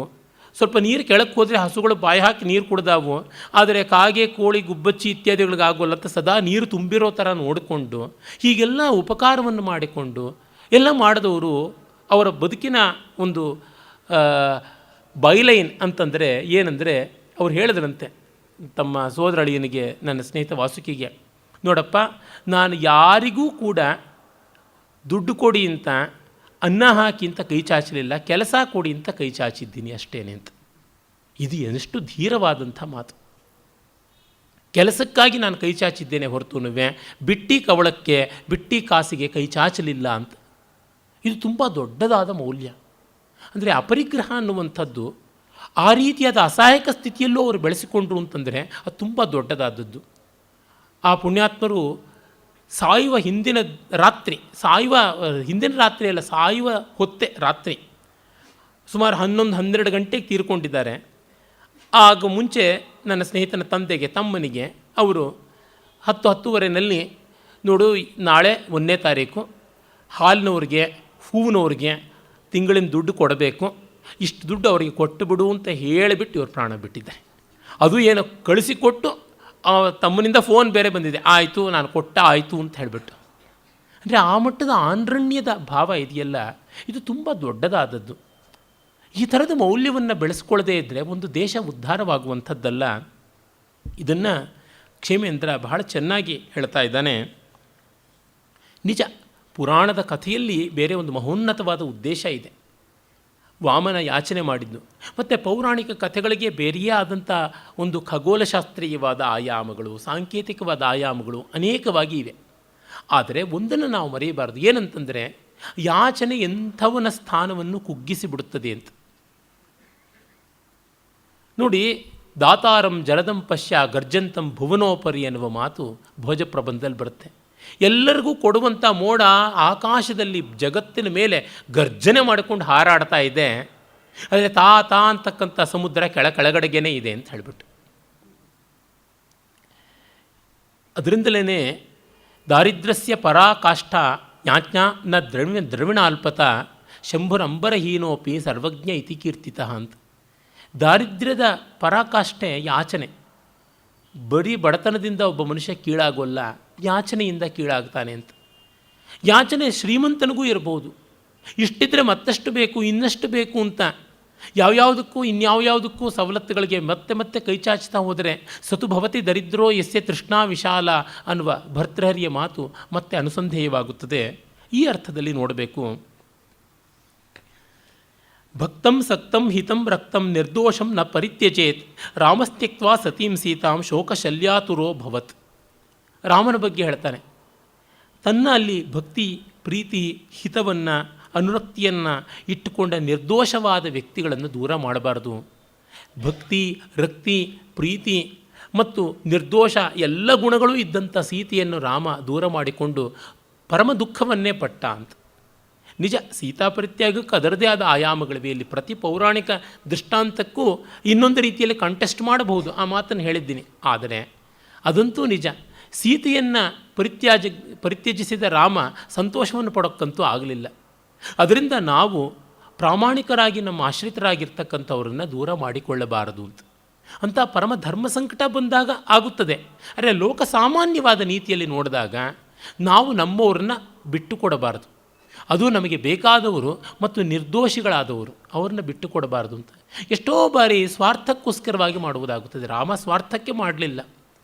ಸ್ವಲ್ಪ ನೀರು ಕೆಳಕ್ಕೆ ಹೋದರೆ ಹಸುಗಳು ಬಾಯಿ ಹಾಕಿ ನೀರು ಕುಡ್ದಾವು, ಆದರೆ ಕಾಗೆ ಕೋಳಿ ಗುಬ್ಬಚ್ಚಿ ಇತ್ಯಾದಿಗಳಿಗಾಗೋಲ್ಲ ಅಂತ ಸದಾ ನೀರು ತುಂಬಿರೋ ಥರ ನೋಡಿಕೊಂಡು ಹೀಗೆಲ್ಲ ಉಪಕಾರವನ್ನು ಮಾಡಿಕೊಂಡು ಎಲ್ಲ ಮಾಡಿದವರು ಅವರ ಬದುಕಿನ ಒಂದು ಬೈಲೈನ್ ಅಂತಂದರೆ ಏನಂದರೆ, ಅವ್ರು ಹೇಳಿದ್ರಂತೆ ತಮ್ಮ ಸೋದರಳಿಯನಿಗೆ, ನನ್ನ ಸ್ನೇಹಿತ ವಾಸುಕಿಗೆ, ನೋಡಪ್ಪ, ನಾನು ಯಾರಿಗೂ ಕೂಡ ದುಡ್ಡು ಕೊಡಿ ಅಂತ, ಅನ್ನ ಹಾಕಿ ಅಂತ ಕೈ ಚಾಚಲಿಲ್ಲ, ಕೆಲಸ ಕೊಡಿ ಅಂತ ಕೈ ಚಾಚಿದ್ದೀನಿ ಅಷ್ಟೇನೆ ಅಂತ. ಇದು ಎಷ್ಟು ಧೀರವಾದಂಥ ಮಾತು. ಕೆಲಸಕ್ಕಾಗಿ ನಾನು ಕೈ ಚಾಚಿದ್ದೇನೆ ಹೊರತುನುವೆ ಬಿಟ್ಟಿ ಕವಳಕ್ಕೆ ಬಿಟ್ಟಿ ಕಾಸಿಗೆ ಕೈ ಚಾಚಲಿಲ್ಲ ಅಂತ. ಇದು ತುಂಬ ದೊಡ್ಡದಾದ ಮೌಲ್ಯ. ಅಂದರೆ ಅಪರಿಗ್ರಹ ಅನ್ನುವಂಥದ್ದು ಆ ರೀತಿಯಾದ ಅಸಹಾಯಕ ಸ್ಥಿತಿಯಲ್ಲೂ ಅವರು ಬೆಳೆಸಿಕೊಂಡ್ರು ಅಂತಂದರೆ ಅದು ತುಂಬ ದೊಡ್ಡದಾದದ್ದು. ಆ ಪುಣ್ಯಾತ್ಮರು ಸಾಯುವ ಹಿಂದಿನ ರಾತ್ರಿ ಅಲ್ಲ, ಸಾಯುವ ಹೊತ್ತೆ ರಾತ್ರಿ ಸುಮಾರು 11-12 ಗಂಟೆಗೆ ತೀರ್ಕೊಂಡಿದ್ದಾರೆ. ಆಗ ಮುಂಚೆ ನನ್ನ ಸ್ನೇಹಿತನ ತಮ್ಮನಿಗೆ ಅವರು 10-10:30ನಲ್ಲಿ, ನೋಡು, ನಾಳೆ 1ನೇ ತಾರೀಕು ಹಾಲಿನವ್ರಿಗೆ ಹೂವಿನವ್ರಿಗೆ ತಿಂಗಳಿನ ದುಡ್ಡು ಕೊಡಬೇಕು, ಇಷ್ಟು ದುಡ್ಡು ಅವರಿಗೆ ಕೊಟ್ಟು ಬಿಡು ಅಂತ ಹೇಳಿಬಿಟ್ಟು ಇವರು ಪ್ರಾಣ ಬಿಟ್ಟಿದ್ದಾರೆ. ಅದು ಏನೋ ಕಳಿಸಿಕೊಟ್ಟು ತಮ್ಮನಿಂದ ಫೋನ್ ಬೇರೆ ಬಂದಿದೆ, ಆಯಿತು ನಾನು ಕೊಟ್ಟ ಆಯಿತು ಅಂತ ಹೇಳಿಬಿಟ್ಟು. ಅಂದರೆ ಆ ಮಟ್ಟದ ಆನ್ರಣ್ಯದ ಭಾವ ಇದೆಯಲ್ಲ, ಇದು ತುಂಬ ದೊಡ್ಡದಾದದ್ದು. ಈ ಥರದ ಮೌಲ್ಯವನ್ನು ಬೆಳೆಸ್ಕೊಳ್ಳದೇ ಇದ್ದರೆ ಒಂದು ದೇಶ ಉದ್ಧಾರವಾಗುವಂಥದ್ದಲ್ಲ. ಇದನ್ನು ಕ್ಷೇಮೇಂದ್ರ ಬಹಳ ಚೆನ್ನಾಗಿ ಹೇಳ್ತಾ ಇದ್ದಾನೆ. ನಿಜ, ಪುರಾಣದ ಕಥೆಯಲ್ಲಿ ಬೇರೆ ಒಂದು ಮಹೋನ್ನತವಾದ ಉದ್ದೇಶ ಇದೆ. ವಾಮನ ಯಾಚನೆ ಮಾಡಿದ್ದು, ಮತ್ತು ಪೌರಾಣಿಕ ಕಥೆಗಳಿಗೆ ಬೇರೆಯೇ ಆದಂಥ ಒಂದು ಖಗೋಳಶಾಸ್ತ್ರೀಯವಾದ ಆಯಾಮಗಳು, ಸಾಂಕೇತಿಕವಾದ ಆಯಾಮಗಳು ಅನೇಕವಾಗಿ ಇವೆ. ಆದರೆ ಒಂದನ್ನು ನಾವು ಮರೆಯಬಾರದು, ಏನಂತಂದರೆ ಯಾಚನೆ ಎಂಥವನ ಸ್ಥಾನವನ್ನು ಕುಗ್ಗಿಸಿಬಿಡುತ್ತದೆ ಅಂತ. ನೋಡಿ, ದಾತಾರಂ ಜಲದಂ ಪಶ್ಯ ಗರ್ಜಂತಂ ಭುವನೋಪರಿ ಎನ್ನುವ ಮಾತು ಭೋಜಪ್ರಬಂಧದಲ್ಲಿ ಬರುತ್ತೆ. ಎಲ್ಲರಿಗೂ ಕೊಡುವಂಥ ಮೋಡ ಆಕಾಶದಲ್ಲಿ ಜಗತ್ತಿನ ಮೇಲೆ ಗರ್ಜನೆ ಮಾಡಿಕೊಂಡು ಹಾರಾಡ್ತಾ ಇದೆ, ಆದರೆ ತಾ ಅಂತಕ್ಕಂಥ ಸಮುದ್ರ ಕೆಳಗಡೆಗೇನೆ ಇದೆ ಅಂತ ಹೇಳಿಬಿಟ್ಟು. ಅದರಿಂದಲೇ ದಾರಿದ್ರ್ಯಸ್ಯ ಪರಾಕಾಷ್ಠ ಯಾಜ್ಞಾ ನ ದ್ರವಿಣಾಲ್ಪತ ಶಂಭುರಂಬರಹೀನೋಪಿ ಸರ್ವಜ್ಞ ಇತಿ ಕೀರ್ತಿತಃ ಅಂತ. ದಾರಿದ್ರ್ಯದ ಪರಾಕಾಷ್ಠೆ ಯಾಚನೆ. ಬರೀ ಬಡತನದಿಂದ ಒಬ್ಬ ಮನುಷ್ಯ ಕೀಳಾಗೋಲ್ಲ, ಯಾಚನೆಯಿಂದ ಕೀಳಾಗ್ತಾನೆ ಅಂತ. ಯಾಚನೆ ಶ್ರೀಮಂತನಿಗೂ ಇರಬಹುದು, ಇಷ್ಟಿದ್ರೆ ಮತ್ತಷ್ಟು ಬೇಕು, ಇನ್ನಷ್ಟು ಬೇಕು ಅಂತ ಇನ್ಯಾವುದಕ್ಕೂ ಸವಲತ್ತುಗಳಿಗೆ ಮತ್ತೆ ಕೈ ಚಾಚ್ತಾ ಹೋದರೆ ಸತುಭವತಿ ದರಿದ್ರೋ ಯಸ್ಯ ತೃಷ್ಣಾ ವಿಶಾಲ ಅನ್ನುವ ಭರ್ತೃಹರಿಯ ಮಾತು ಮತ್ತೆ ಅನುಸಂಧೇಯವಾಗುತ್ತದೆ. ಈ ಅರ್ಥದಲ್ಲಿ ನೋಡಬೇಕು. ಭಕ್ತಂ ಸಕ್ತಂ ಹಿತಂ ರಕ್ತಂ ನಿರ್ದೋಷಂ ನ ಪರಿತ್ಯಜೇತ್ ರಾಮಸ್ತ್ಯಕ್ವಾ ಸತೀಂ ಸೀತಾಂ ಶೋಕಶಲ್ಯಾತುರೋ ಭವತ್. ರಾಮನ ಬಗ್ಗೆ ಹೇಳ್ತಾನೆ, ತನ್ನ ಅಲ್ಲಿ ಭಕ್ತಿ ಪ್ರೀತಿ ಹಿತವನ್ನು ಅನುರಕ್ತಿಯನ್ನು ಇಟ್ಟುಕೊಂಡ ನಿರ್ದೋಷವಾದ ವ್ಯಕ್ತಿಗಳನ್ನು ದೂರ ಮಾಡಬಾರ್ದು. ಭಕ್ತಿ ರಕ್ತಿ ಪ್ರೀತಿ ಮತ್ತು ನಿರ್ದೋಷ ಎಲ್ಲ ಗುಣಗಳೂ ಇದ್ದಂಥ ಸೀತೆಯನ್ನು ರಾಮ ದೂರ ಮಾಡಿಕೊಂಡು ಪರಮ ದುಃಖವನ್ನೇ ಪಟ್ಟ ಅಂತ. ನಿಜ, ಸೀತಾಪರಿತ್ಯಾಗಕ್ಕೆ ಅದರದೇ ಆದ ಆಯಾಮಗಳಿವೆ. ಇಲ್ಲಿ ಪ್ರತಿ ಪೌರಾಣಿಕ ದೃಷ್ಟಾಂತಕ್ಕೂ ಇನ್ನೊಂದು ರೀತಿಯಲ್ಲಿ ಕಂಟೆಸ್ಟ್ ಮಾಡಬಹುದು, ಆ ಮಾತನ್ನು ಹೇಳಿದ್ದೀನಿ. ಆದರೆ ಅದಂತೂ ನಿಜ, ಸೀತೆಯನ್ನು ಪರಿತ್ಯಜಿಸಿದ ರಾಮ ಸಂತೋಷವನ್ನು ಪಡೋಕ್ಕಂತೂ ಆಗಲಿಲ್ಲ. ಅದರಿಂದ ನಾವು ಪ್ರಾಮಾಣಿಕರಾಗಿ ನಮ್ಮ ಆಶ್ರಿತರಾಗಿರ್ತಕ್ಕಂಥವ್ರನ್ನ ದೂರ ಮಾಡಿಕೊಳ್ಳಬಾರದು ಅಂತ ಪರಮ ಧರ್ಮ ಸಂಕಟ ಬಂದಾಗ ಆಗುತ್ತದೆ. ಆದರೆ ಲೋಕ ಸಾಮಾನ್ಯವಾದ ನೀತಿಯಲ್ಲಿ ನೋಡಿದಾಗ ನಾವು ನಮ್ಮವ್ರನ್ನ ಬಿಟ್ಟು ಕೊಡಬಾರದು. ಅದು ನಮಗೆ ಬೇಕಾದವರು ಮತ್ತು ನಿರ್ದೋಷಿಗಳಾದವರು, ಅವ್ರನ್ನ ಬಿಟ್ಟು ಕೊಡಬಾರದು ಅಂತ ಎಷ್ಟೋ ಬಾರಿ ಸ್ವಾರ್ಥಕ್ಕೋಸ್ಕರವಾಗಿ ಮಾಡುವುದಾಗುತ್ತದೆ. ರಾಮ ಸ್ವಾರ್ಥಕ್ಕೆ ಮಾಡಲಿಲ್ಲ,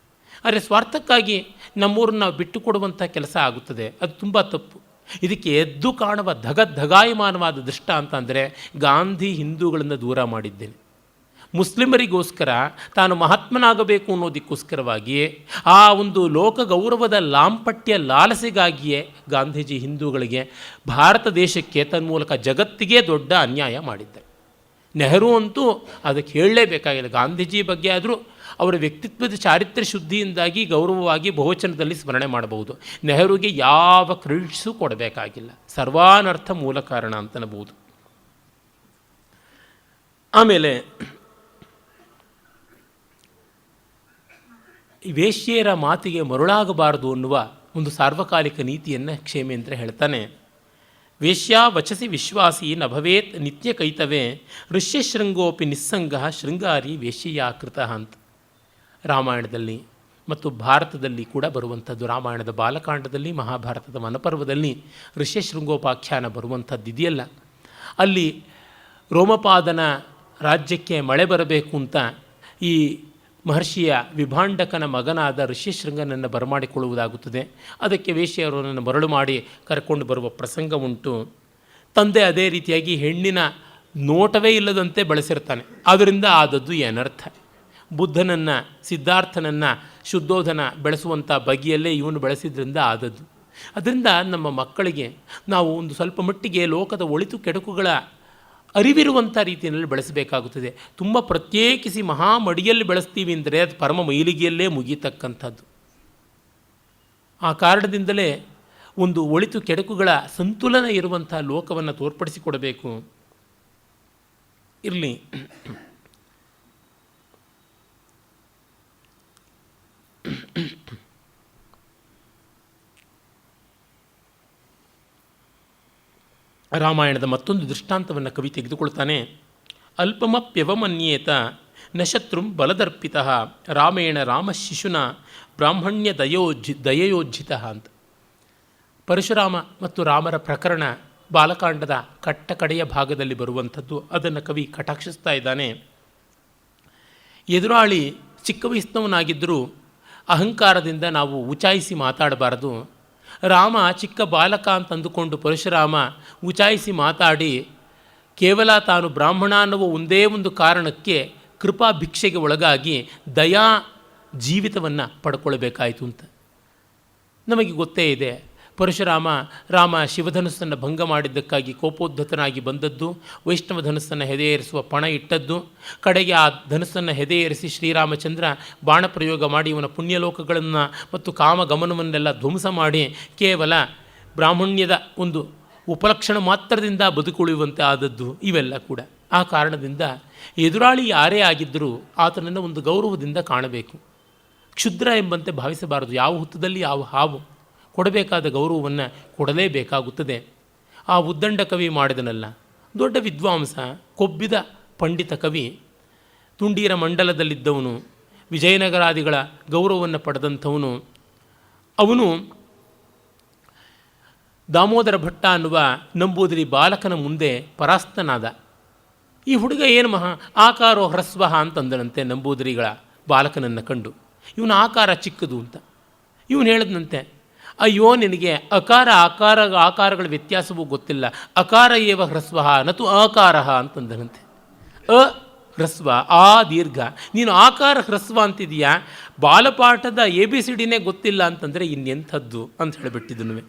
ಆದರೆ ಸ್ವಾರ್ಥಕ್ಕಾಗಿ ನಮ್ಮೂರನ್ನು ನಾವು ಬಿಟ್ಟು ಕೊಡುವಂಥ ಕೆಲಸ ಆಗುತ್ತದೆ. ಅದು ತುಂಬ ತಪ್ಪು. ಇದಕ್ಕೆ ಎದ್ದು ಕಾಣುವ ಧಗಾಯಮಾನವಾದ ದೃಷ್ಟ ಅಂತಂದರೆ ಗಾಂಧಿ ಹಿಂದೂಗಳನ್ನು ದೂರ ಮಾಡಿದ್ದೇನೆ. ಮುಸ್ಲಿಮರಿಗೋಸ್ಕರ ತಾನು ಮಹಾತ್ಮನಾಗಬೇಕು ಅನ್ನೋದಕ್ಕೋಸ್ಕರವಾಗಿ ಆ ಒಂದು ಲೋಕ ಗೌರವದ ಲಾಂಪಟ್ಯ ಲಾಲಸೆಗಾಗಿಯೇ ಗಾಂಧೀಜಿ ಹಿಂದೂಗಳಿಗೆ, ಭಾರತ ದೇಶಕ್ಕೆ ತನ್ಮೂಲಕ ಜಗತ್ತಿಗೆ ದೊಡ್ಡ ಅನ್ಯಾಯ ಮಾಡಿದ್ದಾರೆ. ನೆಹರು ಅಂತೂ ಅದಕ್ಕೆ ಹೇಳಲೇಬೇಕಾಗಿಲ್ಲ. ಗಾಂಧೀಜಿ ಬಗ್ಗೆ ಆದರೂ ಅವರ ವ್ಯಕ್ತಿತ್ವದ ಚಾರಿತ್ರ್ಯ ಶುದ್ಧಿಯಿಂದಾಗಿ ಗೌರವವಾಗಿ ಬಹುವಚನದಲ್ಲಿ ಸ್ಮರಣೆ ಮಾಡಬಹುದು. ನೆಹರುಗೆ ಯಾವ ಕ್ರೆಡಿಟ್ಸು ಕೊಡಬೇಕಾಗಿಲ್ಲ, ಸರ್ವಾನರ್ಥ ಮೂಲ ಕಾರಣ ಅಂತನಬಹುದು. ಆಮೇಲೆ ವೇಶ್ಯೆಯರ ಮಾತಿಗೆ ಮರುಳಾಗಬಾರದು ಅನ್ನುವ ಒಂದು ಸಾರ್ವಕಾಲಿಕ ನೀತಿಯನ್ನು ಕ್ಷೇಮೇಂದ್ರ ಹೇಳ್ತಾನೆ. ವೇಶ್ಯಾ ವಚಸಿ ವಿಶ್ವಾಸಿ ನಭವೇತ್ ನಿತ್ಯ ಕೈತವೇ ಋಷ್ಯಶೃಂಗೋಪಿ ನಿಸ್ಸಂಗ ಶೃಂಗಾರಿ ವೇಶ್ಯೆಯಾಕೃತ ಅಂತ ರಾಮಾಯಣದಲ್ಲಿ ಮತ್ತು ಭಾರತದಲ್ಲಿ ಕೂಡ ಬರುವಂಥದ್ದು. ರಾಮಾಯಣದ ಬಾಲಕಾಂಡದಲ್ಲಿ, ಮಹಾಭಾರತದ ವನಪರ್ವದಲ್ಲಿ ಋಷ್ಯಶೃಂಗೋಪಾಖ್ಯಾನ ಬರುವಂಥದ್ದು ಇದೆಯಲ್ಲ, ಅಲ್ಲಿ ರೋಮಪಾದನ ರಾಜ್ಯಕ್ಕೆ ಮಳೆ ಬರಬೇಕು ಅಂತ ಈ ಮಹರ್ಷಿಯ ವಿಭಾಂಡಕನ ಮಗನಾದ ಋಷ್ಯಶೃಂಗನನ್ನು ಬರಮಾಡಿಕೊಳ್ಳುವುದಾಗುತ್ತದೆ. ಅದಕ್ಕೆ ವೇಶ್ಯರನ್ನು ಮರಳು ಮಾಡಿ ಕರ್ಕೊಂಡು ಬರುವ ಪ್ರಸಂಗ ಉಂಟು. ತಂದೆ ಅದೇ ರೀತಿಯಾಗಿ ಹೆಣ್ಣಿನ ನೋಟವೇ ಇಲ್ಲದಂತೆ ಬೆಳೆಸಿರ್ತಾನೆ. ಆದ್ದರಿಂದ ಆದದ್ದು ಏನರ್ಥ. ಬುದ್ಧನನ್ನು, ಸಿದ್ಧಾರ್ಥನನ್ನು ಶುದ್ಧೋಧನ ಬೆಳೆಸುವಂಥ ಬಗೆಯಲ್ಲೇ ಇವನು ಬೆಳೆಸಿದ್ರಿಂದ ಆದದ್ದು. ಅದರಿಂದ ನಮ್ಮ ಮಕ್ಕಳಿಗೆ ನಾವು ಒಂದು ಸ್ವಲ್ಪ ಮಟ್ಟಿಗೆ ಲೋಕದ ಒಳಿತು ಕೆಡುಕುಗಳ ಅರಿವಿರುವಂಥ ರೀತಿಯಲ್ಲಿ ಬೆಳೆಸಬೇಕಾಗುತ್ತದೆ. ತುಂಬ ಪ್ರತ್ಯೇಕಿಸಿ ಮಹಾಮಡಿಯಲ್ಲಿ ಬೆಳೆಸ್ತೀವಿ ಅಂದರೆ ಅದು ಪರಮ ಮೈಲಿಗೆಯಲ್ಲೇ ಮುಗಿಯತಕ್ಕಂಥದ್ದು. ಆ ಕಾರಣದಿಂದಲೇ ಒಂದು ಒಳಿತು ಕೆಡುಕುಗಳ ಸಂತುಲನ ಇರುವಂಥ ಲೋಕವನ್ನು ತೋರ್ಪಡಿಸಿಕೊಡಬೇಕು. ಇರಲಿ, ರಾಮಾಯಣದ ಮತ್ತೊಂದು ದೃಷ್ಟಾಂತವನ್ನು ಕವಿ ತೆಗೆದುಕೊಳ್ತಾನೆ. ಅಲ್ಪಮಪ್ಯವಮನ್ಯೇತ ನ ಶತ್ರುಂ ಬಲದರ್ಪಿತ ರಾಮೇಣ ರಾಮಶಿಶುನ ಬ್ರಾಹ್ಮಣ್ಯ ದಯಯೋಜ್ಜಿತ ಅಂತ. ಪರಶುರಾಮ ಮತ್ತು ರಾಮರ ಪ್ರಕರಣ ಬಾಲಕಾಂಡದ ಕಡೆಯ ಭಾಗದಲ್ಲಿ ಬರುವಂಥದ್ದು. ಅದನ್ನು ಕವಿ ಕಟಾಕ್ಷಿಸ್ತಾ ಇದ್ದಾನೆ. ಎದುರಾಳಿ ಚಿಕ್ಕ ವಯಸ್ಸಿನವನಾಗಿದ್ದರೂ ಅಹಂಕಾರದಿಂದ ನಾವು ಉಚಾಯಿಸಿ ಮಾತಾಡಬಾರದು. ರಾಮ ಚಿಕ್ಕ ಬಾಲಕ ಅಂತ ಅಂದುಕೊಂಡು ಪರಶುರಾಮ ಉಚಾಯಿಸಿ ಮಾತಾಡಿ ಕೇವಲ ತಾನು ಬ್ರಾಹ್ಮಣ ಅನ್ನುವ ಒಂದೇ ಒಂದು ಕಾರಣಕ್ಕೆ ಕೃಪಾ ಭಿಕ್ಷೆಗೆ ಒಳಗಾಗಿ ದಯಾ ಜೀವಿತವನ್ನು ಪಡ್ಕೊಳ್ಬೇಕಾಯಿತು ಅಂತ ನಮಗೆ ಗೊತ್ತೇ ಇದೆ. ಪರಶುರಾಮ ರಾಮ ಶಿವಧನುಸ್ಸನ್ನು ಭಂಗ ಮಾಡಿದ್ದಕ್ಕಾಗಿ ಕೋಪೋದ್ಧತನಾಗಿ ಬಂದದ್ದು, ವೈಷ್ಣವ ಧನುಸ್ಸನ್ನು ಹೆದೆಯೇರಿಸುವ ಪಣ ಇಟ್ಟದ್ದು, ಕಡೆಗೆ ಆ ಧನುಸ್ಸನ್ನು ಹೆದೆಯೇರಿಸಿ ಶ್ರೀರಾಮಚಂದ್ರ ಬಾಣ ಪ್ರಯೋಗ ಮಾಡಿ ಇವನ ಪುಣ್ಯಲೋಕಗಳನ್ನು ಮತ್ತು ಕಾಮಗಮನವನ್ನೆಲ್ಲ ಧ್ವಂಸ ಮಾಡಿ ಕೇವಲ ಬ್ರಾಹ್ಮಣ್ಯದ ಒಂದು ಉಪಲಕ್ಷಣ ಮಾತ್ರದಿಂದ ಬದುಕುಳಿಯುವಂತೆ ಆದದ್ದು. ಇವೆಲ್ಲ ಕೂಡ ಆ ಕಾರಣದಿಂದ ಎದುರಾಳಿ ಯಾರೇ ಆಗಿದ್ದರೂ ಆತನನ್ನು ಒಂದು ಗೌರವದಿಂದ ಕಾಣಬೇಕು. ಕ್ಷುದ್ರ ಎಂಬಂತೆ ಭಾವಿಸಬಾರದು. ಯಾವ ಹುತ್ತದಲ್ಲಿ ಯಾವ ಹಾವು, ಕೊಡಬೇಕಾದ ಗೌರವವನ್ನು ಕೊಡಲೇಬೇಕಾಗುತ್ತದೆ. ಆ ಉದ್ದಂಡ ಕವಿ ಮಾಡಿದನಲ್ಲ, ದೊಡ್ಡ ವಿದ್ವಾಂಸ, ಕೊಬ್ಬಿದ ಪಂಡಿತ ಕವಿ, ತುಂಡೀರ ಮಂಡಲದಲ್ಲಿದ್ದವನು, ವಿಜಯನಗರಾದಿಗಳ ಗೌರವವನ್ನು ಪಡೆದಂಥವನು. ಅವನು ದಾಮೋದರ ಭಟ್ಟ ಅನ್ನುವ ನಂಬೂದಿರಿ ಬಾಲಕನ ಮುಂದೆ ಪರಾಸ್ತನಾದ. ಈ ಹುಡುಗ ಏನು ಆಕಾರೋ ಹ್ರಸ್ವ ಅಂತಂದನಂತೆ ನಂಬೂದಿರಿಗಳ ಬಾಲಕನನ್ನು ಕಂಡು. ಇವನ ಆಕಾರ ಚಿಕ್ಕದು ಅಂತ. ಇವನು ಹೇಳಿದಂತೆ, ಅಯ್ಯೋ ನಿನಗೆ ಆಕಾರಗಳ ವ್ಯತ್ಯಾಸವೂ ಗೊತ್ತಿಲ್ಲ, ಅಕಾರ ಏವ ಹ್ರಸ್ವ ನತು ಆಕಾರ ಅಂತಂದನಂತೆ. ಹ್ರಸ್ವ, ಆ ದೀರ್ಘ, ನೀನು ಆಕಾರ ಹ್ರಸ್ವ ಅಂತಿದೆಯಾ, ಬಾಲಪಾಠದ ABCDನೇ ಗೊತ್ತಿಲ್ಲ ಅಂತಂದರೆ ಇನ್ನೆಂಥದ್ದು ಅಂತ ಹೇಳಿಬಿಟ್ಟಿದ್ದನು.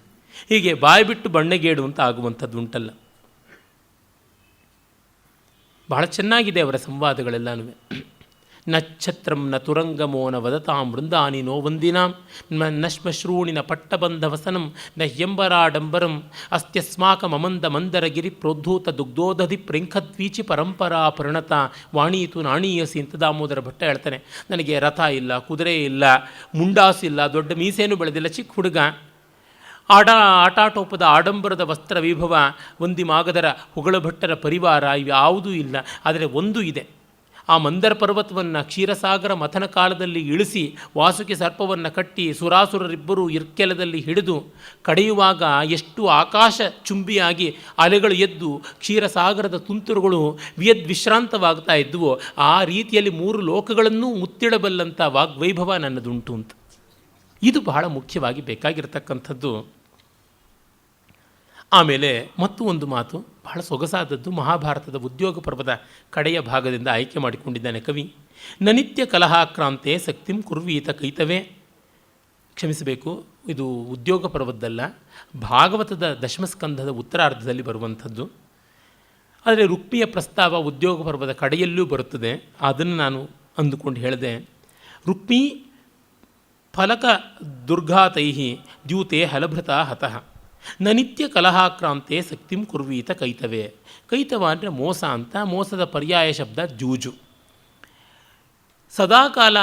ಹೀಗೆ ಬಾಯಿ ಬಿಟ್ಟು ಬಣ್ಣಗೇಡು ಅಂತ ಆಗುವಂಥದ್ದು ಉಂಟಲ್ಲ. ಬಹಳ ಚೆನ್ನಾಗಿದೆ ಅವರ ಸಂವಾದಗಳೆಲ್ಲನೂ. ನ ಛತ್ರಂ ನ ತುರಂಗಮೋ ನ ವದತಾಂ ವೃಂದಾನಿ ನೋ ವಂದಿನಾಂ ನ ಶ್ಮಶ್ರೂಣಿನ ಪಟ್ಟಬಂಧವಸನಂ ನ ಹ್ಯಂಬರಾಡಂಬರಂ ಅಸ್ತ್ಯಸ್ಮಾಕಮಮಂದ ಮಂದರಗಿರಿ ಪ್ರೋದ್ಧೂತ ದುಗ್ಧೋದಧಿ ಪ್ರಿಂಖದ್ವೀಚಿ ಪರಂಪರಾ ಪರಿಣತ ವಾಣೀತು ನಾಣೀಯಸಿ ಅಂತ ದಾಮೋದರ ಭಟ್ಟ ಹೇಳ್ತಾನೆ. ನನಗೆ ರಥ ಇಲ್ಲ, ಕುದುರೆ ಇಲ್ಲ, ಮುಂಡಾಸಿಲ್ಲ, ದೊಡ್ಡ ಮೀಸೇನು ಬೆಳೆದಿಲ್ಲ, ಚಿಕ್ಕ ಹುಡುಗ, ಆಟಾಟೋಪದ ಆಡಂಬರದ ವಸ್ತ್ರ ವೈಭವ, ವಂದಿಮಾಗದರ ಹೊಗಳಭಟ್ಟರ ಪರಿವಾರ ಇವ್ಯಾವುದೂ ಇಲ್ಲ. ಆದರೆ ಒಂದು ಇದೆ, ಆ ಮಂದರ ಪರ್ವತವನ್ನು ಕ್ಷೀರಸಾಗರ ಮಥನ ಕಾಲದಲ್ಲಿ ಇಳಿಸಿ ವಾಸುಕಿ ಸರ್ಪವನ್ನು ಕಟ್ಟಿ ಸುರಾಸುರರಿಬ್ಬರೂ ಇರ್ಕೆಲದಲ್ಲಿ ಹಿಡಿದು ಕಡೆಯುವಾಗ ಎಷ್ಟು ಆಕಾಶ ಚುಂಬಿಯಾಗಿ ಅಲೆಗಳು ಎದ್ದು ಕ್ಷೀರಸಾಗರದ ತುಂತುರುಗಳು ವಿಶ್ರಾಂತವಾಗ್ತಾ ಇದ್ದುವೋ ಆ ರೀತಿಯಲ್ಲಿ 3 ಲೋಕಗಳನ್ನೂ ಮುತ್ತಿಡಬಲ್ಲಂಥ ವಾಗ್ವೈಭವ ನನ್ನದುಂಟು ಅಂತ. ಇದು ಬಹಳ ಮುಖ್ಯವಾಗಿ ಬೇಕಾಗಿರತಕ್ಕಂಥದ್ದು. ಆಮೇಲೆ ಮತ್ತು ಒಂದು ಮಾತು ಬಹಳ ಸೊಗಸಾದದ್ದು, ಮಹಾಭಾರತದ ಉದ್ಯೋಗ ಪರ್ವದ ಕಡೆಯ ಭಾಗದಿಂದ ಆಯ್ಕೆ ಮಾಡಿಕೊಂಡಿದ್ದಾನೆ ಕವಿ. ನನಿತ್ಯ ಕಲಹಾಕ್ರಾಂತೆ ಶಕ್ತಿಂ ಕುರ್ವೀತ ಕೈತವೇ. ಕ್ಷಮಿಸಬೇಕು, ಇದು ಉದ್ಯೋಗ ಪರ್ವದ್ದಲ್ಲ, ಭಾಗವತದ ದಶಮಸ್ಕಂಧದ ಉತ್ತರಾರ್ಧದಲ್ಲಿ ಬರುವಂಥದ್ದು. ಆದರೆ ರುಕ್ಮಿಯ ಪ್ರಸ್ತಾವ ಉದ್ಯೋಗ ಪರ್ವದ ಕಡೆಯಲ್ಲೂ ಬರುತ್ತದೆ. ಅದನ್ನು ನಾನು ಅಂದುಕೊಂಡು ಹೇಳಿದೆ. ರುಕ್ಮಿ ಫಲಕ ದುರ್ಘಾತೈ ದ್ಯೂತೆ ಹಲಭೃತ ಹತಃ ನನಿತ್ಯ ಕಲಹಾಕ್ರಾಂತೆ ಶಕ್ತಿಂ ಕುರ್ವೀತ ಕೈತವೇ. ಕೈತವ ಅಂದರೆ ಮೋಸ ಅಂತ, ಮೋಸದ ಪರ್ಯಾಯ ಶಬ್ದ ಜೂಜು. ಸದಾಕಾಲ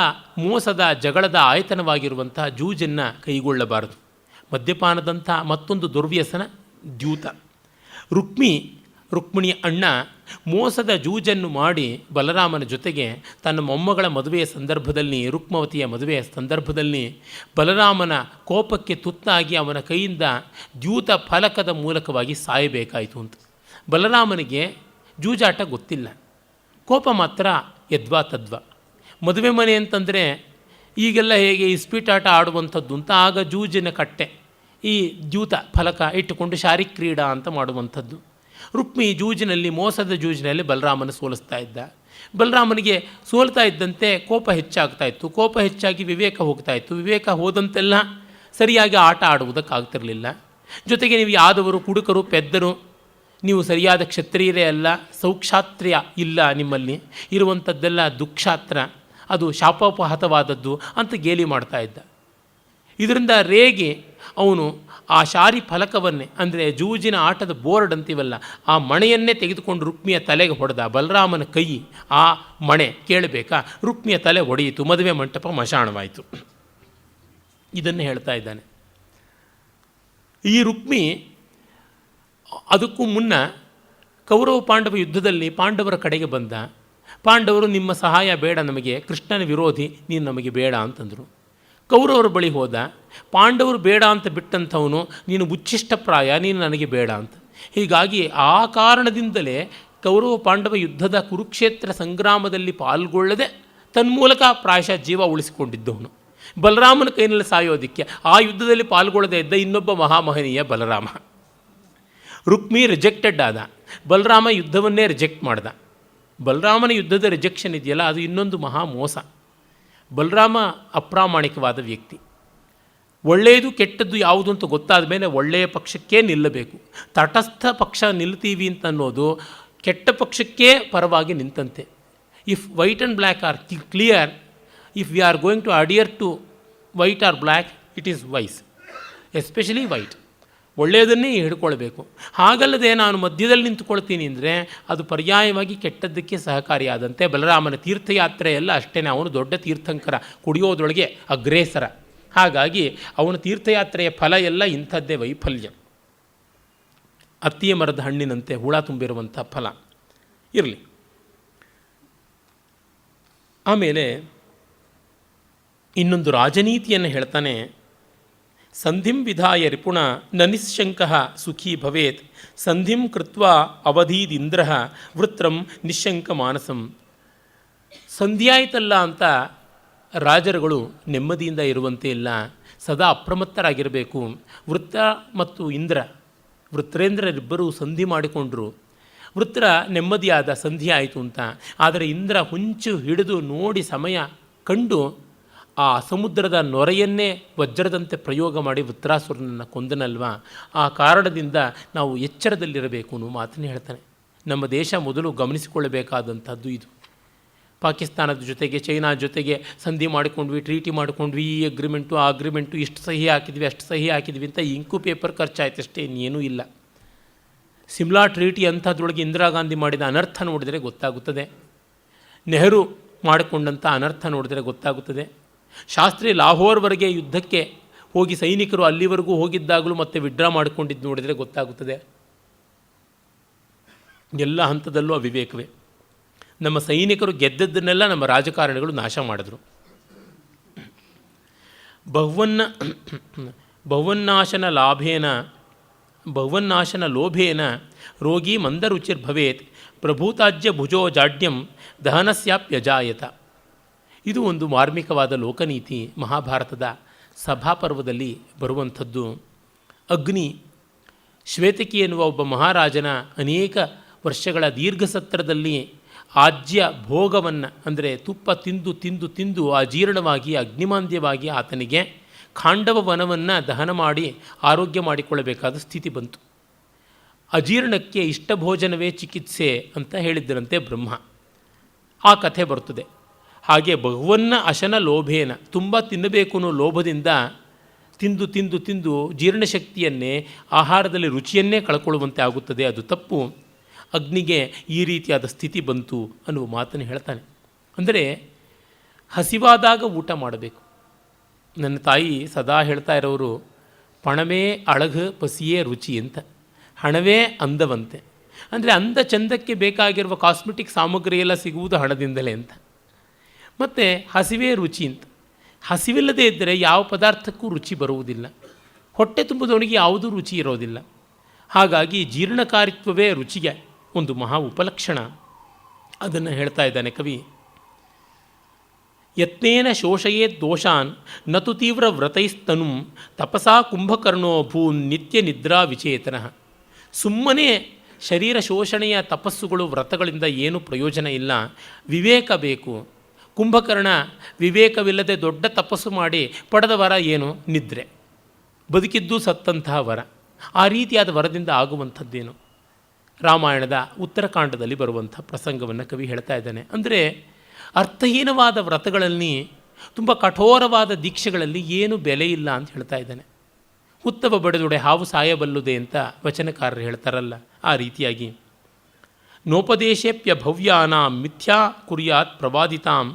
ಮೋಸದ ಜಗಳದ ಆಯತನವಾಗಿರುವಂಥ ಜೂಜನ್ನು ಕೈಗೊಳ್ಳಬಾರದು. ಮದ್ಯಪಾನದಂಥ ಮತ್ತೊಂದು ದುರ್ವ್ಯಸನ ದ್ಯೂತ. ರುಕ್ಮಿಣಿಯ ಅಣ್ಣ ಮೋಸದ ಜೂಜನ್ನು ಮಾಡಿ ಬಲರಾಮನ ಜೊತೆಗೆ ತನ್ನ ಮೊಮ್ಮಗಳ ಮದುವೆಯ ಸಂದರ್ಭದಲ್ಲಿ, ರುಕ್ಮವತಿಯ ಮದುವೆಯ ಸಂದರ್ಭದಲ್ಲಿ ಬಲರಾಮನ ಕೋಪಕ್ಕೆ ತುತ್ತಾಗಿ ಅವನ ಕೈಯಿಂದ ದ್ಯೂತ ಫಲಕದ ಮೂಲಕವಾಗಿ ಸಾಯಬೇಕಾಯಿತು ಅಂತ. ಬಲರಾಮನಿಗೆ ಜೂಜಾಟ ಗೊತ್ತಿಲ್ಲ, ಕೋಪ ಮಾತ್ರ ಯದ್ವಾ ತದ್ವಾ. ಮದುವೆ ಮನೆ ಅಂತಂದರೆ ಈಗೆಲ್ಲ ಹೇಗೆ ಇಸ್ಪೀಟಾಟ ಆಡುವಂಥದ್ದು ಅಂತ, ಆಗ ಜೂಜಿನ ಕಟ್ಟೆ, ಈ ದ್ಯೂತ ಫಲಕ ಇಟ್ಟುಕೊಂಡು ಶಾರೀಕ್ರೀಡಾ ಅಂತ ಮಾಡುವಂಥದ್ದು. ರುಕ್ಮಿ ಜೂಜಿನಲ್ಲಿ, ಮೋಸದ ಜೂಜಿನಲ್ಲಿ ಬಲರಾಮನ ಸೋಲಿಸ್ತಾ ಇದ್ದ. ಬಲರಾಮನಿಗೆ ಸೋಲ್ತಾ ಇದ್ದಂತೆ ಕೋಪ ಹೆಚ್ಚಾಗ್ತಾ ಇತ್ತು. ಕೋಪ ಹೆಚ್ಚಾಗಿ ವಿವೇಕ ಹೋಗ್ತಾ ಇತ್ತು. ವಿವೇಕ ಹೋದಂತೆಲ್ಲ ಸರಿಯಾಗಿ ಆಟ ಆಡುವುದಕ್ಕಾಗ್ತಿರಲಿಲ್ಲ. ಜೊತೆಗೆ ನೀವು ಯಾದವರು, ಕುಡುಕರು, ಪೆದ್ದರು, ನೀವು ಸರಿಯಾದ ಕ್ಷತ್ರಿಯರೇ ಅಲ್ಲ, ಸೌಕ್ಷಾತ್ರ್ಯ ಇಲ್ಲ ನಿಮ್ಮಲ್ಲಿ, ಇರುವಂಥದ್ದೆಲ್ಲ ದುಕ್ಷಾತ್ರ, ಅದು ಶಾಪೋಪಹತವಾದದ್ದು ಅಂತ ಗೇಲಿ ಮಾಡ್ತಾ ಇದ್ದ. ಇದರಿಂದ ರೇಗೆ ಅವನು ಆ ಶಾರಿ ಫಲಕವನ್ನೇ, ಅಂದರೆ ಜೂಜಿನ ಆಟದ ಬೋರ್ಡ್ ಅಂತೀವಲ್ಲ, ಆ ಮಣೆಯನ್ನೇ ತೆಗೆದುಕೊಂಡು ರುಕ್ಮಿಯ ತಲೆಗೆ ಹೊಡೆದ. ಬಲರಾಮನ ಕೈ ಆ ಮಣೆ ಕೇಳಬೇಕಾ, ರುಕ್ಮಿಯ ತಲೆ ಒಡೆಯಿತು, ಮದುವೆ ಮಂಟಪ ಮಶಾಣವಾಯಿತು. ಇದನ್ನು ಹೇಳ್ತಾ ಇದ್ದಾನೆ. ಈ ರುಕ್ಮಿ ಅದಕ್ಕೂ ಮುನ್ನ ಕೌರವ ಪಾಂಡವ ಯುದ್ಧದಲ್ಲಿ ಪಾಂಡವರ ಕಡೆಗೆ ಬಂದ. ಪಾಂಡವರು ನಿಮ್ಮ ಸಹಾಯ ಬೇಡ ನಮಗೆ, ಕೃಷ್ಣನ ವಿರೋಧಿ, ನೀನು ನಮಗೆ ಬೇಡ ಅಂತಂದರು. ಕೌರವರ ಬಳಿ ಹೋದ. ಪಾಂಡವರು ಬೇಡ ಅಂತ ಬಿಟ್ಟಂಥವನು, ನೀನು ಉಚ್ಛಿಷ್ಟಪ್ರಾಯ, ನೀನು ನನಗೆ ಬೇಡ ಅಂತ. ಹೀಗಾಗಿ ಆ ಕಾರಣದಿಂದಲೇ ಕೌರವ ಪಾಂಡವ ಯುದ್ಧದ ಕುರುಕ್ಷೇತ್ರ ಸಂಗ್ರಾಮದಲ್ಲಿ ಪಾಲ್ಗೊಳ್ಳದೆ ತನ್ಮೂಲಕ ಪ್ರಾಯಶಃ ಜೀವ ಉಳಿಸಿಕೊಂಡಿದ್ದವನು. ಬಲರಾಮನ ಕೈನಲ್ಲಿ ಸಾಯೋದಕ್ಕೆ ಆ ಯುದ್ಧದಲ್ಲಿ ಪಾಲ್ಗೊಳ್ಳದೇ ಇದ್ದ ಇನ್ನೊಬ್ಬ ಮಹಾಮಹನೀಯ ಬಲರಾಮ. ರುಕ್ಮಿ ರಿಜೆಕ್ಟೆಡ್ ಆದ, ಬಲರಾಮ ಯುದ್ಧವನ್ನೇ ರಿಜೆಕ್ಟ್ ಮಾಡ್ದ. ಬಲರಾಮನ ಯುದ್ಧದ ರಿಜೆಕ್ಷನ್ ಇದೆಯಲ್ಲ, ಅದು ಇನ್ನೊಂದು ಮಹಾ ಮೋಸ. ಬಲರಾಮ ಅಪ್ರಾಮಾಣಿಕವಾದ ವ್ಯಕ್ತಿ. ಒಳ್ಳೆಯದು ಕೆಟ್ಟದ್ದು ಯಾವುದು ಅಂತ ಗೊತ್ತಾದ ಮೇಲೆ ಒಳ್ಳೆಯ ಪಕ್ಷಕ್ಕೇ ನಿಲ್ಲಬೇಕು. ತಟಸ್ಥ ಪಕ್ಷ ನಿಲ್ತೀವಿ ಅಂತ ಅನ್ನೋದು ಕೆಟ್ಟ ಪಕ್ಷಕ್ಕೇ ಪರವಾಗಿ ನಿಂತಂತೆ. If white and black are clear, if we are going to adhere to white or black, it is wise, especially white. ಒಳ್ಳೆಯದನ್ನೇ ಹಿಡ್ಕೊಳ್ಬೇಕು. ಹಾಗಲ್ಲದೆ ನಾನು ಮಧ್ಯದಲ್ಲಿ ನಿಂತುಕೊಳ್ತೀನಿ ಅಂದರೆ ಅದು ಪರ್ಯಾಯವಾಗಿ ಕೆಟ್ಟದ್ದಕ್ಕೆ ಸಹಕಾರಿಯಾದಂತೆ. ಬಲರಾಮನ ತೀರ್ಥಯಾತ್ರೆ ಎಲ್ಲ ಅಷ್ಟೇ, ಅವನು ದೊಡ್ಡ ತೀರ್ಥಂಕರ, ಕುಡಿಯೋದ್ರೊಳಗೆ ಅಗ್ರೇಸರ. ಹಾಗಾಗಿ ಅವನ ತೀರ್ಥಯಾತ್ರೆಯ ಫಲ ಎಲ್ಲ ಇಂಥದ್ದೇ ವೈಫಲ್ಯ. ಅತ್ತಿಯ ಮರದ ಹಣ್ಣಿನಂತೆ ಹುಳ ತುಂಬಿರುವಂಥ ಫಲ ಇರಲಿ. ಆಮೇಲೆ ಇನ್ನೊಂದು ರಾಜನೀತಿಯನ್ನು ಹೇಳ್ತಾನೆ. ಸಂಧಿಂ ವಿಧಾಯ ರಿಪುಣ ನ ನಿಶಂಕಃ ಸುಖೀ ಭವೇತ್, ಸಂಧಿಂ ಕೃತ್ವಾ ಅವಧೀದಿಂದ್ರ ವೃತ್ರಂ ನಿಶಂಕ ಮಾನಸಂ. ಸಂಧಿಯಾಯ್ತಲ್ಲ ಅಂತ ರಾಜರುಗಳು ನೆಮ್ಮದಿಯಿಂದ ಇರುವಂತೆ ಇಲ್ಲ, ಸದಾ ಅಪ್ರಮತ್ತರಾಗಿರಬೇಕು. ವೃತ್ರ ಮತ್ತು ಇಂದ್ರ, ವೃತ್ರೇಂದ್ರರಿಬ್ಬರೂ ಸಂಧಿ ಮಾಡಿಕೊಂಡರು. ವೃತ್ರ ನೆಮ್ಮದಿಯಾದ, ಸಂಧಿ ಆಯಿತು ಅಂತ. ಆದರೆ ಇಂದ್ರ ಹುಂಚು ಹಿಡಿದು ನೋಡಿ ಸಮಯ ಕಂಡು ಆ ಸಮುದ್ರದ ನೊರೆಯನ್ನೇ ವಜ್ರದಂತೆ ಪ್ರಯೋಗ ಮಾಡಿ ವೃತ್ರಾಸುರನನ್ನು ಕೊಂದನಲ್ವ. ಆ ಕಾರಣದಿಂದ ನಾವು ಎಚ್ಚರದಲ್ಲಿರಬೇಕು ಅನ್ನೋ ಮಾತನ್ನು ಹೇಳ್ತಾನೆ. ನಮ್ಮ ದೇಶ ಮೊದಲು ಗಮನಿಸಿಕೊಳ್ಳಬೇಕಾದಂಥದ್ದು ಇದು. ಪಾಕಿಸ್ತಾನದ ಜೊತೆಗೆ ಚೈನಾ ಜೊತೆಗೆ ಸಂಧಿ ಮಾಡಿಕೊಂಡ್ವಿ, ಟ್ರೀಟಿ ಮಾಡಿಕೊಂಡ್ವಿ, ಈ ಅಗ್ರಿಮೆಂಟು ಆ ಅಗ್ರಿಮೆಂಟು ಇಷ್ಟು ಸಹಿ ಹಾಕಿದ್ವಿ ಅಷ್ಟು ಸಹಿ ಹಾಕಿದ್ವಿ ಅಂತ ಇಂಕು ಪೇಪರ್ ಖರ್ಚಾಯ್ತು ಅಷ್ಟೇ, ಇನ್ನೇನೂ ಇಲ್ಲ. ಸಿಮ್ಲಾ ಟ್ರೀಟಿ ಅಂಥದ್ರೊಳಗೆ ಇಂದಿರಾ ಗಾಂಧಿ ಮಾಡಿದ ಅನರ್ಥ ನೋಡಿದರೆ ಗೊತ್ತಾಗುತ್ತದೆ. ನೆಹರು ಮಾಡಿಕೊಂಡಂಥ ಅನರ್ಥ ನೋಡಿದರೆ ಗೊತ್ತಾಗುತ್ತದೆ. ಶಾಸ್ತ್ರಿ ಲಾಹೋರ್ವರೆಗೆ ಯುದ್ಧಕ್ಕೆ ಹೋಗಿ ಸೈನಿಕರು ಅಲ್ಲಿವರೆಗೂ ಹೋಗಿದ್ದಾಗಲೂ ಮತ್ತೆ ವಿಡ್ರಾ ಮಾಡಿಕೊಂಡಿದ್ದು ನೋಡಿದರೆ ಗೊತ್ತಾಗುತ್ತದೆ. ಎಲ್ಲ ಹಂತದಲ್ಲೂ ಅವಿವೇಕವೇ. ನಮ್ಮ ಸೈನಿಕರು ಗೆದ್ದದ್ದನ್ನೆಲ್ಲ ನಮ್ಮ ರಾಜಕಾರಣಿಗಳು ನಾಶ ಮಾಡಿದ್ರು. ಬಹುವನ್ನಾಶನ ಲೋಭೇನ ರೋಗಿ ಮಂದರುಚಿರ್ಭವೇತ್ ಪ್ರಭೂತಾಜ್ಯ ಭುಜೋ ಜಾಡ್ಯಂ ದಹನಸ್ಯಾಪ್ಯಜಾಯತ. ಇದು ಒಂದು ಮಾರ್ಮಿಕವಾದ ಲೋಕನೀತಿ ಮಹಾಭಾರತದ ಸಭಾಪರ್ವದಲ್ಲಿ ಬರುವಂಥದ್ದು. ಅಗ್ನಿ ಶ್ವೇತಕಿ ಎನ್ನುವ ಒಬ್ಬ ಮಹಾರಾಜನ ಅನೇಕ ವರ್ಷಗಳ ದೀರ್ಘ ಸತ್ರದಲ್ಲಿ ಆಜ್ಯ ಭೋಗವನ್ನು ಅಂದರೆ ತುಪ್ಪ ತಿಂದು ತಿಂದು ತಿಂದು ಅಜೀರ್ಣವಾಗಿ ಅಗ್ನಿಮಾಂದ್ಯವಾಗಿ ಆತನಿಗೆ ಖಾಂಡವ ವನವನ್ನು ದಹನ ಮಾಡಿ ಆರೋಗ್ಯ ಮಾಡಿಕೊಳ್ಳಬೇಕಾದ ಸ್ಥಿತಿ ಬಂತು. ಅಜೀರ್ಣಕ್ಕೆ ಇಷ್ಟ ಭೋಜನವೇ ಚಿಕಿತ್ಸೆ ಅಂತ ಹೇಳಿದ್ದರಂತೆ ಬ್ರಹ್ಮ. ಆ ಕಥೆ ಬರ್ತದೆ. ಹಾಗೆ ಬಹುವನ್ನ ಅಶನ ಲೋಭೇನ, ತುಂಬ ತಿನ್ನಬೇಕು ಅನ್ನೋ ಲೋಭದಿಂದ ತಿಂದು ತಿಂದು ತಿಂದು ಜೀರ್ಣಶಕ್ತಿಯನ್ನೇ ಆಹಾರದಲ್ಲಿ ರುಚಿಯನ್ನೇ ಕಳ್ಕೊಳ್ಳುವಂತೆ ಆಗುತ್ತದೆ. ಅದು ತಪ್ಪು. ಅಗ್ನಿಗೆ ಈ ರೀತಿಯಾದ ಸ್ಥಿತಿ ಬಂತು ಅನ್ನುವ ಮಾತನ್ನು ಹೇಳ್ತಾನೆ. ಅಂದರೆ ಹಸಿವಾದಾಗ ಊಟ ಮಾಡಬೇಕು. ನನ್ನ ತಾಯಿ ಸದಾ ಹೇಳ್ತಾ ಇರೋರು, ಪಣವೇ ಅಳಗು ಪಸಿಯೇ ರುಚಿ ಅಂತ, ಹಣವೇ ಅಂದವಂತೆ. ಅಂದರೆ ಅಂದ ಚಂದಕ್ಕೆ ಬೇಕಾಗಿರುವ ಕಾಸ್ಮೆಟಿಕ್ ಸಾಮಗ್ರಿ ಎಲ್ಲ ಸಿಗುವುದು ಹಣದಿಂದಲೇ ಅಂತ. ಮತ್ತು ಹಸಿವೇ ರುಚಿ ಅಂತ. ಹಸಿವಿಲ್ಲದೆ ಇದ್ದರೆ ಯಾವ ಪದಾರ್ಥಕ್ಕೂ ರುಚಿ ಬರುವುದಿಲ್ಲ. ಹೊಟ್ಟೆ ತುಂಬುದವನಿಗೆ ಯಾವುದೂ ರುಚಿ ಇರೋದಿಲ್ಲ. ಹಾಗಾಗಿ ಜೀರ್ಣಕಾರಿತ್ವವೇ ರುಚಿಗೆ ಒಂದು ಮಹಾ ಉಪಲಕ್ಷಣ. ಅದನ್ನು ಹೇಳ್ತಾ ಇದ್ದಾನೆ ಕವಿ. ಯತ್ನೇನ ಶೋಷಯೇ ದೋಷಾನ್ ನತು ತೀವ್ರ ವ್ರತೈಸ್ತನು ತಪಸಾ ಕುಂಭಕರ್ಣೋ ಭೂನ್ ನಿತ್ಯ ನಿದ್ರಾ ವಿಚೇತನಃ. ಸುಮ್ಮನೆ ಶರೀರ ಶೋಷಣೆಯ ತಪಸ್ಸುಗಳು ವ್ರತಗಳಿಂದ ಏನೂ ಪ್ರಯೋಜನ ಇಲ್ಲ. ವಿವೇಕ ಬೇಕು. ಕುಂಭಕರ್ಣ ವಿವೇಕವಿಲ್ಲದೆ ದೊಡ್ಡ ತಪಸ್ಸು ಮಾಡಿ ಪಡೆದ ವರ ಏನು? ನಿದ್ರೆ. ಬದುಕಿದ್ದು ಸತ್ತಂತಹ ವರ. ಆ ರೀತಿಯಾದ ವರದಿಂದ ಆಗುವಂಥದ್ದೇನು? ರಾಮಾಯಣದ ಉತ್ತರಕಾಂಡದಲ್ಲಿ ಬರುವಂಥ ಪ್ರಸಂಗವನ್ನು ಕವಿ ಹೇಳ್ತಾ ಇದ್ದಾನೆ. ಅಂದರೆ ಅರ್ಥಹೀನವಾದ ವ್ರತಗಳಲ್ಲಿ, ತುಂಬ ಕಠೋರವಾದ ದೀಕ್ಷೆಗಳಲ್ಲಿ ಏನು ಬೆಲೆ ಇಲ್ಲ ಅಂತ ಹೇಳ್ತಾ ಇದ್ದಾನೆ. ಹುತ್ತವ ಬಡೆದೊಡೆ ಹಾವು ಸಾಯಬಲ್ಲುದೆ ಅಂತ ವಚನಕಾರರು ಹೇಳ್ತಾರಲ್ಲ, ಆ ರೀತಿಯಾಗಿ ನೋಪದೇಶೇಪ್ಯ ಭವ್ಯಾನಾಂ ಮಿಥ್ಯಾ ಕುರ್ಯಾತ್ ಪ್ರವಾದಿತಾಂ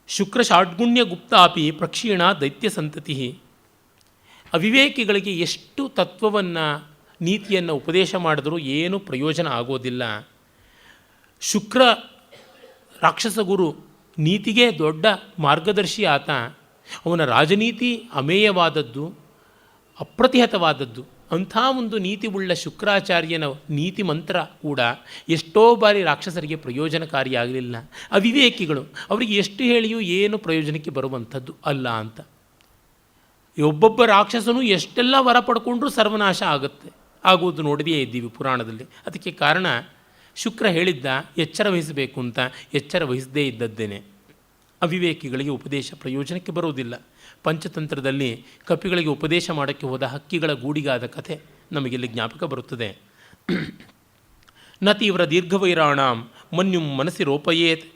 ಶುಕ್ರಷಾಡ್ಗುಣ್ಯ ಗುಪ್ತಾಪಿ ಪ್ರಕ್ಷೀಣ ದೈತ್ಯ ಸಂತತಿ. ಅವಿವೇಕಿಗಳಿಗೆ ಎಷ್ಟು ತತ್ವವನ್ನು ನೀತಿಯನ್ನು ಉಪದೇಶ ಮಾಡಿದರೂ ಏನೂ ಪ್ರಯೋಜನ ಆಗೋದಿಲ್ಲ. ಶುಕ್ರ ರಾಕ್ಷಸ ಗುರು ನೀತಿಗೆ ದೊಡ್ಡ ಮಾರ್ಗದರ್ಶಿ ಆತ. ಅವನ ರಾಜನೀತಿ ಅಮೇಯವಾದದ್ದು, ಅಪ್ರತಿಹತವಾದದ್ದು. ಅಂಥ ಒಂದು ನೀತಿ ಉಳ್ಳ ಶುಕ್ರಾಚಾರ್ಯನ ನೀತಿ ಮಂತ್ರ ಕೂಡ ಎಷ್ಟೋ ಬಾರಿ ರಾಕ್ಷಸರಿಗೆ ಪ್ರಯೋಜನಕಾರಿಯಾಗಲಿಲ್ಲ. ಅವಿವೇಕಿಗಳು ಅವರಿಗೆ ಎಷ್ಟು ಹೇಳಿಯೂ ಏನು ಪ್ರಯೋಜನಕ್ಕೆ ಬರುವಂಥದ್ದು ಅಲ್ಲ ಅಂತ. ಒಬ್ಬೊಬ್ಬ ರಾಕ್ಷಸನು ಎಷ್ಟೆಲ್ಲ ವರ ಪಡ್ಕೊಂಡ್ರೂ ಸರ್ವನಾಶ ಆಗುವುದು ನೋಡಿದೆಯೇ ಇದ್ದೀವಿ ಪುರಾಣದಲ್ಲಿ. ಅದಕ್ಕೆ ಕಾರಣ ಶುಕ್ರ ಹೇಳಿದ್ದ ಎಚ್ಚರ ವಹಿಸಬೇಕು ಅಂತ, ಎಚ್ಚರ ವಹಿಸದೇ ಇದ್ದದ್ದೇನೆ. ಅವಿವೇಕಿಗಳಿಗೆ ಉಪದೇಶ ಪ್ರಯೋಜನಕ್ಕೆ ಬರುವುದಿಲ್ಲ. ಪಂಚತಂತ್ರದಲ್ಲಿ ಕಪಿಗಳಿಗೆ ಉಪದೇಶ ಮಾಡೋಕ್ಕೆ ಹೋದ ಹಕ್ಕಿಗಳ ಗೂಡಿಗಾದ ಕಥೆ ನಮಗಿಲ್ಲಿ ಜ್ಞಾಪಕ ಬರುತ್ತದೆ. ನ ತೀವ್ರ ದೀರ್ಘವೈರಾಣಾಂ ಮನ್ಯುಂ ಮನಸ್ಸಿ ರೋಪಯೇತ್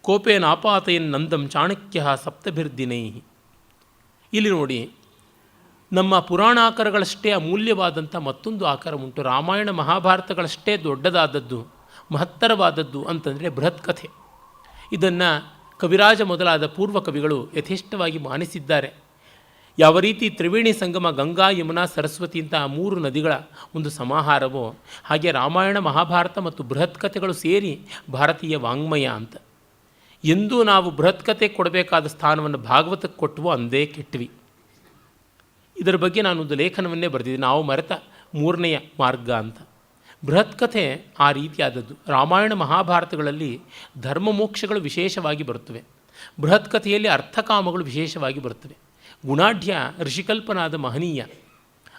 ಕೋಪೇನಾಪಾತಯನ್ ನಂದಂ ಚಾಣಕ್ಯ ಸಪ್ತಭಿರ್ದಿನೈ. ಇಲ್ಲಿ ನೋಡಿ, ನಮ್ಮ ಪುರಾಣಾಕರಗಳಷ್ಟೇ ಅಮೂಲ್ಯವಾದಂಥ ಮತ್ತೊಂದು ಆಕಾರ ಉಂಟು. ರಾಮಾಯಣ ಮಹಾಭಾರತಗಳಷ್ಟೇ ದೊಡ್ಡದಾದದ್ದು, ಮಹತ್ತರವಾದದ್ದು ಅಂತಂದರೆ ಬೃಹತ್ ಕಥೆ. ಇದನ್ನು ಕವಿರಾಜ ಮೊದಲಾದ ಪೂರ್ವ ಕವಿಗಳು ಯಥೇಷ್ಟವಾಗಿ ಮಾನಿಸಿದ್ದಾರೆ. ಯಾವ ರೀತಿ ತ್ರಿವೇಣಿ ಸಂಗಮ ಗಂಗಾ ಯಮುನಾ ಸರಸ್ವತಿ ಅಂತ 3 ನದಿಗಳ ಒಂದು ಸಮಾಹಾರವೋ, ಹಾಗೆ ರಾಮಾಯಣ ಮಹಾಭಾರತ ಮತ್ತು ಬೃಹತ್ ಕಥೆಗಳು ಸೇರಿ ಭಾರತೀಯ ವಾಂಗ್ಮಯ ಅಂತ. ಎಂದೂ ನಾವು ಬೃಹತ್ ಕಥೆ ಕೊಡಬೇಕಾದ ಸ್ಥಾನವನ್ನು ಭಾಗವತಕ್ಕೆ ಕೊಟ್ಟವೋ ಅಂದೇ ಕೆಟ್ವಿ. ಇದರ ಬಗ್ಗೆ ನಾನೊಂದು ಲೇಖನವನ್ನೇ ಬರೆದಿದ್ದೆ, ನಾವು ಮರೆತ 3ನೇ ಮಾರ್ಗ ಅಂತ. ಬೃಹತ್ ಕಥೆ ಆ ರೀತಿಯಾದದ್ದು. ರಾಮಾಯಣ ಮಹಾಭಾರತಗಳಲ್ಲಿ ಧರ್ಮ ಮೋಕ್ಷಗಳು ವಿಶೇಷವಾಗಿ ಬರುತ್ತವೆ. ಬೃಹತ್ ಕಥೆಯಲ್ಲಿ ಅರ್ಥಕಾಮಗಳು ವಿಶೇಷವಾಗಿ ಬರುತ್ತವೆ. ಗುಣಾಢ್ಯ ಋಷಿಕಲ್ಪನಾದ ಮಹನೀಯ.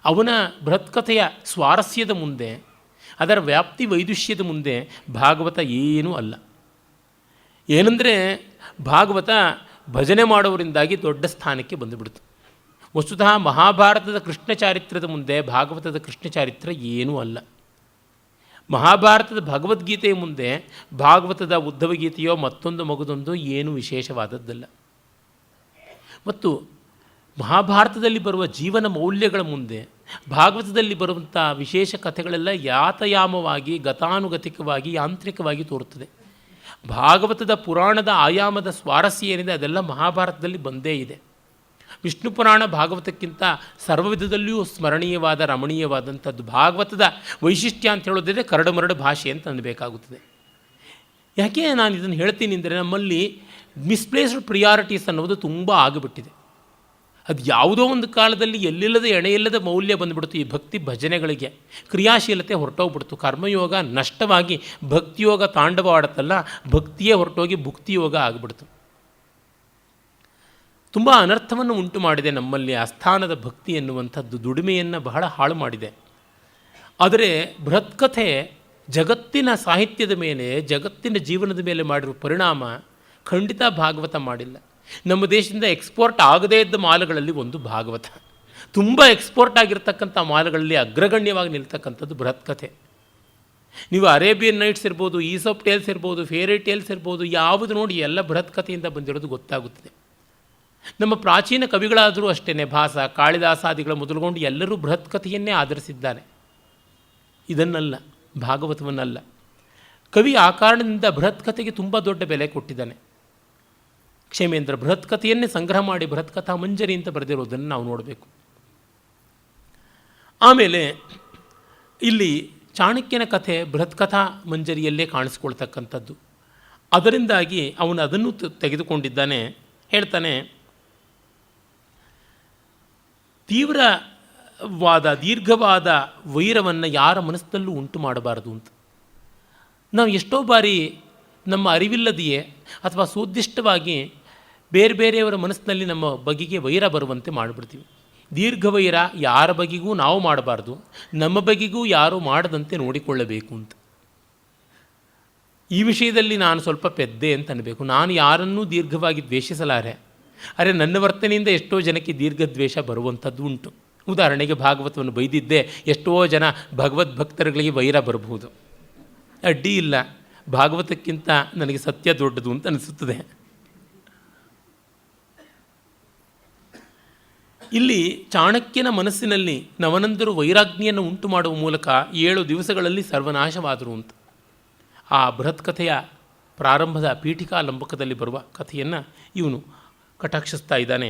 ಅವನ ಬೃಹತ್ ಕಥೆಯ ಸ್ವಾರಸ್ಯದ ಮುಂದೆ, ಅದರ ವ್ಯಾಪ್ತಿ ವೈದುಷ್ಯದ ಮುಂದೆ ಭಾಗವತ ಏನೂ ಅಲ್ಲ. ಏನಂದರೆ ಭಾಗವತ ಭಜನೆ ಮಾಡೋವರಿಂದಾಗಿ ದೊಡ್ಡ ಸ್ಥಾನಕ್ಕೆ ಬಂದುಬಿಡ್ತು. ವಸ್ತುತಃ ಮಹಾಭಾರತದ ಕೃಷ್ಣ ಚಾರಿತ್ರ್ಯದ ಮುಂದೆ ಭಾಗವತದ ಕೃಷ್ಣ ಚಾರಿತ್ರ್ಯ ಏನೂ ಅಲ್ಲ. ಮಹಾಭಾರತದ ಭಗವದ್ಗೀತೆಯ ಮುಂದೆ ಭಾಗವತದ ಉದ್ಧವ ಗೀತೆಯೋ ಮತ್ತೊಂದು ಮಗದೊಂದು ಏನೂ ವಿಶೇಷವಾದದ್ದಲ್ಲ. ಮತ್ತು ಮಹಾಭಾರತದಲ್ಲಿ ಬರುವ ಜೀವನ ಮೌಲ್ಯಗಳ ಮುಂದೆ ಭಾಗವತದಲ್ಲಿ ಬರುವಂಥ ವಿಶೇಷ ಕಥೆಗಳೆಲ್ಲ ಯಾತಯಾಮವಾಗಿ ಗತಾನುಗತಿಕವಾಗಿ ಯಾಂತ್ರಿಕವಾಗಿ ತೋರುತ್ತದೆ. ಭಾಗವತದ ಪುರಾಣದ ಆಯಾಮದ ಸ್ವಾರಸ್ಯ ಏನಿದೆ ಅದೆಲ್ಲ ಮಹಾಭಾರತದಲ್ಲಿ ಬಂದೇ ಇದೆ. ವಿಷ್ಣು ಪುರಾಣ ಭಾಗವತಕ್ಕಿಂತ ಸರ್ವವಿಧದಲ್ಲಿಯೂ ಸ್ಮರಣೀಯವಾದ ರಮಣೀಯವಾದಂಥದ್ದು. ಭಾಗವತದ ವೈಶಿಷ್ಟ್ಯ ಅಂತ ಹೇಳೋದಿದ್ರೆ ಕರಡುಮರಡು ಭಾಷೆ ಅಂತ ಅನ್ನಬೇಕಾಗುತ್ತದೆ. ಯಾಕೆ ನಾನು ಇದನ್ನು ಹೇಳ್ತೀನಿ ಅಂದರೆ, ನಮ್ಮಲ್ಲಿ ಮಿಸ್ಪ್ಲೇಸ್ಡ್ ಪ್ರಿಯಾರಿಟೀಸ್ ಅನ್ನೋದು ತುಂಬ ಆಗಿಬಿಟ್ಟಿದೆ. ಅದು ಯಾವುದೋ ಒಂದು ಕಾಲದಲ್ಲಿ ಎಲ್ಲಿಲ್ಲದ ಎಣೆಯಿಲ್ಲದ ಮೌಲ್ಯ ಬಂದುಬಿಡ್ತು ಈ ಭಕ್ತಿ ಭಜನೆಗಳಿಗೆ. ಕ್ರಿಯಾಶೀಲತೆ ಹೊರಟೋಗ್ಬಿಡ್ತು. ಕರ್ಮಯೋಗ ನಷ್ಟವಾಗಿ ಭಕ್ತಿಯೋಗ ತಾಂಡವಾಡುತ್ತಲ್ಲ, ಭಕ್ತಿಯೇ ಹೊರಟೋಗಿ ಭುಕ್ತಿಯೋಗ ಆಗಿಬಿಡ್ತು. ತುಂಬ ಅನರ್ಥವನ್ನು ಉಂಟು ಮಾಡಿದೆ ನಮ್ಮಲ್ಲಿ. ಆಸ್ಥಾನದ ಭಕ್ತಿ ಎನ್ನುವಂಥದ್ದು ದುಡಿಮೆಯನ್ನು ಬಹಳ ಹಾಳು ಮಾಡಿದೆ. ಆದರೆ ಬೃಹತ್ಕಥೆ ಜಗತ್ತಿನ ಸಾಹಿತ್ಯದ ಮೇಲೆ, ಜಗತ್ತಿನ ಜೀವನದ ಮೇಲೆ ಮಾಡಿರುವ ಪರಿಣಾಮ ಖಂಡಿತ ಭಾಗವತ ಮಾಡಿಲ್ಲ. ನಮ್ಮ ದೇಶದಿಂದ ಎಕ್ಸ್ಪೋರ್ಟ್ ಆಗದೇ ಇದ್ದ ಮಾಲುಗಳಲ್ಲಿ ಒಂದು ಭಾಗವತ. ತುಂಬ ಎಕ್ಸ್ಪೋರ್ಟ್ ಆಗಿರ್ತಕ್ಕಂಥ ಮಾಲುಗಳಲ್ಲಿ ಅಗ್ರಗಣ್ಯವಾಗಿ ನಿಲ್ತಕ್ಕಂಥದ್ದು ಬೃಹತ್ಕಥೆ. ನೀವು ಅರೇಬಿಯನ್ ನೈಟ್ಸ್ ಇರ್ಬೋದು, ಈಸೋಪ್ ಟೇಲ್ಸ್ ಇರ್ಬೋದು, ಫೇರಿ ಟೇಲ್ಸ್ ಇರ್ಬೋದು, ಯಾವುದು ನೋಡಿ ಎಲ್ಲ ಬೃಹತ್ಕಥೆಯಿಂದ ಬಂದಿರೋದು ಗೊತ್ತಾಗುತ್ತದೆ. ನಮ್ಮ ಪ್ರಾಚೀನ ಕವಿಗಳಾದರೂ ಅಷ್ಟೇ, ಭಾಸ, ಕಾಳಿದಾಸಾದಿಗಳ ಮೊದಲುಗೊಂಡು ಎಲ್ಲರೂ ಬೃಹತ್ಕಥೆಯನ್ನೇ ಆಧರಿಸಿದ್ದಾರೆ. ಇದನ್ನಲ್ಲ, ಭಾಗವತವನ್ನಲ್ಲ. ಕವಿ ಆ ಕಾರಣದಿಂದ ಬೃಹತ್ಕಥೆಗೆ ತುಂಬ ದೊಡ್ಡ ಬೆಲೆ ಕೊಟ್ಟಿದ್ದಾನೆ. ಕ್ಷೇಮೇಂದ್ರ ಬೃಹತ್ಕಥೆಯನ್ನೇ ಸಂಗ್ರಹ ಮಾಡಿ ಬೃಹತ್ಕಥಾ ಮಂಜರಿ ಅಂತ ಬರೆದಿರೋದನ್ನು ನಾವು ನೋಡಬೇಕು. ಆಮೇಲೆ ಇಲ್ಲಿ ಚಾಣಕ್ಯನ ಕಥೆ ಬೃಹತ್ಕಥಾ ಮಂಜರಿಯಲ್ಲೇ ಕಾಣಿಸ್ಕೊಳ್ತಕ್ಕಂಥದ್ದು. ಅದರಿಂದಾಗಿ ಅವನು ಅದನ್ನು ತೆಗೆದುಕೊಂಡಿದ್ದಾನೆ. ಹೇಳ್ತಾನೆ, ತೀವ್ರವಾದ ದೀರ್ಘವಾದ ವೈರವನ್ನು ಯಾರ ಮನಸ್ಸಿನಲ್ಲೂ ಉಂಟು ಮಾಡಬಾರದು ಅಂತ. ನಾವು ಎಷ್ಟೋ ಬಾರಿ ನಮ್ಮ ಅರಿವಿಲ್ಲದೆಯೇ ಅಥವಾ ಸುದ್ದಿಷ್ಟವಾಗಿ ಬೇರೆ ಬೇರೆಯವರ ಮನಸ್ಸಿನಲ್ಲಿ ನಮ್ಮ ಬಗೆಗೆ ವೈರ ಬರುವಂತೆ ಮಾಡಿಬಿಡ್ತೀವಿ. ದೀರ್ಘ ವೈರ ಯಾರ ಬಗೆಗೂ ನಾವು ಮಾಡಬಾರ್ದು, ನಮ್ಮ ಬಗೆಗೂ ಯಾರೂ ಮಾಡದಂತೆ ನೋಡಿಕೊಳ್ಳಬೇಕು ಅಂತ. ಈ ವಿಷಯದಲ್ಲಿ ನಾನು ಸ್ವಲ್ಪ ಪೆದ್ದೆ ಅಂತ ಅನ್ನಬೇಕು. ನಾನು ಯಾರನ್ನೂ ದೀರ್ಘವಾಗಿ ದ್ವೇಷಿಸಲಾರೆ. ಅರೆ, ನನ್ನ ವರ್ತನೆಯಿಂದ ಎಷ್ಟೋ ಜನಕ್ಕೆ ದೀರ್ಘದ್ವೇಷ ಬರುವಂಥದ್ದು ಉಂಟು. ಉದಾಹರಣೆಗೆ ಭಾಗವತವನ್ನು ಬೈದಿದ್ದೆ ಎಷ್ಟೋ ಜನ ಭಗವದ್ಭಕ್ತರುಗಳಿಗೆ ವೈರ ಬರಬಹುದು. ಅಡ್ಡಿ ಇಲ್ಲ, ಭಾಗವತಕ್ಕಿಂತ ನನಗೆ ಸತ್ಯ ದೊಡ್ಡದು ಅಂತ ಅನಿಸುತ್ತದೆ. ಇಲ್ಲಿ ಚಾಣಕ್ಯನ ಮನಸ್ಸಿನಲ್ಲಿ ನವನಂದರು ವೈರಾಗ್ನಿಯನ್ನು ಉಂಟು ಮಾಡುವ ಮೂಲಕ 7 ದಿವಸಗಳಲ್ಲಿ ಸರ್ವನಾಶವಾದರು ಅಂತ. ಆ ಬೃಹತ್ ಕಥೆಯ ಪ್ರಾರಂಭದ ಪೀಠಿಕಾ ಲಂಬಕದಲ್ಲಿ ಬರುವ ಕಥೆಯನ್ನು ಇವನು ಕಟಾಕ್ಷಿಸ್ತಾ ಇದ್ದಾನೆ.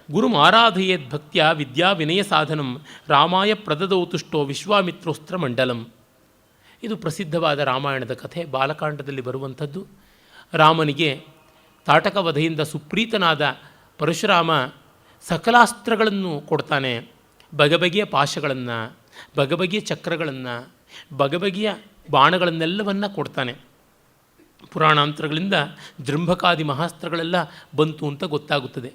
ಗುರುಮಾರಾಧಯೇದ್ ಭಕ್ತ್ಯ ವಿದ್ಯಾ ವಿನಯ ಸಾಧನಂ ರಾಮಾಯ ಪ್ರದದೌ ತುಷ್ಟೋ ವಿಶ್ವಾಮಿತ್ರೋಸ್ತ್ರ ಮಂಡಲಂ. ಇದು ಪ್ರಸಿದ್ಧವಾದ ರಾಮಾಯಣದ ಕಥೆ, ಬಾಲಕಾಂಡದಲ್ಲಿ ಬರುವಂಥದ್ದು. ರಾಮನಿಗೆ ತಾಟಕವಧೆಯಿಂದ ಸುಪ್ರೀತನಾದ ಪರಶುರಾಮ ಸಕಲಾಸ್ತ್ರಗಳನ್ನು ಕೊಡ್ತಾನೆ. ಬಗೆಬಗೆಯ ಪಾಶಗಳನ್ನು, ಬಗೆಬಗೆಯ ಚಕ್ರಗಳನ್ನು, ಬಗೆಬಗೆಯ ಬಾಣಗಳನ್ನೆಲ್ಲವನ್ನು ಕೊಡ್ತಾನೆ. ಪುರಾಣಾಂತರಗಳಿಂದ ಜೃಂಭಕಾದಿ ಮಹಾಸ್ತ್ರಗಳೆಲ್ಲ ಬಂತು ಅಂತ ಗೊತ್ತಾಗುತ್ತದೆ.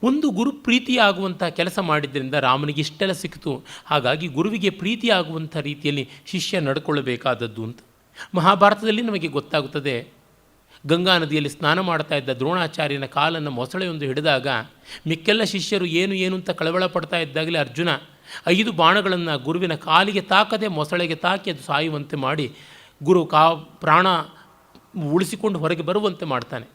ಒಂದು ಗುರು ಪ್ರೀತಿಯಾಗುವಂಥ ಕೆಲಸ ಮಾಡಿದ್ದರಿಂದ ರಾಮನಿಗೆ ಇಷ್ಟೆಲ್ಲ ಸಿಕ್ತು. ಹಾಗಾಗಿ ಗುರುವಿಗೆ ಪ್ರೀತಿಯಾಗುವಂಥ ರೀತಿಯಲ್ಲಿ ಶಿಷ್ಯ ನಡ್ಕೊಳ್ಳಬೇಕಾದದ್ದು ಅಂತ ಮಹಾಭಾರತದಲ್ಲಿ ನಮಗೆ ಗೊತ್ತಾಗುತ್ತದೆ. ಗಂಗಾ ನದಿಯಲ್ಲಿ ಸ್ನಾನ ಮಾಡ್ತಾ ಇದ್ದ ದ್ರೋಣಾಚಾರ್ಯನ ಕಾಲನ್ನು ಮೊಸಳೆಯೊಂದು ಹಿಡಿದಾಗ ಮಿಕ್ಕೆಲ್ಲ ಶಿಷ್ಯರು ಏನು ಅಂತ ಕಳವಳ ಪಡ್ತಾ ಇದ್ದಾಗಲೇ ಅರ್ಜುನ 5 ಬಾಣಗಳನ್ನು ಗುರುವಿನ ಕಾಲಿಗೆ ತಾಕದೆ ಮೊಸಳೆಗೆ ತಾಕಿ ಅದು ಸಾಯುವಂತೆ ಮಾಡಿ ಗುರು ಪ್ರಾಣ ಉಳಿಸಿಕೊಂಡು ಹೊರಗೆ ಬರುವಂತೆ ಮಾಡ್ತಾನೆ.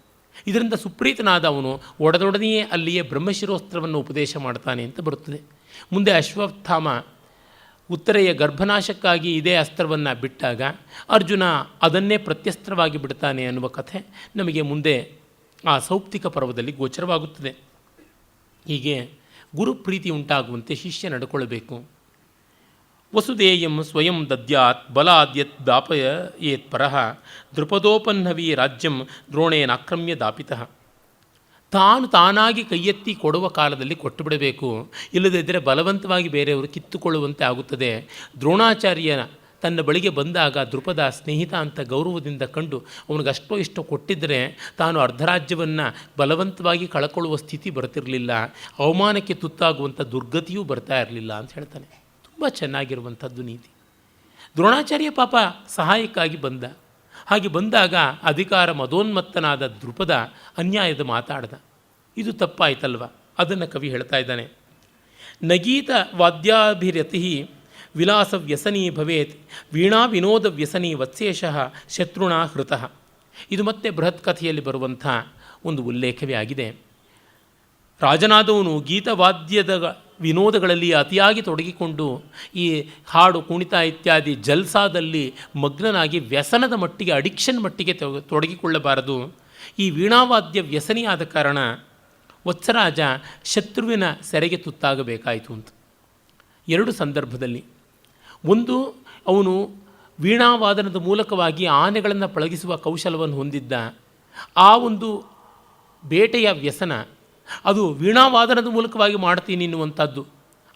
ಇದರಿಂದ ಸುಪ್ರೀತನಾದ ಅವನು ಒಡದೊಡನೆಯೇ ಅಲ್ಲಿಯೇ ಬ್ರಹ್ಮಶಿರೋಸ್ತ್ರವನ್ನು ಉಪದೇಶ ಮಾಡ್ತಾನೆ ಅಂತ ಬರುತ್ತದೆ. ಮುಂದೆ ಅಶ್ವತ್ಥಾಮ ಉತ್ತರೆಯ ಗರ್ಭನಾಶಕ್ಕಾಗಿ ಇದೇ ಅಸ್ತ್ರವನ್ನು ಬಿಟ್ಟಾಗ ಅರ್ಜುನ ಅದನ್ನೇ ಪ್ರತ್ಯಸ್ತ್ರವಾಗಿ ಬಿಡ್ತಾನೆ ಅನ್ನುವ ಕಥೆ ನಮಗೆ ಮುಂದೆ ಆ ಸೌಪ್ತಿಕ ಪರ್ವದಲ್ಲಿ ಗೋಚರವಾಗುತ್ತದೆ. ಹೀಗೆ ಗುರುಪ್ರೀತಿ ಉಂಟಾಗುವಂತೆ ಶಿಷ್ಯ ನಡ್ಕೊಳ್ಬೇಕು. ವಸುದೇಯಂ ಸ್ವಯಂ ದದ್ಯಾತ್ ಬಲಾದ್ಯತ್ ದಾಪಯೇತ್ ಪರಃ ದೃಪದೋಪನ್ನವಿ ರಾಜ್ಯಂ ದ್ರೋಣೇನಾಕ್ರಮ್ಯ ದಾಪಿತಃ. ತಾನಾಗಿ ಕೈಯೆತ್ತಿ ಕೊಡುವ ಕಾಲದಲ್ಲಿ ಕೊಟ್ಟು ಬಿಡಬೇಕು, ಇಲ್ಲದಿದ್ದರೆ ಬಲವಂತವಾಗಿ ಬೇರೆಯವರು ಕಿತ್ತುಕೊಳ್ಳುವಂತೆ ಆಗುತ್ತದೆ. ದ್ರೋಣಾಚಾರ್ಯನ ತನ್ನ ಬಳಿಗೆ ಬಂದಾಗ ದೃಪದ ಸ್ನೇಹಿತ ಅಂತ ಗೌರವದಿಂದ ಕಂಡು ಅವನಿಗಷ್ಟೋ ಇಷ್ಟೋ ಕೊಟ್ಟಿದ್ದರೆ ತಾನು ಅರ್ಧರಾಜ್ಯವನ್ನು ಬಲವಂತವಾಗಿ ಕಳ್ಕೊಳ್ಳುವ ಸ್ಥಿತಿ ಬರ್ತಿರಲಿಲ್ಲ, ಅವಮಾನಕ್ಕೆ ತುತ್ತಾಗುವಂಥ ದುರ್ಗತಿಯೂ ಬರ್ತಾ ಇರಲಿಲ್ಲ ಅಂತ ಹೇಳ್ತಾನೆ. ತುಂಬ ಚೆನ್ನಾಗಿರುವಂಥದ್ದು ನೀತಿ. ದ್ರೋಣಾಚಾರ್ಯ ಪಾಪ ಸಹಾಯಕ್ಕಾಗಿ ಬಂದ. ಹಾಗೆ ಬಂದಾಗ ಅಧಿಕಾರ ಮದೋನ್ಮತ್ತನಾದ ದೃಪದ ಅನ್ಯಾಯದ ಮಾತಾಡ್ದ. ಇದು ತಪ್ಪಾಯ್ತಲ್ವ? ಅದನ್ನು ಕವಿ ಹೇಳ್ತಾ ಇದ್ದಾನೆ. ನಗೀತ ವಾದ್ಯಾಭಿರತಿ ವಿಲಾಸ ವ್ಯಸನೀ ಭವೇತ್ ವೀಣಾ ವಿನೋದ ವ್ಯಸನೀ ವತ್ಸೇಷಃ ಶತ್ರುಣಾ ಹೃತಃ. ಇದು ಮತ್ತೆ ಬೃಹತ್ ಕಥೆಯಲ್ಲಿ ಬರುವಂಥ ಒಂದು ಉಲ್ಲೇಖವೇ ಆಗಿದೆ. ರಾಜನಾದವನು ಗೀತವಾದ್ಯದ ವಿನೋದಗಳಲ್ಲಿ ಅತಿಯಾಗಿ ತೊಡಗಿಕೊಂಡು ಈ ಹಾಡು ಕುಣಿತ ಇತ್ಯಾದಿ ಜಲ್ಸಾದಲ್ಲಿ ಮಗ್ನನಾಗಿ ವ್ಯಸನದ ಮಟ್ಟಿಗೆ, ಅಡಿಕ್ಷನ್ ಮಟ್ಟಿಗೆ ತೊಡಗಿಕೊಳ್ಳಬಾರದು. ಈ ವೀಣಾವಾದ್ಯ ವ್ಯಸನಿಯಾದ ಕಾರಣ ವತ್ಸರಾಜ ಶತ್ರುವಿನ ಸೆರೆಗೆ ತುತ್ತಾಗಬೇಕಾಯಿತು ಅಂತ. ಎರಡು ಸಂದರ್ಭದಲ್ಲಿ, ಒಂದು, ಅವನು ವೀಣಾವಾದನದ ಮೂಲಕವಾಗಿ ಆನೆಗಳನ್ನು ಪಳಗಿಸುವ ಕೌಶಲವನ್ನು ಹೊಂದಿದ್ದ. ಆ ಒಂದು ಬೇಟೆಯ ವ್ಯಸನ ಅದು ವೀಣಾವಾದನದ ಮೂಲಕವಾಗಿ ಮಾಡ್ತೀನಿ ಎನ್ನುವಂಥದ್ದು.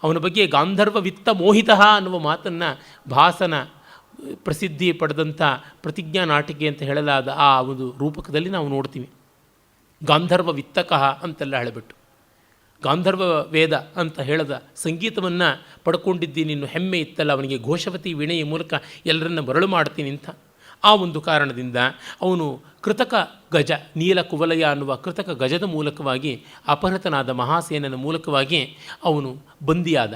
ಅವನ ಬಗ್ಗೆ ಗಾಂಧರ್ವ ವಿತ್ತ ಮೋಹಿತಃ ಅನ್ನುವ ಮಾತನ್ನು ಭಾಸನ ಪ್ರಸಿದ್ಧಿ ಪಡೆದಂಥ ಪ್ರತಿಜ್ಞಾ ನಾಟಿಕೆ ಅಂತ ಹೇಳಲಾದ ಆ ಒಂದು ರೂಪಕದಲ್ಲಿ ನಾವು ನೋಡ್ತೀವಿ. ಗಾಂಧರ್ವ ವಿತ್ತಕಃ ಅಂತೆಲ್ಲ ಹೇಳಿಬಿಟ್ಟು ಗಾಂಧರ್ವ ವೇದ ಅಂತ ಹೇಳದ ಸಂಗೀತವನ್ನು ಪಡ್ಕೊಂಡಿದ್ದೀನಿ ಇನ್ನು ಹೆಮ್ಮೆ ಇತ್ತಲ್ಲ ಅವನಿಗೆ, ಘೋಷವತಿ ವೀಣೆಯ ಮೂಲಕ ಎಲ್ಲರನ್ನ ಮರಳು ಮಾಡ್ತೀನಿ ಅಂತ. ಆ ಒಂದು ಕಾರಣದಿಂದ ಅವನು ಕೃತಕ ಗಜ, ನೀಲ ಕುವಲಯ ಅನ್ನುವ ಕೃತಕ ಗಜದ ಮೂಲಕವಾಗಿ ಅಪಹೃತನಾದ ಮಹಾಸೇನನ ಮೂಲಕವಾಗಿ ಅವನು ಬಂದಿಯಾದ.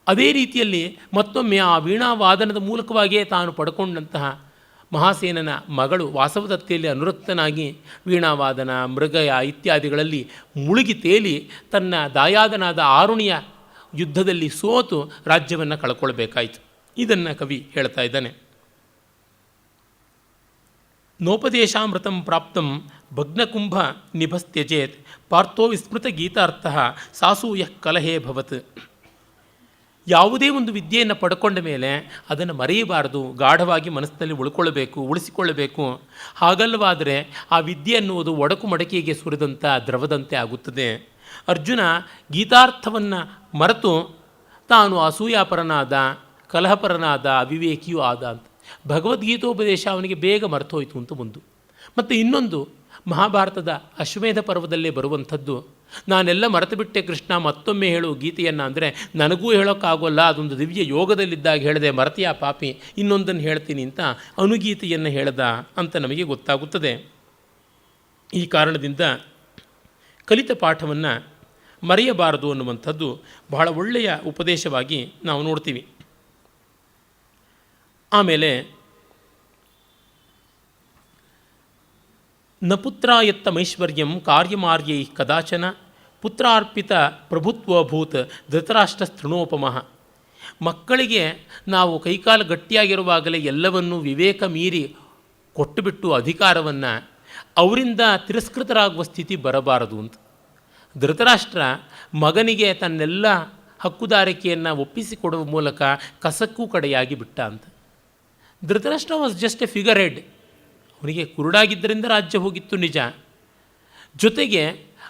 ಅದೇ ರೀತಿಯಲ್ಲಿ ಮತ್ತೊಮ್ಮೆ ಆ ವೀಣಾವಾದನದ ಮೂಲಕವಾಗಿಯೇ ತಾನು ಪಡ್ಕೊಂಡಂತಹ ಮಹಾಸೇನನ ಮಗಳು ವಾಸವದತ್ತೆಯಲ್ಲಿ ಅನುರಕ್ತನಾಗಿ ವೀಣಾವಾದನ, ಮೃಗಯ ಇತ್ಯಾದಿಗಳಲ್ಲಿ ಮುಳುಗಿ ತೇಲಿ ತನ್ನ ದಾಯಾದನಾದ ಆರುಣಿಯ ಯುದ್ಧದಲ್ಲಿ ಸೋತು ರಾಜ್ಯವನ್ನು ಕಳ್ಕೊಳ್ಬೇಕಾಯಿತು. ಇದನ್ನು ಕವಿ ಹೇಳ್ತಾ ಇದ್ದಾನೆ. ನೋಪದೇಶಾಮೃತಂ ಪ್ರಾಪ್ತಂ ಭಗ್ನಕುಂಭ ನಿಭಸ್ತ್ಯಜೇತ್ ಪಾರ್ಥೋ ವಿಸ್ಮೃತ ಗೀತಾರ್ಥ ಸಾಸೂಯ ಕಲಹೇ ಭವತ್. ಯಾವುದೇ ಒಂದು ವಿದ್ಯೆಯನ್ನು ಪಡ್ಕೊಂಡ ಮೇಲೆ ಅದನ್ನು ಮರೆಯಬಾರದು, ಗಾಢವಾಗಿ ಮನಸ್ಸಿನಲ್ಲಿ ಉಳಿಸಿಕೊಳ್ಳಬೇಕು. ಹಾಗಲ್ಲವಾದರೆ ಆ ವಿದ್ಯೆ ಅನ್ನುವುದು ಒಡಕು ಮಡಕೆಗೆ ಸುರಿದಂಥ ದ್ರವದಂತೆ ಆಗುತ್ತದೆ. ಅರ್ಜುನ ಗೀತಾರ್ಥವನ್ನು ಮರೆತು ತಾನು ಅಸೂಯಾಪರನಾದ, ಕಲಹಪರನಾದ, ಅವಿವೇಕಿಯೂ ಆದ ಅಂತ. ಭಗವದ್ಗೀತೋಪದೇಶ ಅವನಿಗೆ ಬೇಗ ಮರೆತೋಯ್ತು ಅಂತ ಒಂದು. ಮತ್ತು ಇನ್ನೊಂದು, ಮಹಾಭಾರತದ ಅಶ್ವಮೇಧ ಪರ್ವದಲ್ಲೇ ಬರುವಂಥದ್ದು, ನಾನೆಲ್ಲ ಮರೆತು ಬಿಟ್ಟೆ ಕೃಷ್ಣ, ಮತ್ತೊಮ್ಮೆ ಹೇಳು ಗೀತೆಯನ್ನು ಅಂದರೆ ನನಗೂ ಹೇಳೋಕ್ಕಾಗೋಲ್ಲ, ಅದೊಂದು ದಿವ್ಯ ಯೋಗದಲ್ಲಿದ್ದಾಗ ಹೇಳಿದೆ, ಮರೆತಿಯ ಪಾಪಿ, ಇನ್ನೊಂದನ್ನು ಹೇಳ್ತೀನಿ ಅಂತ ಅನುಗೀತೆಯನ್ನು ಹೇಳ್ದ ಅಂತ ನಮಗೆ ಗೊತ್ತಾಗುತ್ತದೆ. ಈ ಕಾರಣದಿಂದ ಕಲಿತ ಪಾಠವನ್ನು ಮರೆಯಬಾರದು ಅನ್ನುವಂಥದ್ದು ಬಹಳ ಒಳ್ಳೆಯ ಉಪದೇಶವಾಗಿ ನಾವು ನೋಡ್ತೀವಿ. ಆಮೇಲೆ ನ ಪುತ್ರಾಯತ್ತಮೈಶ್ವರ್ಯಂ ಕಾರ್ಯಮಾರ್ಯೈ ಕದಾಚನ ಪುತ್ರಾರ್ಪಿತ ಪ್ರಭುತ್ವಭೂತ್ ಧೃತರಾಷ್ಟ್ರ ತೃಣೋಪಮಃ. ಮಕ್ಕಳಿಗೆ ನಾವು ಕೈಕಾಲು ಗಟ್ಟಿಯಾಗಿರುವಾಗಲೇ ಎಲ್ಲವನ್ನೂ ವಿವೇಕ ಮೀರಿ ಕೊಟ್ಟುಬಿಟ್ಟು ಅಧಿಕಾರವನ್ನು ಅವರಿಂದ ತಿರಸ್ಕೃತರಾಗುವ ಸ್ಥಿತಿ ಬರಬಾರದು ಅಂತ. ಧೃತರಾಷ್ಟ್ರ ಮಗನಿಗೆ ತನ್ನೆಲ್ಲ ಹಕ್ಕುದಾರಿಕೆಯನ್ನು ಒಪ್ಪಿಸಿಕೊಡುವ ಮೂಲಕ ಕಸಕ್ಕೂ ಕಡೆಯಾಗಿ ಬಿಟ್ಟ ಅಂತ. Dhritarashtra was just A figure head. ಅವನಿಗೆ ಕುರುಡಾಗಿದ್ದರಿಂದ ರಾಜ್ಯ ಹೋಗಿತ್ತು ನಿಜ, ಜೊತೆಗೆ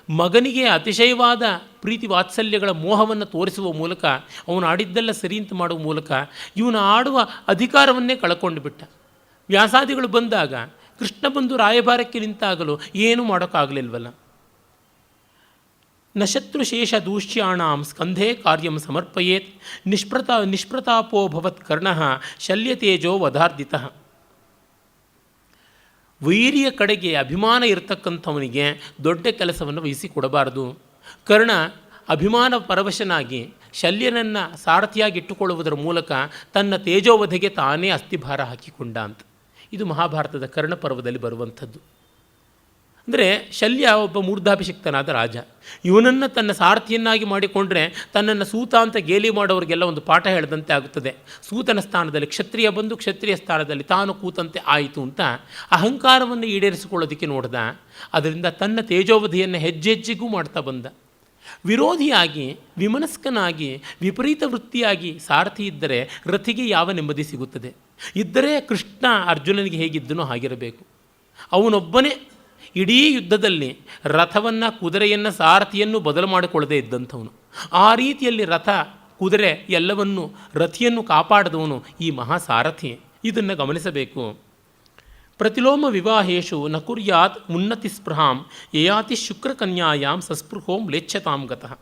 ಮಗನಿಗೆ ಅತಿಶಯವಾದ ಪ್ರೀತಿ ವಾತ್ಸಲ್ಯಗಳ ಮೋಹವನ್ನು ತೋರಿಸುವ ಮೂಲಕ ಅವನು ಆಡಿದ್ದೆಲ್ಲ ಸರಿ ಅಂತ ಮಾಡುವ ಮೂಲಕ ಇವನು ಆಡುವ ಅಧಿಕಾರವನ್ನೇ ಕಳ್ಕೊಂಡು ಬಿಟ್ಟ. ವ್ಯಾಸಾದಿಗಳು ಬಂದಾಗ, ಕೃಷ್ಣ ಬಂದು ರಾಯಭಾರಕ್ಕೆ ನಿಂತಾಗಲು ಏನೂ ಮಾಡೋಕ್ಕಾಗಲಿಲ್ವಲ್ಲ. ನ ಶತ್ರುಶೇಷ ದೂಷ್ಯಾಣಾಂ ಸ್ಕಂಧೇ ಕಾರ್ಯಂ ಸಮರ್ಪಯೇತ್ ನಿಷ್ಪ್ರತಾಪೋ ಭವತ್ ಕರ್ಣಃ ಶಲ್ಯತೇಜೋ ವಧಾರ್ಧಿತಃ. ವೈರಿಯ ಕಡೆಗೆ ಅಭಿಮಾನ ಇರತಕ್ಕಂಥವನಿಗೆ ದೊಡ್ಡ ಕೆಲಸವನ್ನು ವಹಿಸಿಕೊಡಬಾರದು. ಕರ್ಣ ಅಭಿಮಾನ ಪರವಶನಾಗಿ ಶಲ್ಯನನ್ನು ಸಾರಥಿಯಾಗಿಟ್ಟುಕೊಳ್ಳುವುದರ ಮೂಲಕ ತನ್ನ ತೇಜೋವಧೆಗೆ ತಾನೇ ಅಸ್ಥಿಭಾರ ಹಾಕಿಕೊಂಡ ಅಂತ. ಇದು ಮಹಾಭಾರತದ ಕರ್ಣ ಪರ್ವದಲ್ಲಿ ಬರುವಂಥದ್ದು. ಅಂದರೆ ಶಲ್ಯ ಒಬ್ಬ ಮೂರ್ಧಾಭಿಷಿಕ್ತನಾದ ರಾಜ. ಇವನನ್ನು ತನ್ನ ಸಾರಥಿಯನ್ನಾಗಿ ಮಾಡಿಕೊಂಡ್ರೆ ತನ್ನನ್ನು ಸೂತ ಅಂತ ಗೇಲಿ ಮಾಡೋರಿಗೆಲ್ಲ ಒಂದು ಪಾಠ ಹೇಳಿದಂತೆ ಆಗುತ್ತದೆ. ಸೂತನ ಸ್ಥಾನದಲ್ಲಿ ಕ್ಷತ್ರಿಯ ಬಂದು ಕ್ಷತ್ರಿಯ ಸ್ಥಾನದಲ್ಲಿ ತಾನು ಕೂತಂತೆ ಆಯಿತು ಅಂತ ಅಹಂಕಾರವನ್ನು ಈಡೇರಿಸಿಕೊಳ್ಳೋದಕ್ಕೆ ನೋಡ್ದ. ಅದರಿಂದ ತನ್ನ ತೇಜೋವಧಿಯನ್ನು ಹೆಜ್ಜೆಜ್ಜೆಗೂ ಮಾಡ್ತಾ ಬಂದ. ವಿರೋಧಿಯಾಗಿ, ವಿಮನಸ್ಕನಾಗಿ, ವಿಪರೀತ ವೃತ್ತಿಯಾಗಿ ಸಾರಥಿ ಇದ್ದರೆ ರಥಿಗೆ ಯಾವ ನೆಮ್ಮದಿ ಸಿಗುತ್ತದೆ? ಇದ್ದರೆ ಕೃಷ್ಣ ಅರ್ಜುನನಿಗೆ ಹೇಗಿದ್ದನೋ ಹಾಗಿರಬೇಕು. ಅವನೊಬ್ಬನೇ ಇಡೀ ಯುದ್ಧದಲ್ಲಿ ರಥವನ್ನು, ಕುದುರೆಯನ್ನು, ಸಾರಥಿಯನ್ನು ಬದಲು ಮಾಡಿಕೊಳ್ಳದೆ ಇದ್ದಂಥವನು. ಆ ರೀತಿಯಲ್ಲಿ ರಥ, ಕುದುರೆ ಎಲ್ಲವನ್ನು, ರಥಿಯನ್ನು ಕಾಪಾಡಿದವನು ಈ ಮಹಾಸಾರಥಿ. ಇದನ್ನು ಗಮನಿಸಬೇಕು. ಪ್ರತಿಲೋಮ ವಿವಾಹೇಶು ನ ಕುರ್ಯಾತ್ ಉನ್ನತಿ ಸ್ಪೃಹಾಂ ಯಯಾತಿ ಶುಕ್ರಕನ್ಯಾಯಾಂ ಸಸ್ಪೃಹೋಂ ಲೇಚ್ಛತಾಂ ಗತಃ.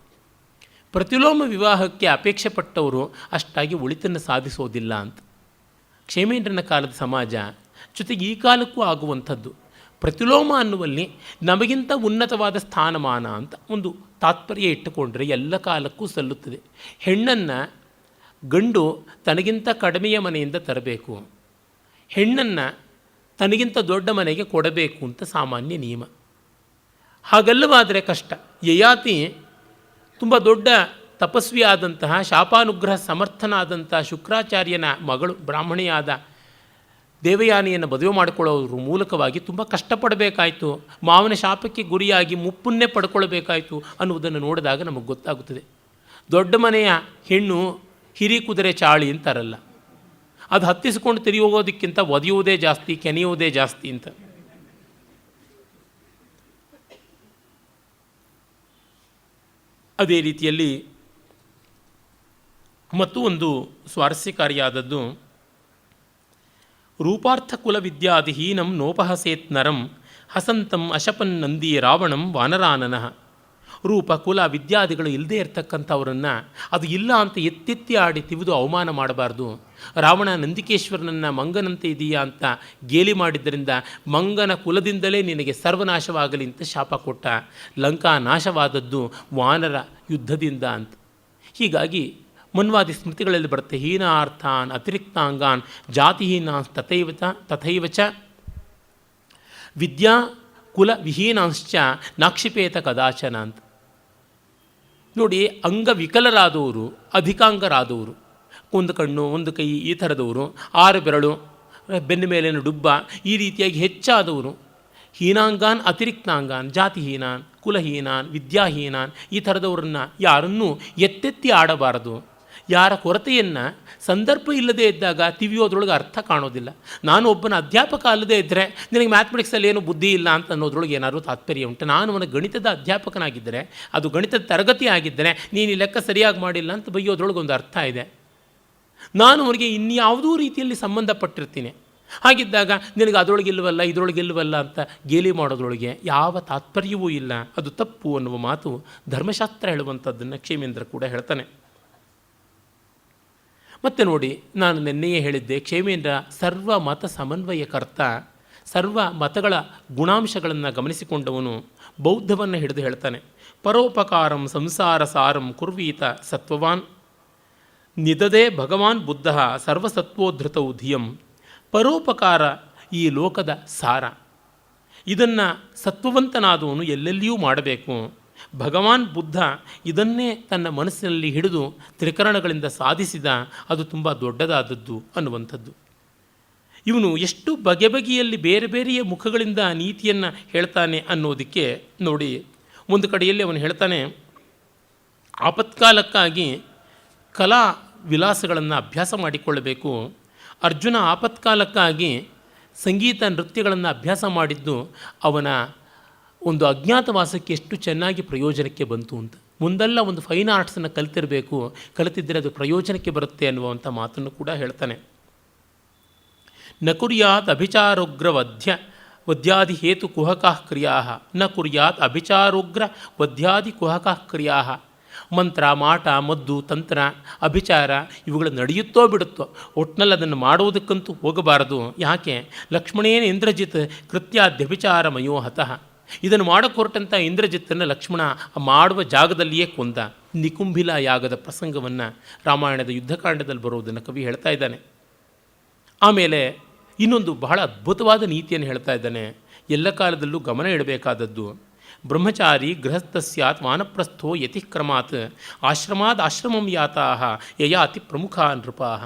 ಪ್ರತಿಲೋಮ ವಿವಾಹಕ್ಕೆ ಅಪೇಕ್ಷೆ ಪಟ್ಟವರು ಅಷ್ಟಾಗಿ ಒಳಿತನ್ನು ಸಾಧಿಸೋದಿಲ್ಲ ಅಂತ. ಕ್ಷೇಮೇಂದ್ರನ ಕಾಲದ ಸಮಾಜ ಜೊತೆಗೆ ಈ ಕಾಲಕ್ಕೂ ಆಗುವಂಥದ್ದು. ಪ್ರತಿಲೋಮ ಅನ್ನುವಲ್ಲಿ ನಮಗಿಂತ ಉನ್ನತವಾದ ಸ್ಥಾನಮಾನ ಅಂತ ಒಂದು ತಾತ್ಪರ್ಯ ಇಟ್ಟುಕೊಂಡ್ರೆ ಎಲ್ಲ ಕಾಲಕ್ಕೂ ಸಲ್ಲುತ್ತದೆ. ಹೆಣ್ಣನ್ನು ಗಂಡು ತನಗಿಂತ ಕಡಿಮೆಯ ಮನೆಯಿಂದ ತರಬೇಕು, ಹೆಣ್ಣನ್ನು ತನಗಿಂತ ದೊಡ್ಡ ಮನೆಗೆ ಕೊಡಬೇಕು ಅಂತ ಸಾಮಾನ್ಯ ನಿಯಮ. ಹಾಗಲ್ಲವಾದರೆ ಕಷ್ಟ. ಯಯಾತಿ ತುಂಬ ದೊಡ್ಡ ತಪಸ್ವಿ ಆದಂತಹ, ಶಾಪಾನುಗ್ರಹ ಸಮರ್ಥನಾದಂತಹ ಶುಕ್ರಾಚಾರ್ಯನ ಮಗಳು ಬ್ರಾಹ್ಮಣಿಯಾದ ದೇವಯಾನಿಯನ್ನು ಮದುವೆ ಮಾಡಿಕೊಳ್ಳೋದ್ರ ಮೂಲಕವಾಗಿ ತುಂಬ ಕಷ್ಟಪಡಬೇಕಾಯಿತು, ಮಾವನ ಶಾಪಕ್ಕೆ ಗುರಿಯಾಗಿ ಮುಪ್ಪನ್ನೇ ಪಡ್ಕೊಳ್ಬೇಕಾಯಿತು ಅನ್ನುವುದನ್ನು ನೋಡಿದಾಗ ನಮಗೆ ಗೊತ್ತಾಗುತ್ತದೆ. ದೊಡ್ಡ ಮನೆಯ ಹೆಣ್ಣು ಹಿರಿ ಕುದುರೆ ಚಾಳಿ ಅಂತಾರಲ್ಲ, ಅದು ಹತ್ತಿಸಿಕೊಂಡು ತಿರುಗಿ ಹೋಗೋದಕ್ಕಿಂತ ಒದೆಯುವುದೇ ಜಾಸ್ತಿ, ಕೆನೆಯುವುದೇ ಜಾಸ್ತಿ ಅಂತ. ಅದೇ ರೀತಿಯಲ್ಲಿ ಮತ್ತು ಒಂದು ಸ್ವಾರಸ್ಯಕಾರಿಯಾದದ್ದು, ರೂಪಾರ್ಥ ಕುಲ ವಿದ್ಯಾದಿಹೀನಂ ನೋಪಹಸೇತ್ ನರಂ ಹಸಂತಂ ಅಶಪನ್ನಂದಿ ರಾವಣಂ ವಾನರಾನನಃ. ರೂಪ ಕುಲ ವಿದ್ಯಾದಿಗಳು ಇಲ್ಲದೇ ಇರತಕ್ಕಂಥವರನ್ನು ಅದು ಇಲ್ಲ ಅಂತ ಎತ್ತೆತ್ತಿ ಆಡಿ ತಿವಿದು ಅವಮಾನ ಮಾಡಬಾರ್ದು. ರಾವಣ ನಂದಿಕೇಶ್ವರನನ್ನು ಮಂಗನಂತೆ ಇದೆಯಾ ಅಂತ ಗೇಲಿ ಮಾಡಿದ್ದರಿಂದ ಮಂಗನ ಕುಲದಿಂದಲೇ ನಿನಗೆ ಸರ್ವನಾಶವಾಗಲಿ ಅಂತ ಶಾಪ ಕೊಟ್ಟ. ಲಂಕಾ ನಾಶವಾದದ್ದು ವಾನರ ಯುದ್ಧದಿಂದ ಅಂತ. ಹೀಗಾಗಿ ಮನ್ವಾದಿ ಸ್ಮೃತಿಗಳಲ್ಲಿ ಬರುತ್ತೆ, ಹೀನಾರ್ಥಾನ್ ಅತಿರಿಕ್ತಾಂಗಾನ್ ಜಾತಿಹೀನಾನ್ ತಥೈವಚ ವಿದ್ಯಾ ಕುಲ ವಿಹೀನಾಂಶ್ಚ ನಾಕ್ಷಿಪೇತ ಕದಾಚನ ಅಂತ. ನೋಡಿ, ಅಂಗವಿಕಲರಾದವರು, ಅಧಿಕಾಂಗರಾದವರು, ಒಂದು ಕಣ್ಣು ಒಂದು ಕೈ ಈ ಥರದವರು, 6 ಬೆರಳು, ಬೆನ್ನ ಮೇಲಿನ ಡುಬ್ಬ, ಈ ರೀತಿಯಾಗಿ ಹೆಚ್ಚಾದವರು, ಹೀನಾಂಗಾನ್ ಅತಿರಿಕ್ತಾಂಗಾನ್ ಜಾತಿಹೀನಾನ್ ಕುಲಹೀನಾನ್ ವಿದ್ಯಾಹೀನಾನ್ ಈ ಥರದವರನ್ನು ಯಾರನ್ನೂ ಎತ್ತೆತ್ತಿ ಆಡಬಾರದು. ಯಾರ ಕೊರತೆಯನ್ನು ಸಂದರ್ಭ ಇಲ್ಲದೇ ಇದ್ದಾಗ ತಿವಿಯೋದ್ರೊಳಗೆ ಅರ್ಥ ಕಾಣೋದಿಲ್ಲ. ನಾನು ಒಬ್ಬನ ಅಧ್ಯಾಪಕ ಅಲ್ಲದೇ ಇದ್ದರೆ ನಿನಗೆ ಮ್ಯಾಥಮೆಟಿಕ್ಸಲ್ಲಿ ಏನು ಬುದ್ಧಿ ಇಲ್ಲ ಅಂತ ಅನ್ನೋದ್ರೊಳಗೆ ಏನಾದರೂ ತಾತ್ಪರ್ಯ ಉಂಟು. ನಾನು ಅವನ ಗಣಿತದ ಅಧ್ಯಾಪಕನಾಗಿದ್ದರೆ, ಅದು ಗಣಿತದ ತರಗತಿ ಆಗಿದ್ದರೆ, ನೀನು ಈ ಲೆಕ್ಕ ಸರಿಯಾಗಿ ಮಾಡಿಲ್ಲ ಅಂತ ಬೈಯೋದ್ರೊಳಗೆ ಒಂದು ಅರ್ಥ ಇದೆ. ನಾನು ಅವರಿಗೆ ಇನ್ಯಾವುದೂ ರೀತಿಯಲ್ಲಿ ಸಂಬಂಧಪಟ್ಟಿರ್ತೀನಿ. ಹಾಗಿದ್ದಾಗ ನಿನಗೆ ಅದರೊಳಗಿಲ್ವಲ್ಲ ಇದರೊಳಗಿಲ್ವಲ್ಲ ಅಂತ ಗೇಲಿ ಮಾಡೋದ್ರೊಳಗೆ ಯಾವ ತಾತ್ಪರ್ಯವೂ ಇಲ್ಲ. ಅದು ತಪ್ಪು ಅನ್ನುವ ಮಾತು ಧರ್ಮಶಾಸ್ತ್ರ ಹೇಳುವಂಥದ್ದನ್ನು ಕ್ಷೇಮೇಂದ್ರ ಕೂಡ ಹೇಳ್ತಾನೆ. ಮತ್ತು ನೋಡಿ, ನಾನು ನಿನ್ನೆಯೇ ಹೇಳಿದ್ದೆ, ಕ್ಷೇಮೇಂದ್ರ ಸರ್ವ ಮತ ಸಮನ್ವಯಕರ್ತ, ಸರ್ವ ಮತಗಳ ಗುಣಾಂಶಗಳನ್ನು ಗಮನಿಸಿಕೊಂಡವನು. ಬೌದ್ಧವನ್ನು ಹಿಡಿದು ಹೇಳ್ತಾನೆ, ಪರೋಪಕಾರಂ ಸಂಸಾರ ಸಾರಂ ಕುರ್ವೀತ ಸತ್ವವಾನ್ ನಿದದೇ ಭಗವಾನ್ ಬುದ್ಧ ಸರ್ವಸತ್ವೋದ್ಧತೌ ಧಿಯಂ. ಪರೋಪಕಾರ ಈ ಲೋಕದ ಸಾರ. ಇದನ್ನು ಸತ್ವವಂತನಾದವನು ಎಲ್ಲೆಲ್ಲಿಯೂ ಮಾಡಬೇಕು. ಭಗವಾನ್ ಬುದ್ಧ ಇದನ್ನೇ ತನ್ನ ಮನಸ್ಸಿನಲ್ಲಿ ಹಿಡಿದು ತ್ರಿಕರಣಗಳಿಂದ ಸಾಧಿಸಿದ. ಅದು ತುಂಬ ದೊಡ್ಡದಾದದ್ದು ಅನ್ನುವಂಥದ್ದು. ಇವನು ಎಷ್ಟು ಬಗೆ ಬಗೆಯಲ್ಲಿ ಬೇರೆ ಬೇರೆಯ ಮುಖಗಳಿಂದ ನೀತಿಯನ್ನು ಹೇಳ್ತಾನೆ ಅನ್ನೋದಕ್ಕೆ ನೋಡಿ, ಒಂದು ಕಡೆಯಲ್ಲಿ ಅವನು ಹೇಳ್ತಾನೆ, ಆಪತ್ಕಾಲಕ್ಕಾಗಿ ಕಲಾ ವಿಲಾಸಗಳನ್ನು ಅಭ್ಯಾಸ ಮಾಡಿಕೊಳ್ಳಬೇಕು. ಅರ್ಜುನ ಆಪತ್ಕಾಲಕ್ಕಾಗಿ ಸಂಗೀತ ನೃತ್ಯಗಳನ್ನು ಅಭ್ಯಾಸ ಮಾಡಿದ್ದು ಅವನ ಒಂದು ಅಜ್ಞಾತವಾಸಕ್ಕೆ ಎಷ್ಟು ಚೆನ್ನಾಗಿ ಪ್ರಯೋಜನಕ್ಕೆ ಬಂತು ಅಂತ. ಮುಂದೆಲ್ಲ ಒಂದು ಫೈನ್ ಆರ್ಟ್ಸನ್ನು ಕಲಿತಿರಬೇಕು, ಕಲಿತಿದ್ದರೆ ಅದು ಪ್ರಯೋಜನಕ್ಕೆ ಬರುತ್ತೆ ಅನ್ನುವಂಥ ಮಾತನ್ನು ಕೂಡ ಹೇಳ್ತಾನೆ. ನ ಕುರ್ಯಾತ್ ಅಭಿಚಾರೋಗ್ರ ವದ್ಯಾದಿ ಹೇತು ಕುಹಕಃ ಕ್ರಿಯಾ ನ ಕುರ್ಯಾತ್ ಅಭಿಚಾರೋಗ್ರ ವದ್ಯಾದಿ ಕುಹಕಃ ಕ್ರಿಯಾ. ಮಂತ್ರ ಮಾಟ ಮದ್ದು ತಂತ್ರ ಅಭಿಚಾರ ಇವುಗಳು ನಡೆಯುತ್ತೋ ಬಿಡುತ್ತೋ, ಒಟ್ಟಿನಲ್ಲಿ ಅದನ್ನು ಮಾಡುವುದಕ್ಕಂತೂ ಹೋಗಬಾರದು. ಯಾಕೆ? ಲಕ್ಷ್ಮಣೇನ ಇಂದ್ರಜಿತ್ ಕೃತ್ಯಾದ್ಯಭಿಚಾರ ಮಯೋಹತಃ. ಇದನ್ನು ಮಾಡೋಕ್ಕೆ ಹೊರಟಂಥ ಇಂದ್ರಜಿತ್ತನ್ನು ಲಕ್ಷ್ಮಣ ಮಾಡುವ ಜಾಗದಲ್ಲಿಯೇ ಕೊಂದ. ನಿಕುಂಭಿಲ ಯಾಗದ ಪ್ರಸಂಗವನ್ನು ರಾಮಾಯಣದ ಯುದ್ಧಕಾಂಡದಲ್ಲಿ ಬರುವುದನ್ನು ಕವಿ ಹೇಳ್ತಾ ಇದ್ದಾನೆ. ಆಮೇಲೆ ಇನ್ನೊಂದು ಬಹಳ ಅದ್ಭುತವಾದ ನೀತಿಯನ್ನು ಹೇಳ್ತಾ ಇದ್ದಾನೆ. ಎಲ್ಲ ಕಾಲದಲ್ಲೂ ಗಮನ ಇಡಬೇಕಾದದ್ದು, ಬ್ರಹ್ಮಚಾರಿ ಗೃಹಸ್ಥ ಸ್ಯಾತ್ ವಾನಪ್ರಸ್ಥೋ ಯತಿಕ್ರಮಾತ್ ಆಶ್ರಮಾದ್ ಆಶ್ರಮಂ ಯಾತಾಹ ಯಯಾತಿ ಪ್ರಮುಖ ನೃಪಾಹ.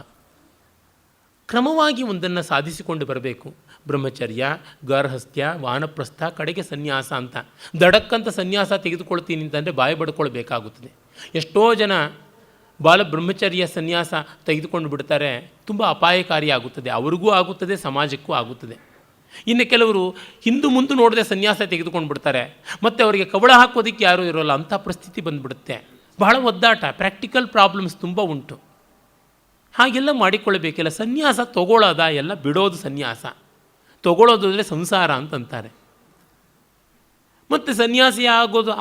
ಕ್ರಮವಾಗಿ ಒಂದನ್ನು ಸಾಧಿಸಿಕೊಂಡು ಬರಬೇಕು. ಬ್ರಹ್ಮಚರ್ಯ, ಗಾರ್ಹಸ್ಥ್ಯ, ವಾನಪ್ರಸ್ಥ, ಕಡೆಗೆ ಸನ್ಯಾಸ ಅಂತ. ದಡಕ್ಕಂತ ಸನ್ಯಾಸ ತೆಗೆದುಕೊಳ್ತೀನಿ ಅಂತಂದರೆ ಬಾಯಿ ಬಡ್ಕೊಳ್ಬೇಕಾಗುತ್ತದೆ. ಎಷ್ಟೋ ಜನ ಬಾಲಬ್ರಹ್ಮಚರ್ಯ ಸನ್ಯಾಸ ತೆಗೆದುಕೊಂಡು ಬಿಡ್ತಾರೆ. ತುಂಬ ಅಪಾಯಕಾರಿಯಾಗುತ್ತದೆ, ಅವ್ರಿಗೂ ಆಗುತ್ತದೆ, ಸಮಾಜಕ್ಕೂ ಆಗುತ್ತದೆ. ಇನ್ನು ಕೆಲವರು ಹಿಂದು ಮುಂದೆ ನೋಡದೆ ಸನ್ಯಾಸ ತೆಗೆದುಕೊಂಡು ಬಿಡ್ತಾರೆ, ಮತ್ತು ಅವರಿಗೆ ಕವಳ ಹಾಕೋದಕ್ಕೆ ಯಾರೂ ಇರೋಲ್ಲ, ಅಂಥ ಪರಿಸ್ಥಿತಿ ಬಂದುಬಿಡುತ್ತೆ. ಬಹಳ ಒದ್ದಾಟ, ಪ್ರಾಕ್ಟಿಕಲ್ ಪ್ರಾಬ್ಲಮ್ಸ್ ತುಂಬ ಉಂಟು. ಹಾಗೆಲ್ಲ ಮಾಡಿಕೊಳ್ಳಬೇಕಿಲ್ಲ. ಸನ್ಯಾಸ ತಗೊಳ್ಳೋದ ಎಲ್ಲ ಬಿಡೋದು ಸನ್ಯಾಸ, ತಗೊಳ್ಳೋದು ಅಂದರೆ ಸಂಸಾರ ಅಂತಂತಾರೆ. ಮತ್ತು ಸನ್ಯಾಸಿ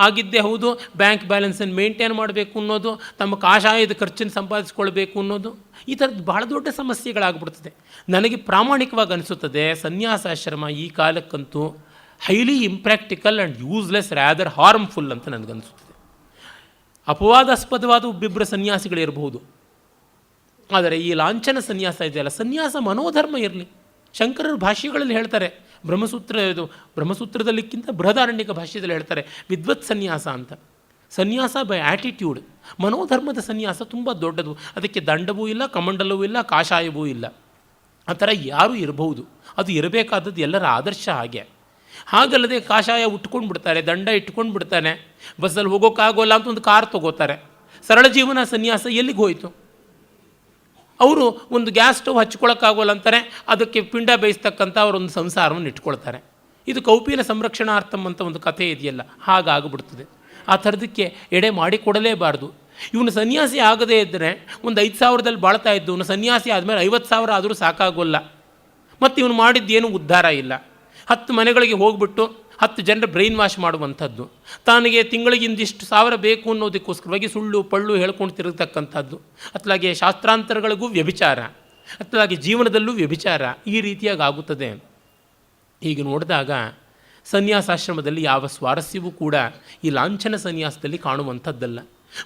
ಆಗಿದ್ದೇ ಹೌದು, ಬ್ಯಾಂಕ್ ಬ್ಯಾಲೆನ್ಸನ್ನು ಮೇಂಟೈನ್ ಮಾಡಬೇಕು ಅನ್ನೋದು, ತಮ್ಮ ಕಾಷಾಯದ ಖರ್ಚನ್ನು ಸಂಪಾದಿಸ್ಕೊಳ್ಬೇಕು ಅನ್ನೋದು, ಈ ಥರದ್ದು ಬಹಳ ದೊಡ್ಡ ಸಮಸ್ಯೆಗಳಾಗ್ಬಿಡ್ತದೆ. ನನಗೆ ಪ್ರಾಮಾಣಿಕವಾಗಿ ಅನಿಸುತ್ತದೆ, ಸನ್ಯಾಸಾಶ್ರಮ ಈ ಕಾಲಕ್ಕಂತೂ highly impractical and useless, rather harmful ಅಂತ ನನಗನ್ನಿಸುತ್ತದೆ. ಅಪವಾದಾಸ್ಪದವಾದ ಒಬ್ಬಿಬ್ಬರು ಸನ್ಯಾಸಿಗಳಿರಬಹುದು, ಆದರೆ ಈ ಲಾಂಛನ ಸನ್ಯಾಸ ಇದೆಯಲ್ಲ, ಸನ್ಯಾಸ ಮನೋಧರ್ಮ ಇರಲಿ. ಶಂಕರರು ಭಾಷ್ಯಗಳಲ್ಲಿ ಹೇಳ್ತಾರೆ, ಬ್ರಹ್ಮಸೂತ್ರದಲ್ಲಿಕ್ಕಿಂತ ಬೃಹದಾರಣ್ಯಕ ಭಾಷ್ಯದಲ್ಲಿ ಹೇಳ್ತಾರೆ ವಿದ್ವತ್ ಸನ್ಯಾಸ ಅಂತ. ಸನ್ಯಾಸ ಬೈ ಆ್ಯಟಿಟ್ಯೂಡ್, ಮನೋಧರ್ಮದ ಸನ್ಯಾಸ ತುಂಬ ದೊಡ್ಡದು. ಅದಕ್ಕೆ ದಂಡವೂ ಇಲ್ಲ, ಕಮಂಡಲವೂ ಇಲ್ಲ, ಕಾಷಾಯವೂ ಇಲ್ಲ. ಆ ಥರ ಯಾರೂ ಇರಬಹುದು, ಅದು ಇರಬೇಕಾದದ್ದು ಎಲ್ಲರ ಆದರ್ಶ. ಹಾಗಲ್ಲದೆ ಕಾಷಾಯ ಉಟ್ಕೊಂಡು ಬಿಡ್ತಾರೆ, ದಂಡ ಇಟ್ಕೊಂಡು ಬಿಡ್ತಾನೆ, ಬಸ್ಸಲ್ಲಿ ಹೋಗೋಕ್ಕಾಗೋಲ್ಲ ಅಂತ ಒಂದು ಕಾರ್ ತೊಗೋತಾರೆ. ಸರಳ ಜೀವನ ಸನ್ಯಾಸ ಎಲ್ಲಿಗೆ ಹೋಯಿತು? ಅವರು ಒಂದು ಗ್ಯಾಸ್ ಸ್ಟವ್ ಹಚ್ಕೊಳ್ಳೋಕ್ಕಾಗೋಲ್ಲ ಅಂತಾರೆ, ಅದಕ್ಕೆ ಪಿಂಡ ಬೇಯಿಸ್ತಕ್ಕಂಥ ಅವರೊಂದು ಸಂಸಾರವನ್ನು ಇಟ್ಕೊಳ್ತಾರೆ. ಇದು ಕೌಪಿನ ಸಂರಕ್ಷಣಾರ್ಥಂ ಅಂತ ಒಂದು ಕಥೆ ಇದೆಯಲ್ಲ, ಹಾಗಾಗ್ಬಿಡ್ತದೆ. ಆ ಥರದಕ್ಕೆ ಎಡೆ ಮಾಡಿಕೊಡಲೇಬಾರ್ದು. ಇವನು ಸನ್ಯಾಸಿ ಆಗದೇ ಇದ್ದರೆ ಒಂದು 5,000ದಲ್ಲಿ ಬಾಳ್ತಾ ಇದ್ದು, ಇವನು ಸನ್ಯಾಸಿ ಆದಮೇಲೆ 50,000 ಆದರೂ ಸಾಕಾಗೋಲ್ಲ. ಮತ್ತು ಇವನು ಮಾಡಿದ್ದೇನು ಉದ್ಧಾರ ಇಲ್ಲ. 10 ಮನೆಗಳಿಗೆ ಹೋಗ್ಬಿಟ್ಟು 10 ಜನರ ಬ್ರೈನ್ ವಾಶ್ ಮಾಡುವಂಥದ್ದು, ತಾನಿಗೆ ತಿಂಗಳಿಗೆ ಇಂದಿಷ್ಟು ಸಾವಿರ ಬೇಕು ಅನ್ನೋದಕ್ಕೋಸ್ಕರವಾಗಿ ಸುಳ್ಳು ಪಳ್ಳು ಹೇಳ್ಕೊಂಡು ತಿರುಗತಕ್ಕಂಥದ್ದು, ಅತ್ಲಾಗೆ ಶಾಸ್ತ್ರಾಂತರಗಳಿಗೂ ವ್ಯಭಿಚಾರ, ಅತ್ಲಾಗೆ ಜೀವನದಲ್ಲೂ ವ್ಯಭಿಚಾರ, ಈ ರೀತಿಯಾಗಿ ಆಗುತ್ತದೆ. ಹೀಗೆ ನೋಡಿದಾಗ ಸನ್ಯಾಸಾಶ್ರಮದಲ್ಲಿ ಯಾವ ಸ್ವಾರಸ್ಯವೂ ಕೂಡ ಈ ಲಾಂಛನ ಸನ್ಯಾಸದಲ್ಲಿ ಕಾಣುವಂಥದ್ದಲ್ಲ.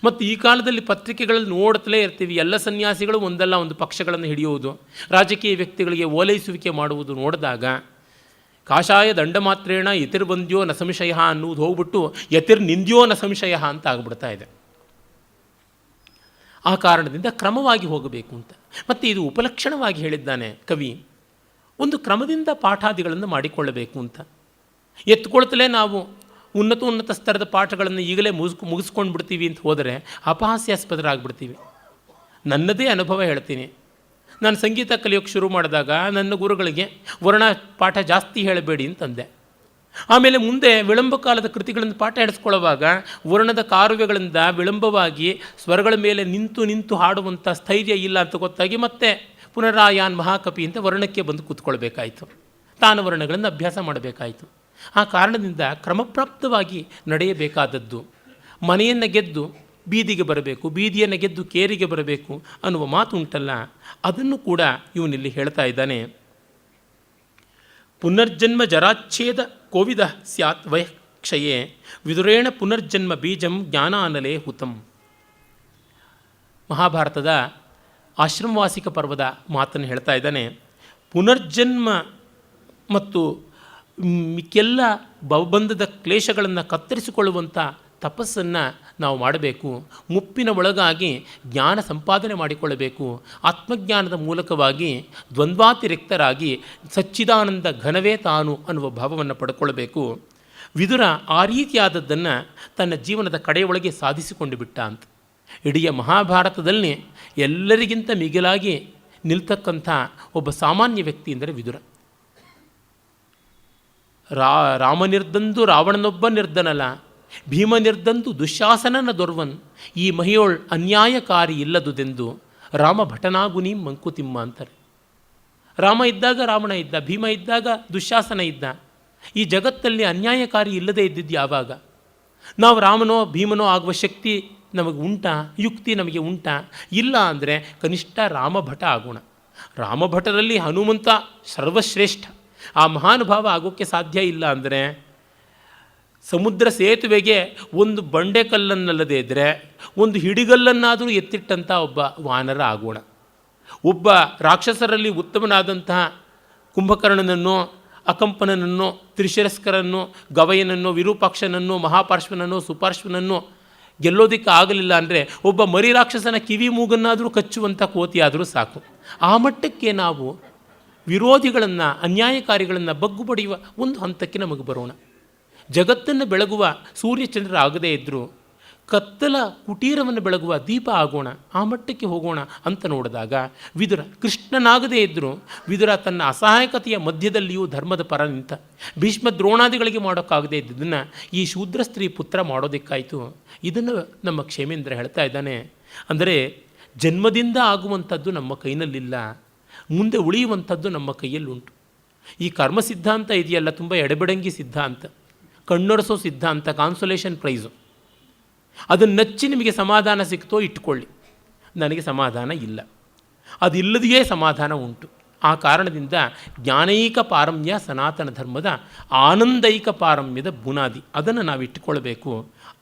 ಮತ್ತು ಈ ಕಾಲದಲ್ಲಿ ಪತ್ರಿಕೆಗಳಲ್ಲಿ ನೋಡ್ತಲೇ ಇರ್ತೀವಿ, ಎಲ್ಲ ಸನ್ಯಾಸಿಗಳು ಒಂದಲ್ಲ ಒಂದು ಪಕ್ಷಗಳನ್ನು ಹಿಡಿಯುವುದು, ರಾಜಕೀಯ ವ್ಯಕ್ತಿಗಳಿಗೆ ಓಲೈಸುವಿಕೆ ಮಾಡುವುದು ನೋಡಿದಾಗ ಕಾಷಾಯ ದಂಡ ಮಾತ್ರೇಣ ಯತಿರ್ಬಂದ್ಯೋ ನ ಸಂಶಯ ಅನ್ನುವುದು ಹೋಗ್ಬಿಟ್ಟು ಯತಿರ್ನಿಂದ್ಯೋ ನ ಸಂಶಯ ಅಂತ ಆಗಿಬಿಡ್ತಾ ಇದೆ. ಆ ಕಾರಣದಿಂದ ಕ್ರಮವಾಗಿ ಹೋಗಬೇಕು ಅಂತ. ಮತ್ತು ಇದು ಉಪಲಕ್ಷಣವಾಗಿ ಹೇಳಿದ್ದಾನೆ ಕವಿ, ಒಂದು ಕ್ರಮದಿಂದ ಪಾಠಾದಿಗಳನ್ನು ಮಾಡಿಕೊಳ್ಳಬೇಕು ಅಂತ. ಎತ್ಕೊಳ್ತಲೇ ನಾವು ಉನ್ನತ ಸ್ತರದ ಪಾಠಗಳನ್ನು ಈಗಲೇ ಮುಗಿಸ್ಕೊಂಡು ಬಿಡ್ತೀವಿ ಅಂತ ಹೋದರೆ ಅಪಹಾಸ್ಯಾಸ್ಪದರಾಗ್ಬಿಡ್ತೀವಿ. ನನ್ನದೇ ಅನುಭವ ಹೇಳ್ತೀನಿ. ನಾನು ಸಂಗೀತ ಕಲಿಯೋಕ್ಕೆ ಶುರು ಮಾಡಿದಾಗ ನನ್ನ ಗುರುಗಳಿಗೆ ವರ್ಣ ಪಾಠ ಜಾಸ್ತಿ ಹೇಳಬೇಡಿ ಅಂತಂದೆ. ಆಮೇಲೆ ಮುಂದೆ ವಿಳಂಬ ಕಾಲದ ಕೃತಿಗಳನ್ನು ಪಾಠ ಹೇಳಿಸ್ಕೊಳ್ಳುವಾಗ ವರ್ಣದ ಕಾರುವೆಗಳಿಂದ ವಿಳಂಬವಾಗಿ ಸ್ವರಗಳ ಮೇಲೆ ನಿಂತು ಹಾಡುವಂಥ ಸ್ಥೈರ್ಯ ಇಲ್ಲ ಅಂತ ಗೊತ್ತಾಗಿ ಮತ್ತೆ ಪುನರಾಯಾನ್ ಮಹಾಕಪಿ ಅಂತ ವರ್ಣಕ್ಕೆ ಬಂದು ಕೂತ್ಕೊಳ್ಬೇಕಾಯಿತು, ತಾನು ವರ್ಣಗಳನ್ನು ಅಭ್ಯಾಸ ಮಾಡಬೇಕಾಯಿತು. ಆ ಕಾರಣದಿಂದ ಕ್ರಮಪ್ರಾಪ್ತವಾಗಿ ನಡೆಯಬೇಕಾದದ್ದು. ಮನೆಯನ್ನು ಗೆದ್ದು ಬೀದಿಗೆ ಬರಬೇಕು, ಬೀದಿಯನ್ನು ಗೆದ್ದು ಕೇರಿಗೆ ಬರಬೇಕು ಅನ್ನುವ ಮಾತು ಉಂಟಲ್ಲ, ಅದನ್ನು ಕೂಡ ಇವನಿಲ್ಲಿ ಹೇಳ್ತಾ ಇದ್ದಾನೆ. ಪುನರ್ಜನ್ಮ ಜರಾಚ್ಛೇದ ಕೋವಿದ ಸ್ಯಾತ್ ವಯಕ್ಷಯೇ ವಿದುರೇಣ ಪುನರ್ಜನ್ಮ ಬೀಜಂ ಜ್ಞಾನಾನಲೇ ಹುತಂ. ಮಹಾಭಾರತದ ಆಶ್ರಮವಾಸಿಕ ಪರ್ವದ ಮಾತನ್ನು ಹೇಳ್ತಾ ಇದ್ದಾನೆ. ಪುನರ್ಜನ್ಮ ಮತ್ತು ಮಿಕ್ಕೆಲ್ಲ ಭವಬಂಧದ ಕ್ಲೇಶಗಳನ್ನು ಕತ್ತರಿಸಿಕೊಳ್ಳುವಂಥ ತಪಸ್ಸನ್ನು ನಾವು ಮಾಡಬೇಕು. ಮುಪ್ಪಿನ ಒಳಗಾಗಿ ಜ್ಞಾನ ಸಂಪಾದನೆ ಮಾಡಿಕೊಳ್ಳಬೇಕು. ಆತ್ಮಜ್ಞಾನದ ಮೂಲಕವಾಗಿ ದ್ವಂದ್ವಾತಿರಿಕ್ತರಾಗಿ ಸಚ್ಚಿದಾನಂದ ಘನವೇ ತಾನು ಅನ್ನುವ ಭಾವವನ್ನು ಪಡ್ಕೊಳ್ಬೇಕು. ವಿದುರ ಆ ರೀತಿಯಾದದ್ದನ್ನು ತನ್ನ ಜೀವನದ ಕಡೆಯೊಳಗೆ ಸಾಧಿಸಿಕೊಂಡು ಬಿಟ್ಟ ಅಂತ. ಇಡೀ ಮಹಾಭಾರತದಲ್ಲಿ ಎಲ್ಲರಿಗಿಂತ ಮಿಗಿಲಾಗಿ ನಿಲ್ತಕ್ಕಂಥ ಒಬ್ಬ ಸಾಮಾನ್ಯ ವ್ಯಕ್ತಿ ಎಂದರೆ ವಿದುರ. ರಾಮನಿರ್ದಂದು ರಾವಣನೊಬ್ಬ ನಿರ್ಧನಲ, ಭೀಮ ನಿರ್ದಂದು ದುಶ್ಯಾಸನನ ದೊರ್ವನ್, ಈ ಮಹಿಯೋಳ್ ಅನ್ಯಾಯಕಾರಿ ಇಲ್ಲದುದೆಂದು ರಾಮ ಭಟನಾಗುನಿ ಮಂಕುತಿಮ್ಮ ಅಂತಾರೆ. ರಾಮ ಇದ್ದಾಗ ರಾವಣ ಇದ್ದ, ಭೀಮ ಇದ್ದಾಗ ದುಶ್ಯಾಸನ ಇದ್ದ. ಈ ಜಗತ್ತಲ್ಲಿ ಅನ್ಯಾಯಕಾರಿ ಇಲ್ಲದೇ ಇದ್ದಿದ್ದು ಯಾವಾಗ? ನಾವು ರಾಮನೋ ಭೀಮನೋ ಆಗುವ ಶಕ್ತಿ ನಮಗೆ ಉಂಟಾ? ಯುಕ್ತಿ ನಮಗೆ ಉಂಟಾ? ಇಲ್ಲ ಅಂದರೆ ಕನಿಷ್ಠ ರಾಮಭಟ ಆಗೋಣ. ರಾಮಭಟರಲ್ಲಿ ಹನುಮಂತ ಸರ್ವಶ್ರೇಷ್ಠ. ಆ ಮಹಾನುಭಾವ ಆಗೋಕ್ಕೆ ಸಾಧ್ಯ ಇಲ್ಲ ಅಂದರೆ ಸಮುದ್ರ ಸೇತುವೆಗೆ ಒಂದು ಬಂಡೆಕಲ್ಲನ್ನಲ್ಲದೆ ಇದ್ದರೆ ಒಂದು ಹಿಡಿಗಲ್ಲನ್ನಾದರೂ ಎತ್ತಿಟ್ಟಂಥ ಒಬ್ಬ ವಾನರ ಆಗೋಣ. ಒಬ್ಬ ರಾಕ್ಷಸರಲ್ಲಿ ಉತ್ತಮನಾದಂತಹ ಕುಂಭಕರ್ಣನನ್ನು, ಅಕಂಪನನನ್ನು, ತ್ರಿಶಿರಸ್ಕರನ್ನು, ಗವಯನನ್ನು, ವಿರೂಪಾಕ್ಷನನ್ನು, ಮಹಾಪಾರ್ಶ್ವನನ್ನು, ಸುಪಾರ್ಶ್ವನನ್ನು ಗೆಲ್ಲೋದಕ್ಕೆ ಆಗಲಿಲ್ಲ ಅಂದರೆ ಒಬ್ಬ ಮರಿ ರಾಕ್ಷಸನ ಕಿವಿ ಮೂಗನ್ನಾದರೂ ಕಚ್ಚುವಂಥ ಕೋತಿಯಾದರೂ ಸಾಕು. ಆ ಮಟ್ಟಕ್ಕೆ ನಾವು ವಿರೋಧಿಗಳನ್ನು, ಅನ್ಯಾಯಕಾರಿಗಳನ್ನು ಬಗ್ಗು ಬಡಿಯುವ ಒಂದು ಹಂತಕ್ಕೆ ನಮಗೆ ಬರೋಣ. ಜಗತ್ತನ್ನು ಬೆಳಗುವ ಸೂರ್ಯಚಂದ್ರ ಆಗದೇ ಇದ್ದರೂ ಕತ್ತಲ ಕುಟೀರವನ್ನು ಬೆಳಗುವ ದೀಪ ಆಗೋಣ, ಆ ಮಟ್ಟಕ್ಕೆ ಹೋಗೋಣ ಅಂತ ನೋಡಿದಾಗ ವಿದುರ ಕೃಷ್ಣನಾಗದೇ ಇದ್ದರೂ ವಿದುರ ತನ್ನ ಅಸಹಾಯಕತೆಯ ಮಧ್ಯದಲ್ಲಿಯೂ ಧರ್ಮದ ಪರ ನಿಂತ. ಭೀಷ್ಮ ದ್ರೋಣಾದಿಗಳಿಗೆ ಮಾಡೋಕ್ಕಾಗದೇ ಇದ್ದದನ್ನು ಈ ಶೂದ್ರ ಸ್ತ್ರೀ ಪುತ್ರ ಮಾಡೋದಕ್ಕಾಯಿತು. ಇದನ್ನು ನಮ್ಮ ಕ್ಷೇಮೇಂದ್ರ ಹೇಳ್ತಾ ಇದ್ದಾನೆ. ಅಂದರೆ ಜನ್ಮದಿಂದ ಆಗುವಂಥದ್ದು ನಮ್ಮ ಕೈನಲ್ಲಿಲ್ಲ, ಮುಂದೆ ಉಳಿಯುವಂಥದ್ದು ನಮ್ಮ ಕೈಯಲ್ಲುಂಟು. ಈ ಕರ್ಮ ಸಿದ್ಧಾಂತ ಇದೆಯಲ್ಲ, ತುಂಬ ಎಡೆಬೆಡಂಗಿ ಸಿದ್ಧಾಂತ, ಕಣ್ಣೊರೆಸೋ ಸಿದ್ಧಾಂತ, ಕಾನ್ಸೋಲೇಷನ್ ಪ್ರೈಸು. ಅದನ್ನು ನಚ್ಚಿ ನಿಮಗೆ ಸಮಾಧಾನ ಸಿಕ್ತೋ ಇಟ್ಕೊಳ್ಳಿ, ನನಗೆ ಸಮಾಧಾನ ಇಲ್ಲ. ಅದಿಲ್ಲದೆಯೇ ಸಮಾಧಾನ ಉಂಟು. ಆ ಕಾರಣದಿಂದ ಜ್ಞಾನೈಕ ಪಾರಮ್ಯ ಸನಾತನ ಧರ್ಮದ ಆನಂದೈಕ ಪಾರಮ್ಯದ ಬುನಾದಿ, ಅದನ್ನು ನಾವು ಇಟ್ಟುಕೊಳ್ಬೇಕು.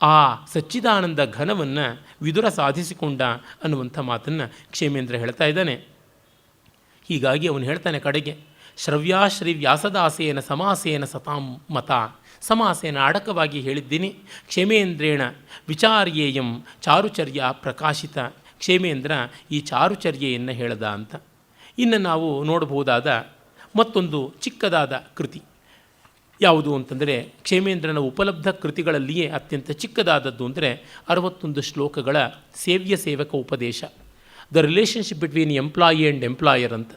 ಆ ಸಚ್ಚಿದಾನಂದ ಘನವನ್ನು ವಿದುರ ಸಾಧಿಸಿಕೊಂಡ ಅನ್ನುವಂಥ ಮಾತನ್ನು ಕ್ಷೇಮೇಂದ್ರ ಹೇಳ್ತಾ ಇದ್ದಾನೆ. ಹೀಗಾಗಿ ಅವನು ಹೇಳ್ತಾನೆ ಕಡೆಗೆ, ಶ್ರವ್ಯಾಶ್ರೀ ವ್ಯಾಸದಾಸೇನ ಸಮಾಸೇನ ಸತಾಂ ಮತ, ಸಮಾಸೇನ ಅಡಕವಾಗಿ ಹೇಳಿದ್ದೀನಿ. ಕ್ಷೇಮೇಂದ್ರೇಣ ವಿಚಾರ್ಯೇಯಂ ಚಾರುಚರ್ಯ ಪ್ರಕಾಶಿತ, ಕ್ಷೇಮೇಂದ್ರ ಈ ಚಾರುಚರ್ಯೆಯನ್ನು ಹೇಳ್ದ ಅಂತ. ಇನ್ನು ನಾವು ನೋಡಬಹುದಾದ ಮತ್ತೊಂದು ಚಿಕ್ಕದಾದ ಕೃತಿ ಯಾವುದು ಅಂತಂದರೆ, ಕ್ಷೇಮೇಂದ್ರನ ಉಪಲಬ್ಧ ಕೃತಿಗಳಲ್ಲಿಯೇ ಅತ್ಯಂತ ಚಿಕ್ಕದಾದದ್ದು ಅಂದರೆ 61 ಶ್ಲೋಕಗಳ ಸೇವ್ಯ ಸೇವಕ ಉಪದೇಶ, the relationship between employee and employer ಅಂತ.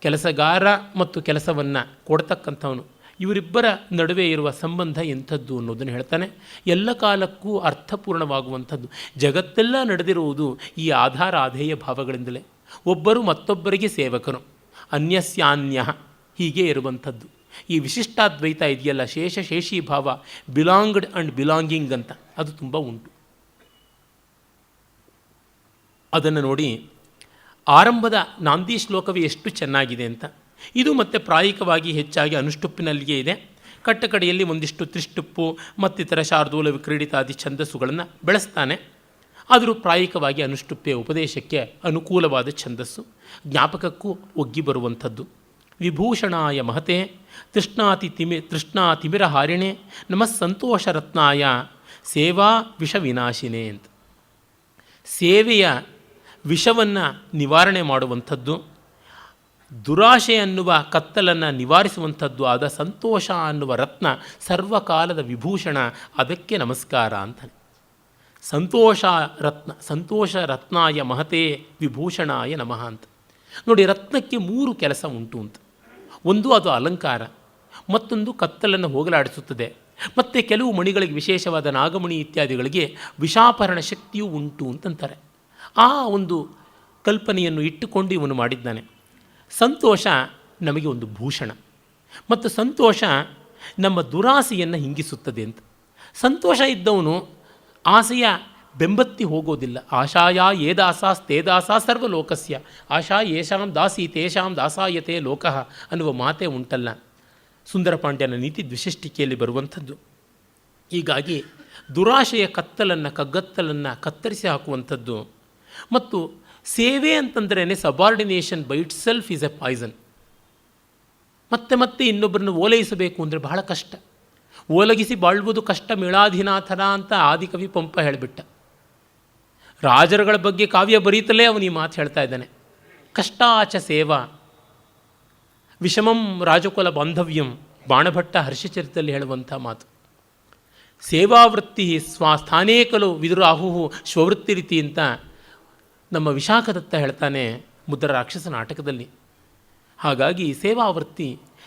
ಕೆಲಸಗಾರ ಮತ್ತು ಕೆಲಸವನ್ನು ಕೊಡ್ತಕ್ಕಂಥವನು, ಇವರಿಬ್ಬರ ನಡುವೆ ಇರುವ ಸಂಬಂಧ ಎಂಥದ್ದು ಅನ್ನೋದನ್ನು ಹೇಳ್ತಾನೆ. ಎಲ್ಲ ಕಾಲಕ್ಕೂ ಅರ್ಥಪೂರ್ಣವಾಗುವಂಥದ್ದು. ಜಗತ್ತೆಲ್ಲ ನಡೆದಿರುವುದು ಈ ಆಧಾರ ಆಧೇಯ ಭಾವಗಳಿಂದಲೇ. ಒಬ್ಬರು ಮತ್ತೊಬ್ಬರಿಗೆ ಸೇವಕರು, ಅನ್ಯಸ್ಯಾನ್ಯ ಹೀಗೆ ಇರುವಂಥದ್ದು. ಈ ವಿಶಿಷ್ಟಾದ್ವೈತ ಇದೆಯಲ್ಲ, ಶೇಷ ಶೇಷಿ ಭಾವ, ಬಿಲಾಂಗ್ಡ್ ಆ್ಯಂಡ್ ಬಿಲಾಂಗಿಂಗ್ ಅಂತ, ಅದು ತುಂಬ ಉಂಟು. ಅದನ್ನು ನೋಡಿ ಆರಂಭದ ನಾಂದಿ ಶ್ಲೋಕವೇ ಎಷ್ಟು ಚೆನ್ನಾಗಿದೆ ಅಂತ. ಇದು ಮತ್ತೆ ಪ್ರಾಯಿಕವಾಗಿ ಹೆಚ್ಚಾಗಿ ಅನುಷ್ಟುಪ್ಪಿನಲ್ಲಿಯೇ ಇದೆ. ಕಟ್ಟಕಡೆಯಲ್ಲಿ ಒಂದಿಷ್ಟು ತ್ರಿಷ್ಟುಪ್ಪು ಮತ್ತಿತರ ಶಾರ್ದೂಲ ವಿಕ್ರೀಡಿತಾದಿ ಛಂದಸ್ಸುಗಳನ್ನು ಬೆಳೆಸ್ತಾನೆ. ಆದರೂ ಪ್ರಾಯಿಕವಾಗಿ ಅನುಷ್ಟುಪ್ಪೆ ಉಪದೇಶಕ್ಕೆ ಅನುಕೂಲವಾದ ಛಂದಸ್ಸು, ಜ್ಞಾಪಕಕ್ಕೂ ಒಗ್ಗಿ ಬರುವಂಥದ್ದು. ವಿಭೂಷಣಾಯ ಮಹತೆ ತೃಷ್ಣಾ ತಿಮಿರ ಹಾರಿಣೆ ನಮಃ ಸಂತೋಷ ರತ್ನಾಯ ಸೇವಾ ವಿಷ ವಿನಾಶಿನೇ ಅಂತ. ಸೇವೆಯ ವಿಷವನ್ನು ನಿವಾರಣೆ ಮಾಡುವಂಥದ್ದು, ದುರಾಶೆ ಅನ್ನುವ ಕತ್ತಲನ್ನು ನಿವಾರಿಸುವಂಥದ್ದು ಆದ ಸಂತೋಷ ಅನ್ನುವ ರತ್ನ, ಸರ್ವಕಾಲದ ವಿಭೂಷಣ, ಅದಕ್ಕೆ ನಮಸ್ಕಾರ ಅಂತಾನೆ. ಸಂತೋಷ ರತ್ನಾಯ ಮಹತೆ ವಿಭೂಷಣಾಯ ನಮಃ ಅಂತ. ನೋಡಿ, ರತ್ನಕ್ಕೆ 3 ಕೆಲಸ ಉಂಟು ಅಂತ. ಒಂದು, ಅದು ಅಲಂಕಾರ. ಮತ್ತೊಂದು, ಕತ್ತಲನ್ನು ಹೋಗಲಾಡಿಸುತ್ತದೆ. ಮತ್ತು ಕೆಲವು ಮಣಿಗಳಿಗೆ, ವಿಶೇಷವಾದ ನಾಗಮಣಿ ಇತ್ಯಾದಿಗಳಿಗೆ ವಿಷಾಪಹರಣ ಶಕ್ತಿಯೂ ಉಂಟು ಅಂತಂತಾರೆ. ಆ ಒಂದು ಕಲ್ಪನೆಯನ್ನು ಇಟ್ಟುಕೊಂಡು ಇವನು ಮಾಡಿದ್ದಾನೆ. ಸಂತೋಷ ನಮಗೆ ಒಂದು ಭೂಷಣ, ಮತ್ತು ಸಂತೋಷ ನಮ್ಮ ದುರಾಸೆಯನ್ನು ಹಿಂಗಿಸುತ್ತದೆ ಅಂತ. ಸಂತೋಷ ಇದ್ದವನು ಆಸೆಯ ಬೆಂಬತ್ತಿ ಹೋಗೋದಿಲ್ಲ. ಆಶಾಯ ಯೇ ದಾಸಾಸ್ತೇದಾಸ ಸರ್ವಲೋಕಸ್ಯ, ಆಶಾ ಯೇಷಾಂ ದಾಸಿ ತೇಷಾಂ ದಾಸಾಯತೆ ಲೋಕಃ ಅನ್ನುವ ಮಾತೇ ಉಂಟಲ್ಲ, ಸುಂದರ ಪಾಂಡ್ಯನ ನೀತಿ ದ್ವಿಷಷ್ಟಿಕೆಯಲ್ಲಿ ಬರುವಂಥದ್ದು. ಹೀಗಾಗಿ ದುರಾಶೆಯ ಕಗ್ಗತ್ತಲನ್ನು ಕತ್ತರಿಸಿ ಹಾಕುವಂಥದ್ದು. ಮತ್ತು ಸೇವೆ ಅಂತಂದ್ರೇ subordination by itself is a poison. ಮತ್ತೆ ಇನ್ನೊಬ್ಬರನ್ನು ಓಲೈಸಬೇಕು ಅಂದರೆ ಬಹಳ ಕಷ್ಟ. ಓಲಗಿಸಿ ಬಾಳುವುದು ಕಷ್ಟ ಮೇಳಾಧಿನಾಥನ ಅಂತ ಆದಿಕವಿ ಪಂಪ ಹೇಳಿಬಿಟ್ಟ. ರಾಜರುಗಳ ಬಗ್ಗೆ ಕಾವ್ಯ ಬರೀತಲೇ ಅವನು ಈ ಮಾತು ಹೇಳ್ತಾ ಇದ್ದಾನೆ. ಕಷ್ಟಾಚ ಸೇವಾ ವಿಷಮಂ ರಾಜಕುಲ ಬಾಂಧವ್ಯಂ, ಬಾಣಭಟ್ಟ ಹರ್ಷಚರಿತದಲ್ಲಿ ಹೇಳುವಂಥ ಮಾತು. ಸೇವಾವೃತ್ತಿ ಸ್ಥಾನೇ ಕಲು ವಿದುರಾಹುಹು ಸ್ವವೃತ್ತಿ ರೀತಿ ಅಂತ ನಮ್ಮ ವಿಶಾಖದತ್ತ ಹೇಳ್ತಾನೆ ಮುದ್ರ ರಾಕ್ಷಸ ನಾಟಕದಲ್ಲಿ. ಹಾಗಾಗಿ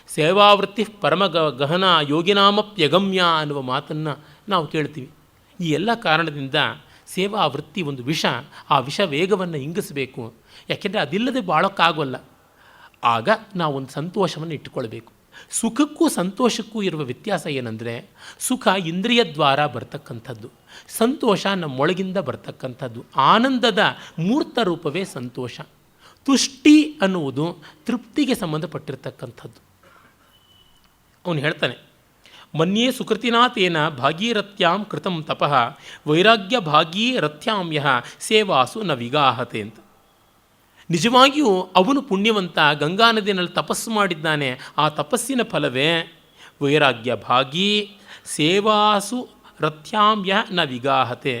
ಸೇವಾವೃತ್ತಿ ಪರಮ ಗಹನ ಯೋಗಿನಾಮಪ್ಯಗಮ್ಯ ಅನ್ನುವ ಮಾತನ್ನು ನಾವು ಕೇಳ್ತೀವಿ. ಈ ಎಲ್ಲ ಕಾರಣದಿಂದ ಸೇವಾವೃತ್ತಿ ಒಂದು ವಿಷ. ಆ ವಿಷ ವೇಗವನ್ನು ಇಂಗಿಸಬೇಕು. ಯಾಕೆಂದರೆ ಅದಿಲ್ಲದೆ ಬಾಳೋಕ್ಕಾಗೋಲ್ಲ. ಆಗ ನಾವೊಂದು ಸಂತೋಷವನ್ನು ಇಟ್ಟುಕೊಳ್ಬೇಕು. ಸುಖಕ್ಕೂ ಸಂತೋಷಕ್ಕೂ ಇರುವ ವ್ಯತ್ಯಾಸ ಏನಂದರೆ, ಸುಖ ಇಂದ್ರಿಯ ದ್ವಾರ ಬರ್ತಕ್ಕಂಥದ್ದು, ಸಂತೋಷ ನಮ್ಮೊಳಗಿಂದ ಬರ್ತಕ್ಕಂಥದ್ದು. ಆನಂದದ ಮೂರ್ತ ರೂಪವೇ ಸಂತೋಷ. ತುಷ್ಟಿ ಅನ್ನುವುದು ತೃಪ್ತಿಗೆ ಸಂಬಂಧಪಟ್ಟಿರ್ತಕ್ಕಂಥದ್ದು. ಅವನು ಹೇಳ್ತಾನೆ, ಮನ್ಯೇ ಸುಕೃತಿನಾಥೇನ ಭಾಗೀರಥ್ಯಾಂ ಕೃತಂ ತಪಃ ವೈರಾಗ್ಯ ಭಾಗೀರಥ್ಯಾಂ ಯಃ ಸೇವಾಸು ನ ವಿಗಾಹತೆ ಅಂತ. ನಿಜವಾಗಿಯೂ ಅವನು ಪುಣ್ಯವಂತ, ಗಂಗಾ ನದಿಯಲ್ಲಿ ತಪಸ್ಸು ಮಾಡಿದ್ದಾನೆ. ಆ ತಪಸ್ಸಿನ ಫಲವೇ ವೈರಾಗ್ಯ ಭಾಗೀ ಸೇವಾಸು ರಥ್ಯಾಂ ಯಃ ನ ವಿಗಾಹತೆ.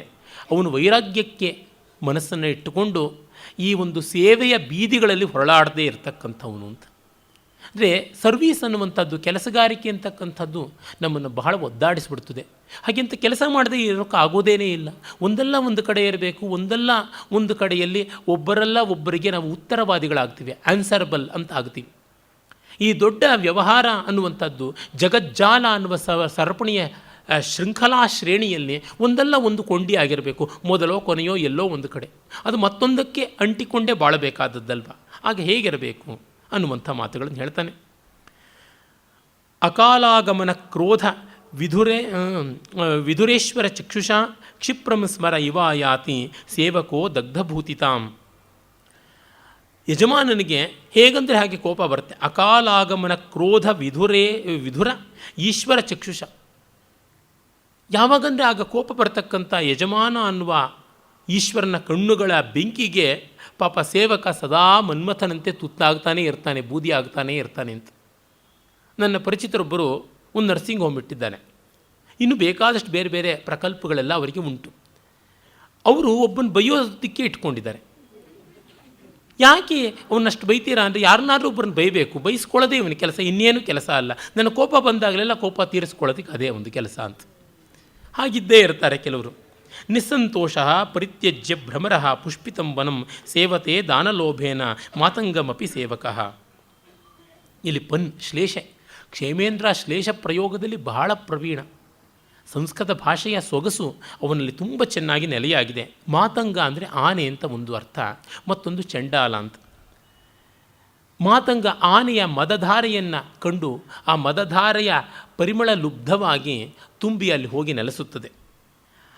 ಅವನು ವೈರಾಗ್ಯಕ್ಕೆ ಮನಸ್ಸನ್ನು ಇಟ್ಟುಕೊಂಡು ಈ ಒಂದು ಸೇವೆಯ ಬೀದಿಗಳಲ್ಲಿ ಹೊರಳಾಡದೇ ಇರತಕ್ಕಂಥವನು ಅಂತ. ಅಂದರೆ ಸರ್ವೀಸ್ ಅನ್ನುವಂಥದ್ದು, ಕೆಲಸಗಾರಿಕೆ ಅಂತಕ್ಕಂಥದ್ದು ನಮ್ಮನ್ನು ಬಹಳ ಒದ್ದಾಡಿಸ್ಬಿಡ್ತದೆ. ಹಾಗೆಂತ ಕೆಲಸ ಮಾಡದೇ ಇರೋಕ್ಕೆ ಆಗೋದೇನೇ ಇಲ್ಲ. ಒಂದಲ್ಲ ಒಂದು ಕಡೆ ಇರಬೇಕು. ಒಂದಲ್ಲ ಒಂದು ಕಡೆಯಲ್ಲಿ ಒಬ್ಬರಲ್ಲ ಒಬ್ಬರಿಗೆ ನಾವು ಉತ್ತರವಾದಿಗಳಾಗ್ತೀವಿ, ಆನ್ಸರಬಲ್ ಅಂತ ಆಗ್ತೀವಿ. ಈ ದೊಡ್ಡ ವ್ಯವಹಾರ ಅನ್ನುವಂಥದ್ದು ಜಗಜ್ಜಾಲ ಅನ್ನುವ ಸರಪಣಿಯ ಶೃಂಖಲಾ ಶ್ರೇಣಿಯಲ್ಲಿ ಒಂದಲ್ಲ ಒಂದು ಕೊಂಡಿ ಆಗಿರಬೇಕು. ಮೊದಲೋ ಕೊನೆಯೋ ಎಲ್ಲೋ ಒಂದು ಕಡೆ ಅದು ಮತ್ತೊಂದಕ್ಕೆ ಅಂಟಿಕೊಂಡೇ ಬಾಳಬೇಕಾದದ್ದಲ್ವ. ಆಗ ಹೇಗಿರಬೇಕು ಅನ್ನುವಂಥ ಮಾತುಗಳನ್ನು ಹೇಳ್ತಾನೆ. ಅಕಾಲಾಗಮನ ಕ್ರೋಧ ವಿಧುರೇಶ್ವರ ಚಕ್ಷುಷ ಕ್ಷಿಪ್ರಂ ಸ್ಮರ ಇವಾಯಾತಿ ಸೇವಕೋ ದಗ್ಧಭೂತಿತಾಂ. ಯಜಮಾನನಿಗೆ ಹೇಗಂದರೆ ಹಾಗೆ ಕೋಪ ಬರುತ್ತೆ. ಅಕಾಲಾಗಮನ ಕ್ರೋಧ ವಿಧುರ ಈಶ್ವರ ಚಕ್ಷುಷ. ಯಾವಾಗಂದರೆ ಆಗ ಕೋಪ ಬರ್ತಕ್ಕಂಥ ಯಜಮಾನ ಅನ್ನುವ ಈಶ್ವರನ ಕಣ್ಣುಗಳ ಬೆಂಕಿಗೆ ಪಾಪ ಸೇವಕ ಸದಾ ಮನ್ಮಥನಂತೆ ತುತ್ತಾಗ್ತಾನೇ ಇರ್ತಾನೆ, ಬೂದಿ ಆಗ್ತಾನೇ ಇರ್ತಾನೆ ಅಂತ. ನನ್ನ ಪರಿಚಿತರೊಬ್ಬರು ಒಂದು ನರ್ಸಿಂಗ್ ಹೋಮ್ ಇಟ್ಟಿದ್ದಾನೆ. ಇನ್ನು ಬೇಕಾದಷ್ಟು ಬೇರೆ ಬೇರೆ ಪ್ರಕಲ್ಪಗಳೆಲ್ಲ ಅವರಿಗೆ ಉಂಟು. ಅವರು ಒಬ್ಬನ ಬೈಯೋದಕ್ಕೆ ಇಟ್ಕೊಂಡಿದ್ದಾರೆ. ಯಾಕೆ ಅವನಷ್ಟು ಬೈತೀರಾ ಅಂದರೆ, ಯಾರನ್ನಾದ್ರೂ ಒಬ್ಬರನ್ನ ಬೈಬೇಕು, ಬೈಸ್ಕೊಳ್ಳೋದೇ ಇವನ ಕೆಲಸ, ಇನ್ನೇನು ಕೆಲಸ ಅಲ್ಲ. ನನ್ನ ಕೋಪ ಬಂದಾಗಲೆಲ್ಲ ಕೋಪ ತೀರಿಸ್ಕೊಳ್ಳೋದಕ್ಕೆ ಅದೇ ಒಂದು ಕೆಲಸ ಅಂತ. ಹಾಗಿದ್ದೇ ಇರ್ತಾರೆ ಕೆಲವರು. ನಿಸ್ಸಂತೋಷ ಪರಿತ್ಯಜ್ಯ ಭ್ರಮರ ಪುಷ್ಪಿತಂ ವನಂ ಸೇವತೆ ದಾನಲೋಭೇನ ಮಾತಂಗಮಪಿ ಸೇವಕ. ಇಲ್ಲಿ ಶ್ಲೇಷ, ಕ್ಷೇಮೇಂದ್ರ ಶ್ಲೇಷ ಪ್ರಯೋಗದಲ್ಲಿ ಬಹಳ ಪ್ರವೀಣ. ಸಂಸ್ಕೃತ ಭಾಷೆಯ ಸೊಗಸು ಅವನಲ್ಲಿ ತುಂಬ ಚೆನ್ನಾಗಿ ನೆಲೆಯಾಗಿದೆ. ಮಾತಂಗ ಅಂದರೆ ಆನೆ ಅಂತ ಒಂದು ಅರ್ಥ, ಮತ್ತೊಂದು ಚಂಡಾಲ ಅಂತ. ಮಾತಂಗ ಆನೆಯ ಮದಧಾರೆಯನ್ನು ಕಂಡು ಆ ಮದಧಾರೆಯ ಪರಿಮಳ ಲುಬ್ಧವಾಗಿ ತುಂಬಿ ಅಲ್ಲಿ ಹೋಗಿ ನೆಲೆಸುತ್ತದೆ.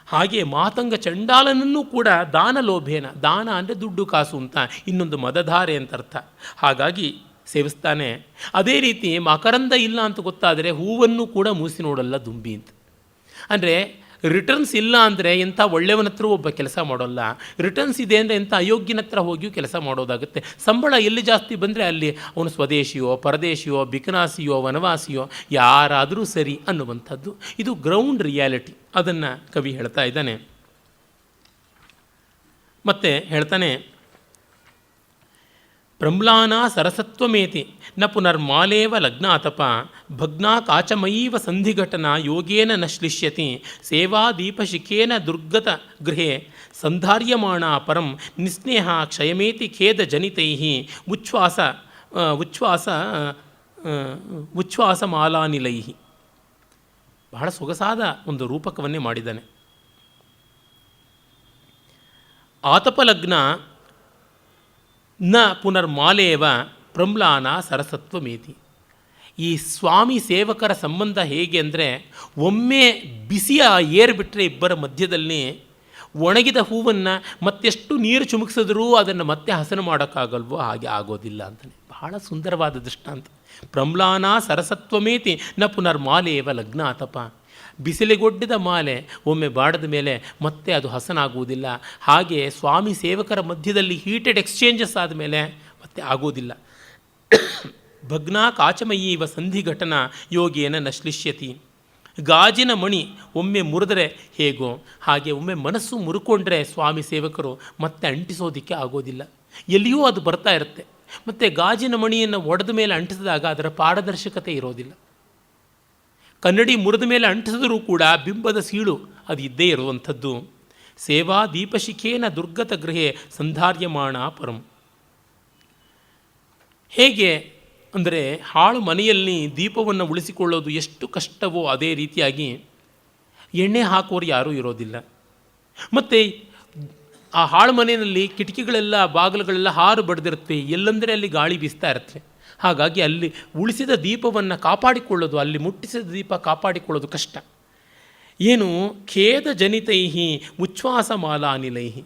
ಹಾಗೆ ಮಾತಂಗ ಚಂಡಾಲನನ್ನು ಕೂಡ ದಾನ ಲೋಭೇನ, ದಾನ ಅಂದರೆ ದುಡ್ಡು ಕಾಸು ಅಂತ, ಇನ್ನೊಂದು ಮದಧಾರೆ ಅಂತ ಅರ್ಥ, ಹಾಗಾಗಿ ಸೇವಿಸ್ತಾನೆ. ಅದೇ ರೀತಿ ಮಕರಂದ ಇಲ್ಲ ಅಂತ ಗೊತ್ತಾದರೆ ಹೂವನ್ನು ಕೂಡ ಮೂಸಿ ನೋಡಲ್ಲ ದುಂಬಿ ಅಂತ. ಅಂದರೆ ರಿಟರ್ನ್ಸ್ ಇಲ್ಲ ಅಂದರೆ ಎಂಥ ಒಳ್ಳೆಯವನ ಹತ್ರ ಒಬ್ಬ ಕೆಲಸ ಮಾಡೋಲ್ಲ, ರಿಟರ್ನ್ಸ್ ಇದೆ ಅಂದರೆ ಎಂಥ ಅಯೋಗ್ಯನ ಹತ್ರ ಹೋಗಿಯೂ ಕೆಲಸ ಮಾಡೋದಾಗುತ್ತೆ. ಸಂಬಳ ಎಲ್ಲಿ ಜಾಸ್ತಿ ಬಂದರೆ ಅಲ್ಲಿ ಅವನು ಸ್ವದೇಶಿಯೋ ಪರದೇಶಿಯೋ ಬಿಕನಾಸಿಯೋ ವನವಾಸಿಯೋ ಯಾರಾದರೂ ಸರಿ ಅನ್ನುವಂಥದ್ದು ಇದು ಗ್ರೌಂಡ್ ರಿಯಾಲಿಟಿ. ಅದನ್ನು ಕವಿ ಹೇಳ್ತಾ ಇದ್ದಾನೆ. ಮತ್ತು ಹೇಳ್ತಾನೆ, ಪ್ರಮ್ಲಾನ ಸರಸತ್ವಮೇತಿ ನ ಪುನರ್ಮಾಲೇವ ಲಗ್ನಾತಪ ಭಗ್ನಾ ಕಾಚಮಯೀವ ಸಂಧಿಘಟನಾ ಯೋಗೇನ ನ ಶ್ಲಿಷ್ಯತಿ ಸೇವಾದೀಪಶಿಖೇನ ದುರ್ಗತ ಗೃಹೇ ಸಂಧಾರ್ಯಮಾಣ ಪರಂ ನಿಸ್ನೇಹ ಕ್ಷಯಮೇತಿ ಖೇದ ಜನಿತೈ ಉಚ್ಛ್ವಾಸಮಾಲಾನಿಲೈ. ಬಹಳ ಸೊಗಸಾದ ಒಂದು ರೂಪಕವನ್ನೇ ಮಾಡಿದ್ದಾನೆ. ಆತಪಲಗ್ನ ನ ಪುನರ್ಮಾಲೇವ ಪ್ರಮ್ಲಾನ ಸರಸತ್ವಮೇತಿ. ಈ ಸ್ವಾಮಿ ಸೇವಕರ ಸಂಬಂಧ ಹೇಗೆ ಅಂದರೆ, ಒಮ್ಮೆ ಬಿಸಿಯ ಏರ್ಬಿಟ್ರೆ ಇಬ್ಬರ ಮಧ್ಯದಲ್ಲಿ ಒಣಗಿದ ಹೂವನ್ನು ಮತ್ತೆಷ್ಟು ನೀರು ಚುಮುಕಿಸಿದ್ರೂ ಅದನ್ನು ಮತ್ತೆ ಹಸನು ಮಾಡೋಕ್ಕಾಗಲ್ವೋ ಹಾಗೆ ಆಗೋದಿಲ್ಲ ಅಂತಲೇ. ಬಹಳ ಸುಂದರವಾದ ದೃಷ್ಟಾಂತ. ಪ್ರಮ್ಲಾನ ಸರಸತ್ವಮೇತಿ ನ ಪುನರ್ಮಾಲೇವ ಲಗ್ನಾತಪ. ಬಿಸಿಲಿಗೊಡ್ಡಿದ ಮಾಲೆ ಒಮ್ಮೆ ಬಾಡದ ಮೇಲೆ ಮತ್ತೆ ಅದು ಹಸನಾಗುವುದಿಲ್ಲ. ಹಾಗೆ ಸ್ವಾಮಿ ಸೇವಕರ ಮಧ್ಯದಲ್ಲಿ ಹೀಟೆಡ್ ಎಕ್ಸ್ಚೇಂಜಸ್ ಆದಮೇಲೆ ಮತ್ತೆ ಆಗೋದಿಲ್ಲ. ಭಗ್ನಾ ಕಾಚಮಯೀವ ಸಂಧಿ ಘಟನಾ ಯೋಗೇನ ನ ಶ್ಲಿಷ್ಯತಿ. ಗಾಜಿನ ಮಣಿ ಒಮ್ಮೆ ಮುರಿದರೆ ಹೇಗೋ ಹಾಗೆ ಒಮ್ಮೆ ಮನಸ್ಸು ಮುರುಕೊಂಡ್ರೆ ಸ್ವಾಮಿ ಸೇವಕರು ಮತ್ತೆ ಅಂಟಿಸೋದಕ್ಕೆ ಆಗೋದಿಲ್ಲ. ಎಲ್ಲಿಯೂ ಅದು ಬರ್ತಾ ಇರುತ್ತೆ. ಮತ್ತು ಗಾಜಿನ ಮಣಿಯನ್ನು ಒಡೆದ ಮೇಲೆ ಅಂಟಿಸಿದಾಗ ಅದರ ಪಾರದರ್ಶಕತೆ ಇರೋದಿಲ್ಲ. ಕನ್ನಡಿ ಮುರಿದ ಮೇಲೆ ಅಂಟಿಸಿದರೂ ಕೂಡ ಬಿಂಬದ ಸೀಳು ಅದು ಇದ್ದೇ ಇರುವಂಥದ್ದು. ಸೇವಾ ದೀಪಶಿಖೇನ ದುರ್ಗತ ಗೃಹೇ ಸಂಧಾರ್ಯಮಾಣ ಪರಂ. ಹೇಗೆ ಅಂದರೆ, ಹಾಳು ಮನೆಯಲ್ಲಿ ದೀಪವನ್ನು ಉಳಿಸಿಕೊಳ್ಳೋದು ಎಷ್ಟು ಕಷ್ಟವೋ ಅದೇ ರೀತಿಯಾಗಿ ಎಣ್ಣೆ ಹಾಕೋರು ಯಾರೂ ಇರೋದಿಲ್ಲ. ಮತ್ತು ಆ ಹಾಳು ಮನೆಯಲ್ಲಿ ಕಿಟಕಿಗಳೆಲ್ಲ ಬಾಗಿಲುಗಳೆಲ್ಲ ಹಾರು ಬಡ್ದಿರುತ್ತೆ, ಎಲ್ಲಂದರೆ ಅಲ್ಲಿ ಗಾಳಿ ಬೀಸ್ತಾ ಇರುತ್ತೆ. ಹಾಗಾಗಿ ಅಲ್ಲಿ ಉಳಿಸಿದ ದೀಪವನ್ನು ಕಾಪಾಡಿಕೊಳ್ಳೋದು, ಅಲ್ಲಿ ಮುಟ್ಟಿಸಿದ ದೀಪ ಕಾಪಾಡಿಕೊಳ್ಳೋದು ಕಷ್ಟ. ಏನು ಖೇದ ಜನಿತೈಹಿ ಉಚ್ಛ್ವಾಸ ಮಾಲಾನಿಲೈಹಿ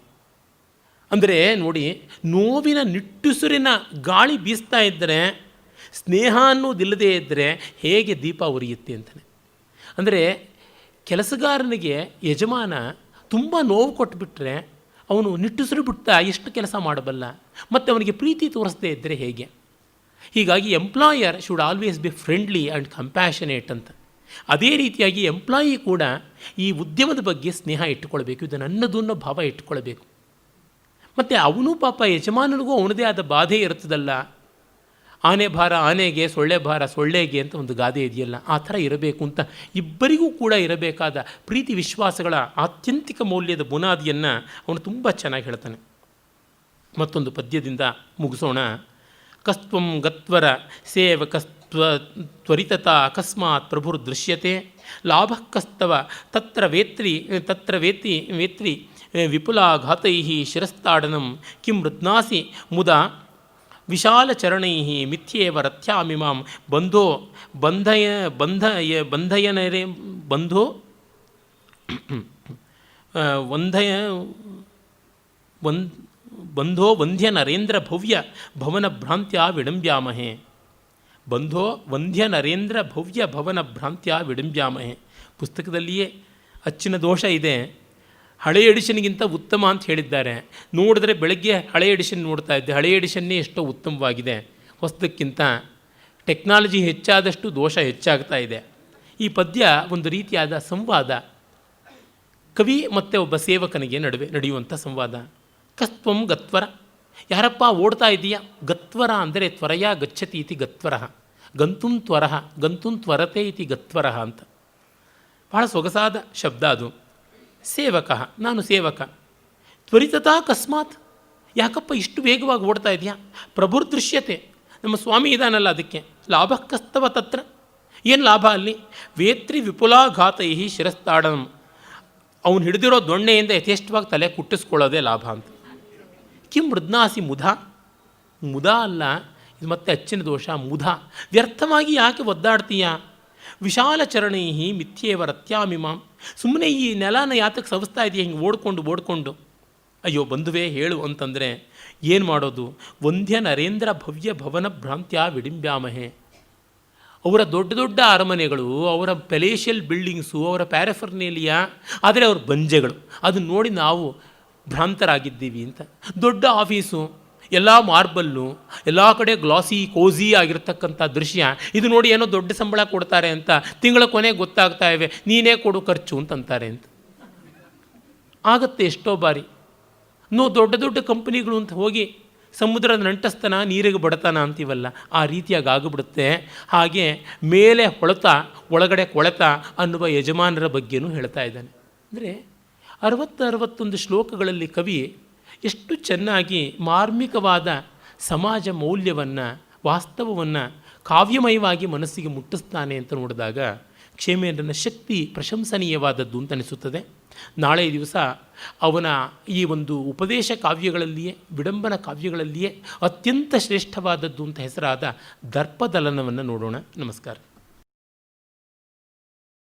ಅಂದರೆ ನೋಡಿ, ನೋವಿನ ನಿಟ್ಟುಸುರಿನ ಗಾಳಿ ಬೀಸ್ತಾ ಇದ್ದರೆ, ಸ್ನೇಹ ಅನ್ನೋದಿಲ್ಲದೇ ಇದ್ದರೆ ಹೇಗೆ ದೀಪ ಉರಿಯುತ್ತೆ ಅಂತಲೇ. ಅಂದರೆ ಕೆಲಸಗಾರನಿಗೆ ಯಜಮಾನ ತುಂಬ ನೋವು ಕೊಟ್ಟುಬಿಟ್ರೆ ಅವನು ನಿಟ್ಟುಸಿರು ಬಿಡ್ತಾ ಎಷ್ಟು ಕೆಲಸ ಮಾಡಬಲ್ಲ, ಮತ್ತು ಅವನಿಗೆ ಪ್ರೀತಿ ತೋರಿಸದೇ ಇದ್ದರೆ ಹೇಗೆ. ಹೀಗಾಗಿ employer should always B friendly and compassionate ಅಂತ. ಅದೇ ರೀತಿಯಾಗಿ ಎಂಪ್ಲಾಯಿ ಕೂಡ ಈ ಉದ್ಯಮದ ಬಗ್ಗೆ ಸ್ನೇಹ ಇಟ್ಟುಕೊಳ್ಬೇಕು, ಇದು ನನ್ನದು ಅನ್ನೋ ಭಾವ ಇಟ್ಟುಕೊಳ್ಬೇಕು. ಮತ್ತು ಅವನು ಪಾಪ ಯಜಮಾನನಿಗೂ ಅವನದೇ ಆದ ಬಾಧೆ ಇರ್ತದಲ್ಲ. ಆನೆ ಭಾರ ಆನೆಗೆ, ಸೊಳ್ಳೆ ಭಾರ ಸೊಳ್ಳೆಗೆ ಅಂತ ಒಂದು ಗಾದೆ ಇದೆಯಲ್ಲ, ಆ ಥರ ಇರಬೇಕು ಅಂತ ಇಬ್ಬರಿಗೂ ಕೂಡ ಇರಬೇಕಾದ ಪ್ರೀತಿ ವಿಶ್ವಾಸಗಳ ಆತ್ಯಂತಿಕ ಮೌಲ್ಯದ ಬುನಾದಿಯನ್ನು ಅವನು ತುಂಬ ಚೆನ್ನಾಗಿ ಹೇಳ್ತಾನೆ. ಮತ್ತೊಂದು ಪದ್ಯದಿಂದ ಮುಗಿಸೋಣ. ಕಸ್ತ್ವಂ ಗತ್ವರ ಸೇವಕಸ್ತ್ವರಿತತ ಅಕಸ್ಮಾತ್ ಪ್ರಭುರ್ ದೃಶ್ಯತೆ ಲಾಭ ಕಸ್ತವ ತತ್ರ ವೇತ್ರಿ ವಿಪುಲಾಘಾತೈ ಶಿರಸ್ತಾಡನಂ ಕಿಂ ಮೃತ್ನಾಸಿ ಮುದಾ ವಿಶಾಲಚರಣೈ ಮಿಥ್ಯೇವ ರಥ್ಯಾಮಿಮಾಂ ಬಂಧೋ ಬಂಧಯನರೇ ಬಂಧೋ ಬಂಧೋ ವಂದ್ಯ ನರೇಂದ್ರ ಭವ್ಯ ಭವನ ಭ್ರಾಂತ್ಯ ವಿಡಂಬ್ಯಾಮಹೆ. ಬಂಧೋ ವಂದ್ಯ ನರೇಂದ್ರ ಭವ್ಯ ಭವನ ಭ್ರಾಂತ್ಯ ವಿಡಂಬ್ಯಾಮಹೆ. ಪುಸ್ತಕದಲ್ಲಿಯೇ ಅಚ್ಚಿನ ದೋಷ ಇದೆ, ಹಳೆಯ ಎಡಿಷನ್ಗಿಂತ ಉತ್ತಮ ಅಂತ ಹೇಳಿದ್ದಾರೆ. ನೋಡಿದ್ರೆ ಬೆಳಗ್ಗೆ ಹಳೆಯ ಎಡಿಷನ್ ನೋಡ್ತಾ ಇದ್ದೆ, ಹಳೆಯ ಎಡಿಷನ್ನೇ ಎಷ್ಟೋ ಉತ್ತಮವಾಗಿದೆ, ಹೊಸದಕ್ಕಿಂತ ಟೆಕ್ನಾಲಜಿ ಹೆಚ್ಚಾದಷ್ಟು ದೋಷ ಹೆಚ್ಚಾಗ್ತಾ ಇದೆ. ಈ ಪದ್ಯ ಒಂದು ರೀತಿಯಾದ ಸಂವಾದ, ಕವಿ ಮತ್ತು ಒಬ್ಬ ಸೇವಕನಿಗೆ ನಡುವೆ ನಡೆಯುವಂಥ ಸಂವಾದ. ಕಸ್ತ್ವಂ ಗತ್ವರ, ಯಾರಪ್ಪ ಓಡ್ತಾ ಇದೆಯಾ? ಗತ್ವರ ಅಂದರೆ ತ್ವರಯ ಗಚ್ಚತಿ ಇತಿ ಗತ್ವರ, ಗಂತುಂ ತ್ವರಃ ಗಂತುಂ ತ್ವರತೆ ಇತಿ ಗತ್ವರ ಅಂತ. ಭಾಳ ಸೊಗಸಾದ ಶಬ್ದ ಅದು. ಸೇವಕ, ನಾನು ಸೇವಕ. ತ್ವರಿತತಾ ಕಸ್ಮಾತ್, ಯಾಕಪ್ಪ ಇಷ್ಟು ವೇಗವಾಗಿ ಓಡ್ತಾ ಇದೆಯಾ? ಪ್ರಭುರ್ದೃಶ್ಯತೆ, ನಮ್ಮ ಸ್ವಾಮಿ ಇದಾನಲ್ಲ, ಅದಕ್ಕೆ ಲಾಭ ಕಸ್ತವ ತತ್ರ, ಏನು ಲಾಭ ಅಲ್ಲಿ? ವೇತ್ರಿ ವಿಪುಲಾಘಾತೈ ಶಿರಸ್ತಾಡಂ, ಅವನು ಹಿಡಿದಿರೋ ದೊಣ್ಣೆಯಿಂದ ಯಥೇಷ್ಟವಾಗಿ ತಲೆ ಕುಟ್ಟಿಸ್ಕೊಳ್ಳೋದೇ ಲಾಭ ಅಂತ. ಕಿಂ ಮೃದ್ನಾಸಿ ಮುಧ, ಮುದ ಅಲ್ಲ ಇದು, ಮತ್ತೆ ಅಚ್ಚಿನ ದೋಷ ಮುಧ. ವ್ಯರ್ಥವಾಗಿ ಯಾಕೆ ಒದ್ದಾಡ್ತೀಯ? ವಿಶಾಲ ಚರಣೈ ಮಿಥ್ಯೇವ ರತ್ಯಾಮಿಮಾಂ, ಸುಮ್ಮನೆ ಈ ನೆಲನ ಯಾತಕ್ಕೆ ಸವಿಸ್ತಾ ಇದೆಯಾ ಹಿಂಗೆ ಓಡ್ಕೊಂಡು? ಅಯ್ಯೋ ಬಂಧುವೇ ಹೇಳು ಅಂತಂದರೆ ಏನು ಮಾಡೋದು? ವಂದ್ಯ ನರೇಂದ್ರ ಭವ್ಯ ಭವನ ಭ್ರಾಂತ್ಯ ವಿಡಿಂಬ್ಯಾಮಹೆ. ಅವರ ದೊಡ್ಡ ದೊಡ್ಡ ಅರಮನೆಗಳು, ಅವರ ಪೆಲೇಷಿಯಲ್ ಬಿಲ್ಡಿಂಗ್ಸು, ಅವರ ಪ್ಯಾರಫರ್ನೇಲಿಯಾ, ಆದರೆ ಅವ್ರ ಬಂಜೆಗಳು, ಅದನ್ನು ನೋಡಿ ನಾವು ಭ್ರಾಂತರಾಗಿದ್ದೀವಿ ಅಂತ. ದೊಡ್ಡ ಆಫೀಸು, ಎಲ್ಲ ಮಾರ್ಬಲ್ಲು, ಎಲ್ಲ ಕಡೆ ಗ್ಲಾಸಿ ಕೋಝಿ ಆಗಿರ್ತಕ್ಕಂಥ ದೃಶ್ಯ, ಇದು ನೋಡಿ ಏನೋ ದೊಡ್ಡ ಸಂಬಳ ಕೊಡ್ತಾರೆ ಅಂತ ತಿಂಗಳ ಕೊನೆಗೆ ಗೊತ್ತಾಗ್ತಾ ಇವೆ, ನೀನೇ ಕೊಡು ಖರ್ಚು ಅಂತಂತಾರೆ ಅಂತ. ಆಗತ್ತೆ ಎಷ್ಟೋ ಬಾರಿ. ದೊಡ್ಡ ದೊಡ್ಡ ಕಂಪನಿಗಳು ಅಂತ ಹೋಗಿ ಸಮುದ್ರದ ನಂಟಸ್ತನ, ನೀರಿಗೆ ಬಡತನ ಅಂತೀವಲ್ಲ, ಆ ರೀತಿಯಾಗಿ ಆಗಿಬಿಡುತ್ತೆ. ಹಾಗೆ ಮೇಲೆ ಹೊಳೆತ ಒಳಗಡೆ ಕೊಳೆತ ಅನ್ನುವ ಯಜಮಾನರ ಬಗ್ಗೆನೂ ಹೇಳ್ತಾ ಇದ್ದಾನೆ. ಅಂದರೆ 60-61 ಶ್ಲೋಕಗಳಲ್ಲಿ ಕವಿ ಎಷ್ಟು ಚೆನ್ನಾಗಿ ಮಾರ್ಮಿಕವಾದ ಸಮಾಜ ಮೌಲ್ಯವನ್ನು, ವಾಸ್ತವವನ್ನು ಕಾವ್ಯಮಯವಾಗಿ ಮನಸ್ಸಿಗೆ ಮುಟ್ಟಿಸ್ತಾನೆ ಅಂತ ನೋಡಿದಾಗ ಕ್ಷೇಮೇಂದ್ರನ ಶಕ್ತಿ ಪ್ರಶಂಸನೀಯವಾದದ್ದು ಅಂತ ಅನಿಸುತ್ತದೆ. ನಾಳೆ ದಿವಸ ಅವನ ಈ ಒಂದು ಉಪದೇಶ ಕಾವ್ಯಗಳಲ್ಲಿಯೇ, ವಿಡಂಬನ ಕಾವ್ಯಗಳಲ್ಲಿಯೇ ಅತ್ಯಂತ ಶ್ರೇಷ್ಠವಾದದ್ದು ಅಂತ ಹೆಸರಾದ ದರ್ಪದಲನವನ್ನು ನೋಡೋಣ. ನಮಸ್ಕಾರ.